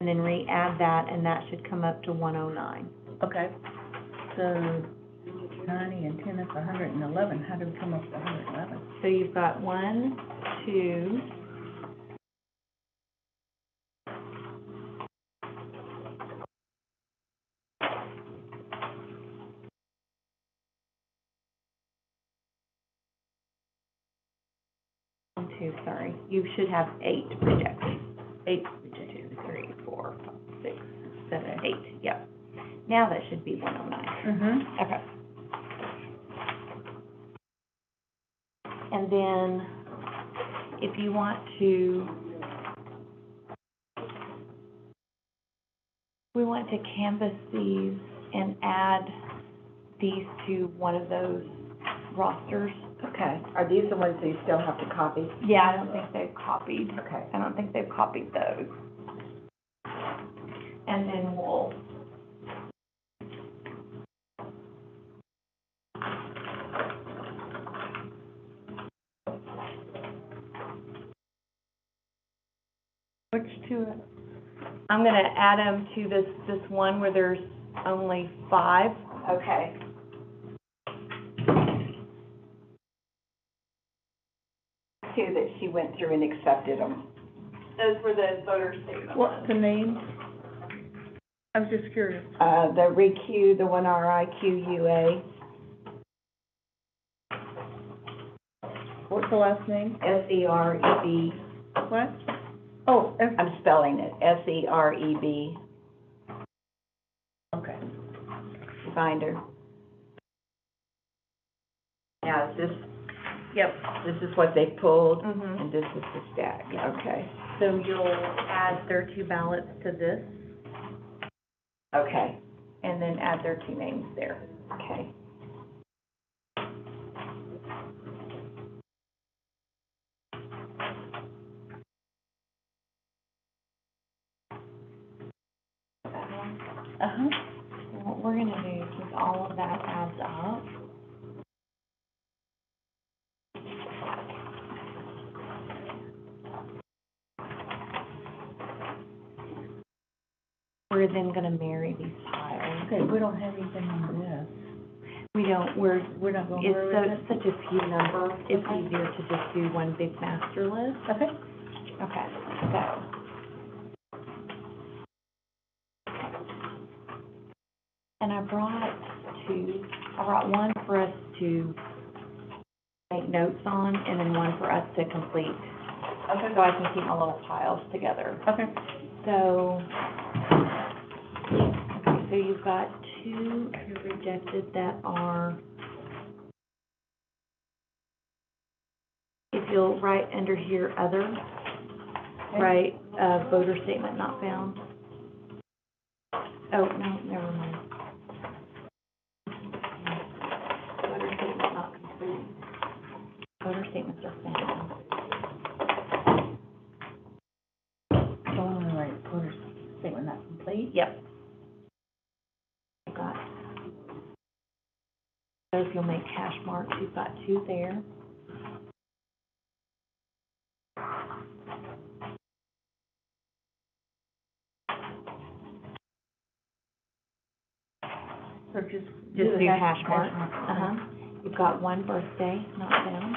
Speaker 1: And then re-add that, and that should come up to 109.
Speaker 4: Okay. So 90 and 10 is 111. How do we come up with 111?
Speaker 1: So you've got 1, 2, 1, 2, sorry. You should have 8 rejected. 8, 2, 3, 4, 5, 6, 7, 8, yep. Now that should be 109.
Speaker 4: Mm-hmm.
Speaker 1: Okay. And then, if you want to, we want to canvass these and add these to one of those rosters.
Speaker 5: Okay, are these the ones that you still have to copy?
Speaker 1: Yeah, I don't think they've copied.
Speaker 5: Okay.
Speaker 1: I don't think they've copied those. And then we'll,
Speaker 4: Which two?
Speaker 1: I'm gonna add them to this one where there's only 5.
Speaker 5: Okay. Two that she went through and accepted them.
Speaker 1: Those were the voter statement
Speaker 4: What's
Speaker 1: ones.
Speaker 4: the name? I was just curious.
Speaker 5: The REQ, the 1RIQUA,
Speaker 4: What's the last name?
Speaker 5: SEREB.
Speaker 4: What? Oh,
Speaker 5: I'm spelling it, SEREB,
Speaker 4: okay.
Speaker 5: binder.
Speaker 2: Now, is this
Speaker 1: Yep.
Speaker 2: This is what they pulled,
Speaker 1: Mhm.
Speaker 2: and this is the stack,
Speaker 1: Yeah.
Speaker 2: okay?
Speaker 1: So you'll add their 2 ballots to this,
Speaker 2: Okay,
Speaker 1: and then add their 2 names there.
Speaker 2: okay.
Speaker 1: Uh-huh. So what we're gonna do is since all of that adds up, we're then gonna marry these piles.
Speaker 4: Okay, we don't have anything on this.
Speaker 1: We don't,
Speaker 4: We're not going to worry with
Speaker 1: it's
Speaker 4: it?
Speaker 1: such a few numbers, it's
Speaker 4: Okay.
Speaker 1: easier to just do one big master list.
Speaker 4: Okay.
Speaker 1: Okay, so. And I brought one for us to make notes on, and then one for us to complete. Okay. So I can keep my little piles together.
Speaker 4: Okay.
Speaker 1: So, okay, so you've got 2 you rejected that are, if you'll write under here, other, write, voter statement not found. Oh, no, never mind. Voter statement not complete. Voter statements are found.
Speaker 4: So I'm gonna write voter statement not complete.
Speaker 1: Yep. Got. So if you'll make hash marks, you've got 2 there.
Speaker 4: So just
Speaker 1: Just
Speaker 4: the
Speaker 1: do hash marks.
Speaker 4: mark.
Speaker 1: Uh-huh. You've got 1 birthday not found.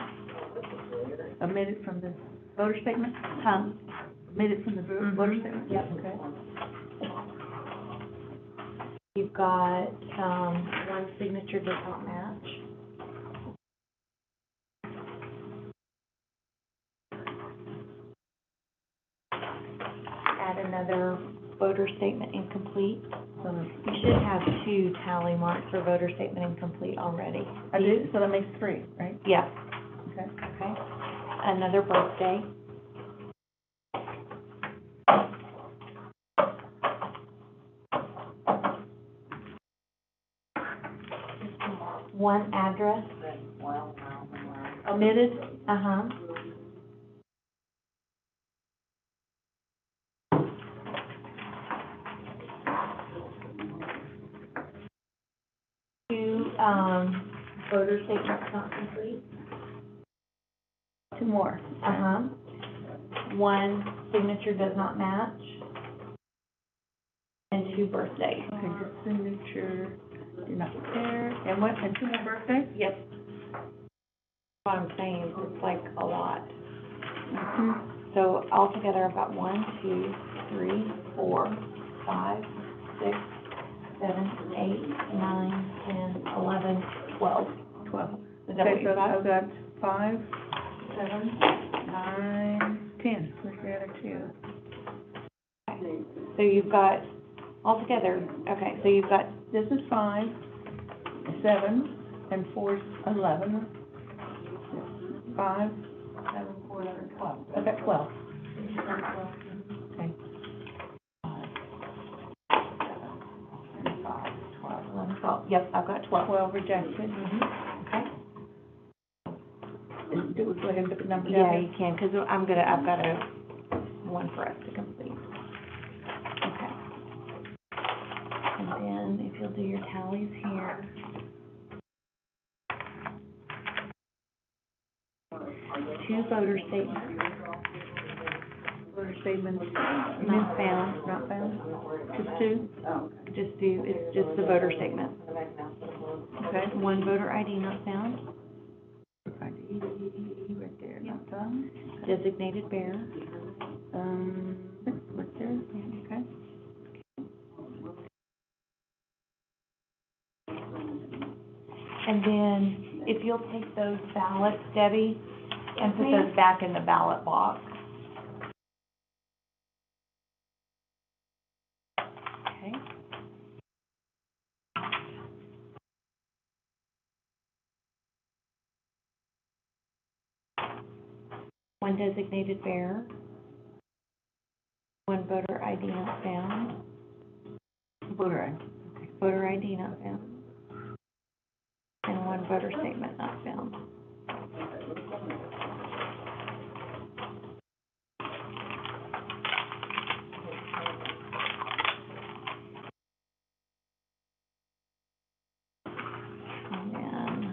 Speaker 4: Omitted from the voter statement?
Speaker 1: Huh?
Speaker 4: Omitted from the voter statement?
Speaker 1: Yep.
Speaker 4: Okay.
Speaker 1: You've got, 1 signature does not match. Add another voter statement incomplete.
Speaker 4: So
Speaker 1: You should have 2 tally marks for voter statement incomplete already.
Speaker 4: I did, so that makes 3, right?
Speaker 1: Yeah,
Speaker 4: Okay.
Speaker 1: okay. Another birthday. One address. Omitted? Uh-huh. Two, voter statements not complete.
Speaker 4: 2 more.
Speaker 1: Uh-huh. 1 signature does not match. And 2 birthdays.
Speaker 4: Okay, good signature, you're not there, and what, and 2 more birthdays?
Speaker 1: Yep. What I'm saying is it's like a lot.
Speaker 4: Mm-hmm.
Speaker 1: So altogether, I've got 1, 2, 3, 4, 5, 6, 7, 8, 9, 10, 11, 12.
Speaker 4: 12.
Speaker 1: Is that what
Speaker 4: Okay,
Speaker 1: you
Speaker 4: so
Speaker 1: got?
Speaker 4: I've got 5, 7, 9, 10, where's the other 2?
Speaker 1: So you've got, altogether, okay, so you've got,
Speaker 4: This is 5, 7, and 4 is 11. 5, 7, 4, 11, 12. I've got 12. Okay.
Speaker 1: 11, 12, yep, I've got 12.
Speaker 4: 12 rejected.
Speaker 1: Okay.
Speaker 4: Do we go ahead and put the numbers
Speaker 1: Yeah,
Speaker 4: down?
Speaker 1: you can, because I've got one for us to complete. Okay. And then if you'll do your tallies here. 2 voter statements.
Speaker 4: Voter statements.
Speaker 1: Not found.
Speaker 4: Not found? Just 2?
Speaker 1: It's just the voter statement.
Speaker 4: Okay.
Speaker 1: 1 voter ID not found.
Speaker 4: ID right there, not found.
Speaker 1: Designated bearer.
Speaker 4: Right there, okay.
Speaker 1: And then if you'll take those ballots, Debbie, and put those back in the ballot box. Okay. one designated bearer, one voter ID not found, voter ID not found, and one voter statement not found. And then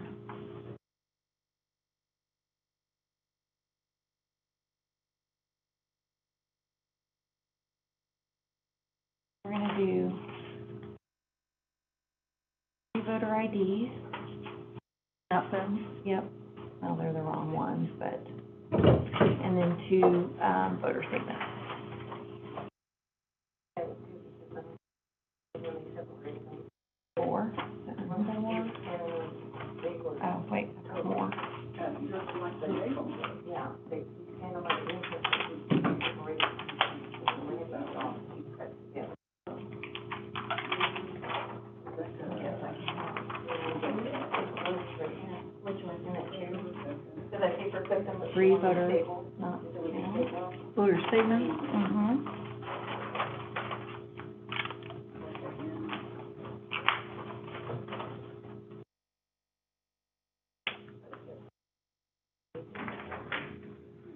Speaker 1: we're gonna do three voter IDs. Not found? Yep. Well, they're the wrong ones, but, and then two, voter statements. Four. Is that what I want? Oh, wait, I've got more. Three voters not found. Voter statement? Mm-hmm.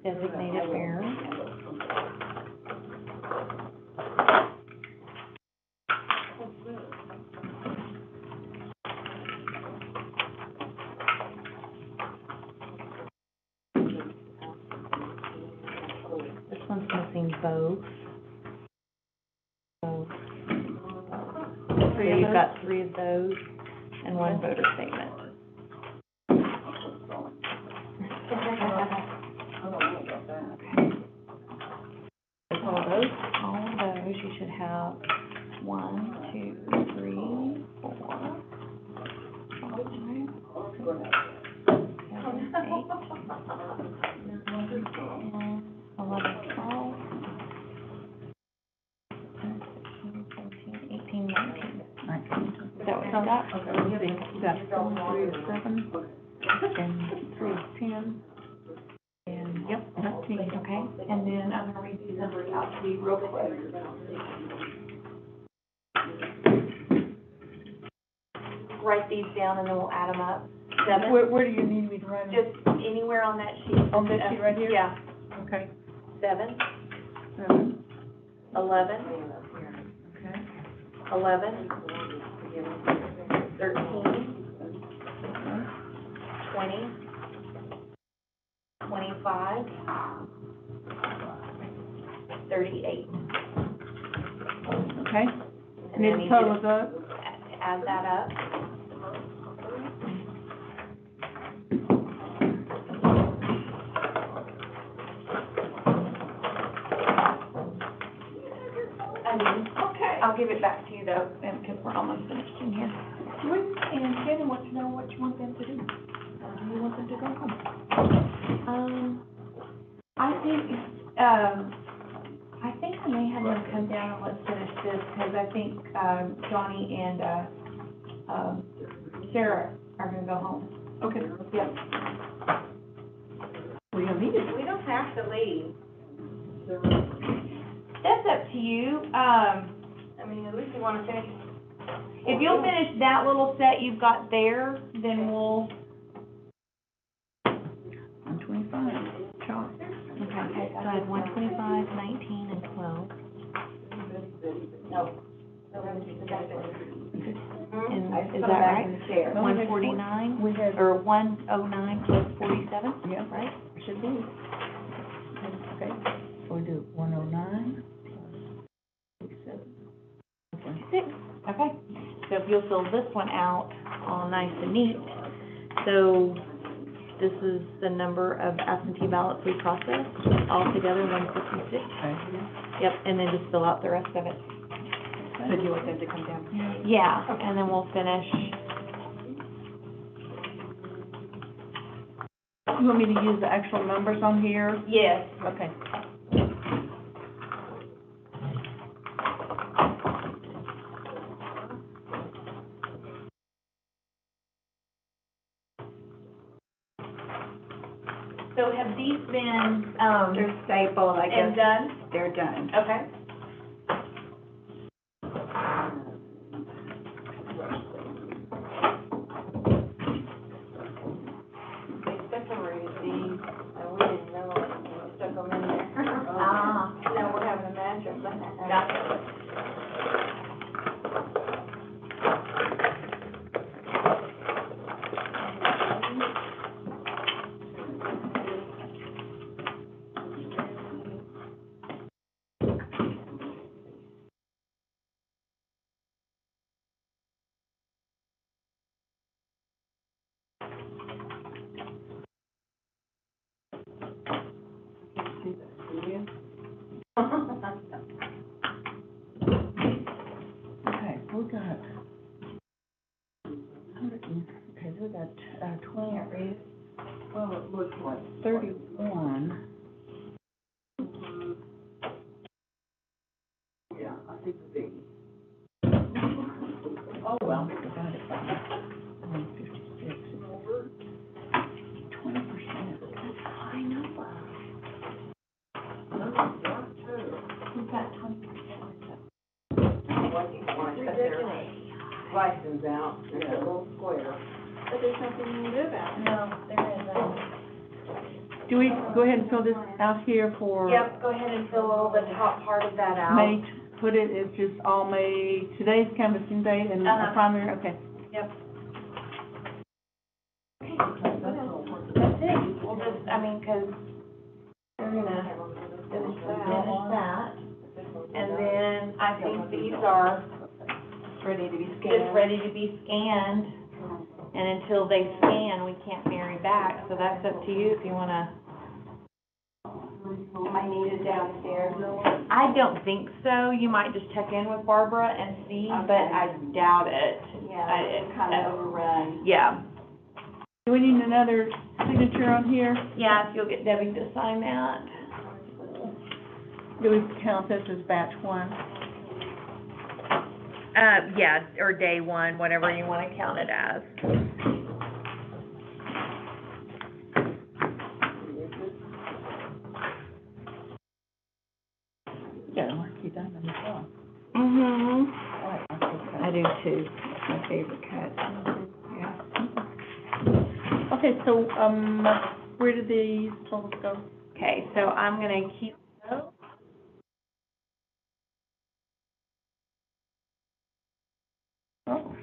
Speaker 1: Designated bearer. This one's missing both. So you've got three of those and one voter statement. All of those, you should have 1, 2, 3, 4, 5, 6, 7, 8, 10, 11, 12, 16, 17, 18, 19. Is that what you got?
Speaker 4: Okay, you got 3 is 7, and 3 is 10, and, yep, 13.
Speaker 1: Okay, and then I'm gonna read these numbers out to you real quick. Write these down and then we'll add them up. 7,
Speaker 4: Where do you need me to write them?
Speaker 1: just anywhere on that sheet.
Speaker 4: On this sheet right here?
Speaker 1: Yeah.
Speaker 4: Okay.
Speaker 1: 7,
Speaker 4: 7,
Speaker 1: 11,
Speaker 4: okay.
Speaker 1: 11, 13, 20, 25, 38.
Speaker 4: Okay,
Speaker 1: And then
Speaker 4: it totals up,
Speaker 1: add that up. Okay. I'll give it back to you though, and, because we're almost finished in here. And Shannon wants to know what you want them to do. Do you want them to go home? I think I may have them come down and let's finish this, because I think, Johnny and, Sarah are gonna go home.
Speaker 4: okay.
Speaker 1: Yep.
Speaker 4: We don't need it.
Speaker 3: We don't have to leave.
Speaker 1: That's up to you.
Speaker 3: I mean, at least you wanna finish.
Speaker 1: If you'll finish that little set you've got there, then we'll,
Speaker 4: 125, chart.
Speaker 1: okay, so I have 125, 19, and 12. And is that right? 149,
Speaker 4: We had,
Speaker 1: or 109 plus 47,
Speaker 4: yeah,
Speaker 1: right?
Speaker 4: should be. Okay, we'll do 109 plus 47. Okay.
Speaker 1: Okay, so if you'll fill this one out, all nice and neat. So this is the number of absentee ballots we processed, altogether 156.
Speaker 4: Okay.
Speaker 1: Yep, and then just fill out the rest of it.
Speaker 4: So do you want them to come down?
Speaker 1: Yeah, and then we'll finish.
Speaker 4: You want me to use the actual numbers on here?
Speaker 1: Yes.
Speaker 4: Okay.
Speaker 1: So have these
Speaker 3: been,
Speaker 5: They're stapled, I
Speaker 3: and
Speaker 5: guess,
Speaker 3: done?
Speaker 5: they're done.
Speaker 3: Okay.
Speaker 1: They separated these, and we didn't know it, and we stuck them in there.
Speaker 3: Ah.
Speaker 1: Now we're having a matchup.
Speaker 3: Gotcha.
Speaker 4: Okay, we got, okay, we got, 20, well, it looks like 31. Yeah, I think the, oh, well, divided by 156, 20%. I know. We've got 20%.
Speaker 2: License out, it's a little square.
Speaker 1: But there's nothing you can do about it.
Speaker 3: No, there isn't.
Speaker 4: Do we go ahead and fill this out here for
Speaker 3: Yep, go ahead and fill the top part of that out.
Speaker 4: May, put it, it's just all May, today's canvassing date and
Speaker 3: Uh-huh.
Speaker 4: a primary, okay.
Speaker 3: Yep. That's it. We'll just, I mean, 'cause they're gonna finish that. And then I think these are
Speaker 5: Ready to be
Speaker 3: just
Speaker 5: scanned.
Speaker 3: ready to be scanned. And until they scan, we can't marry back, so that's up to you if you wanna.
Speaker 5: Am I needed downstairs?
Speaker 3: I don't think so. You might just check in with Barbara and see, but I doubt it.
Speaker 5: Yeah, it's kind of overrun.
Speaker 3: Yeah.
Speaker 4: Do we need another signature on here?
Speaker 3: Yeah, if you'll get Debbie to sign that.
Speaker 4: Do we count this as batch one?
Speaker 3: Yeah, or day one, whatever you wanna count it as.
Speaker 4: Yeah, marquee diamond as well.
Speaker 3: Mm-hmm.
Speaker 4: I like marquee
Speaker 5: I
Speaker 4: diamond.
Speaker 5: do too. It's my favorite cut. Yeah.
Speaker 4: Okay, so, where did these totals go?
Speaker 3: Okay, so I'm gonna keep those.
Speaker 4: Oh,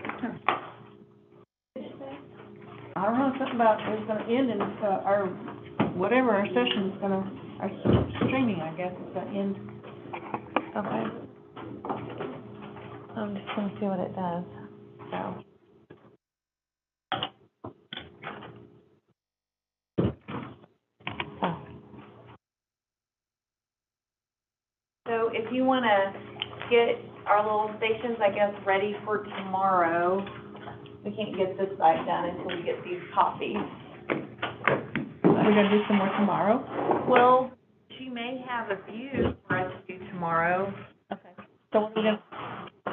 Speaker 4: I don't know, something about, it's gonna end in, our, whatever, our session's gonna, our streaming, I guess, is gonna end.
Speaker 3: Okay. I'm just gonna see what it does, so. Oh. So if you wanna get our little stations, I guess, ready for tomorrow, we can't get this side done until we get these copies.
Speaker 4: We're gonna do some more tomorrow?
Speaker 3: Well, she may have a few for us to do tomorrow.
Speaker 4: Okay. So what are we gonna,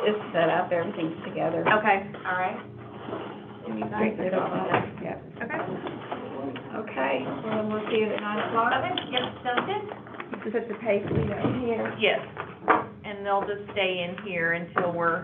Speaker 5: It's set up, everything's together.
Speaker 3: Okay, all right. And you guys
Speaker 5: Straighten it all out. Yeah.
Speaker 3: Okay.
Speaker 5: Okay, well, then we'll see you at 9:00.
Speaker 3: Okay, yep, sounds good.
Speaker 5: Put the pay sheet out here.
Speaker 3: Yes, and they'll just stay in here until we're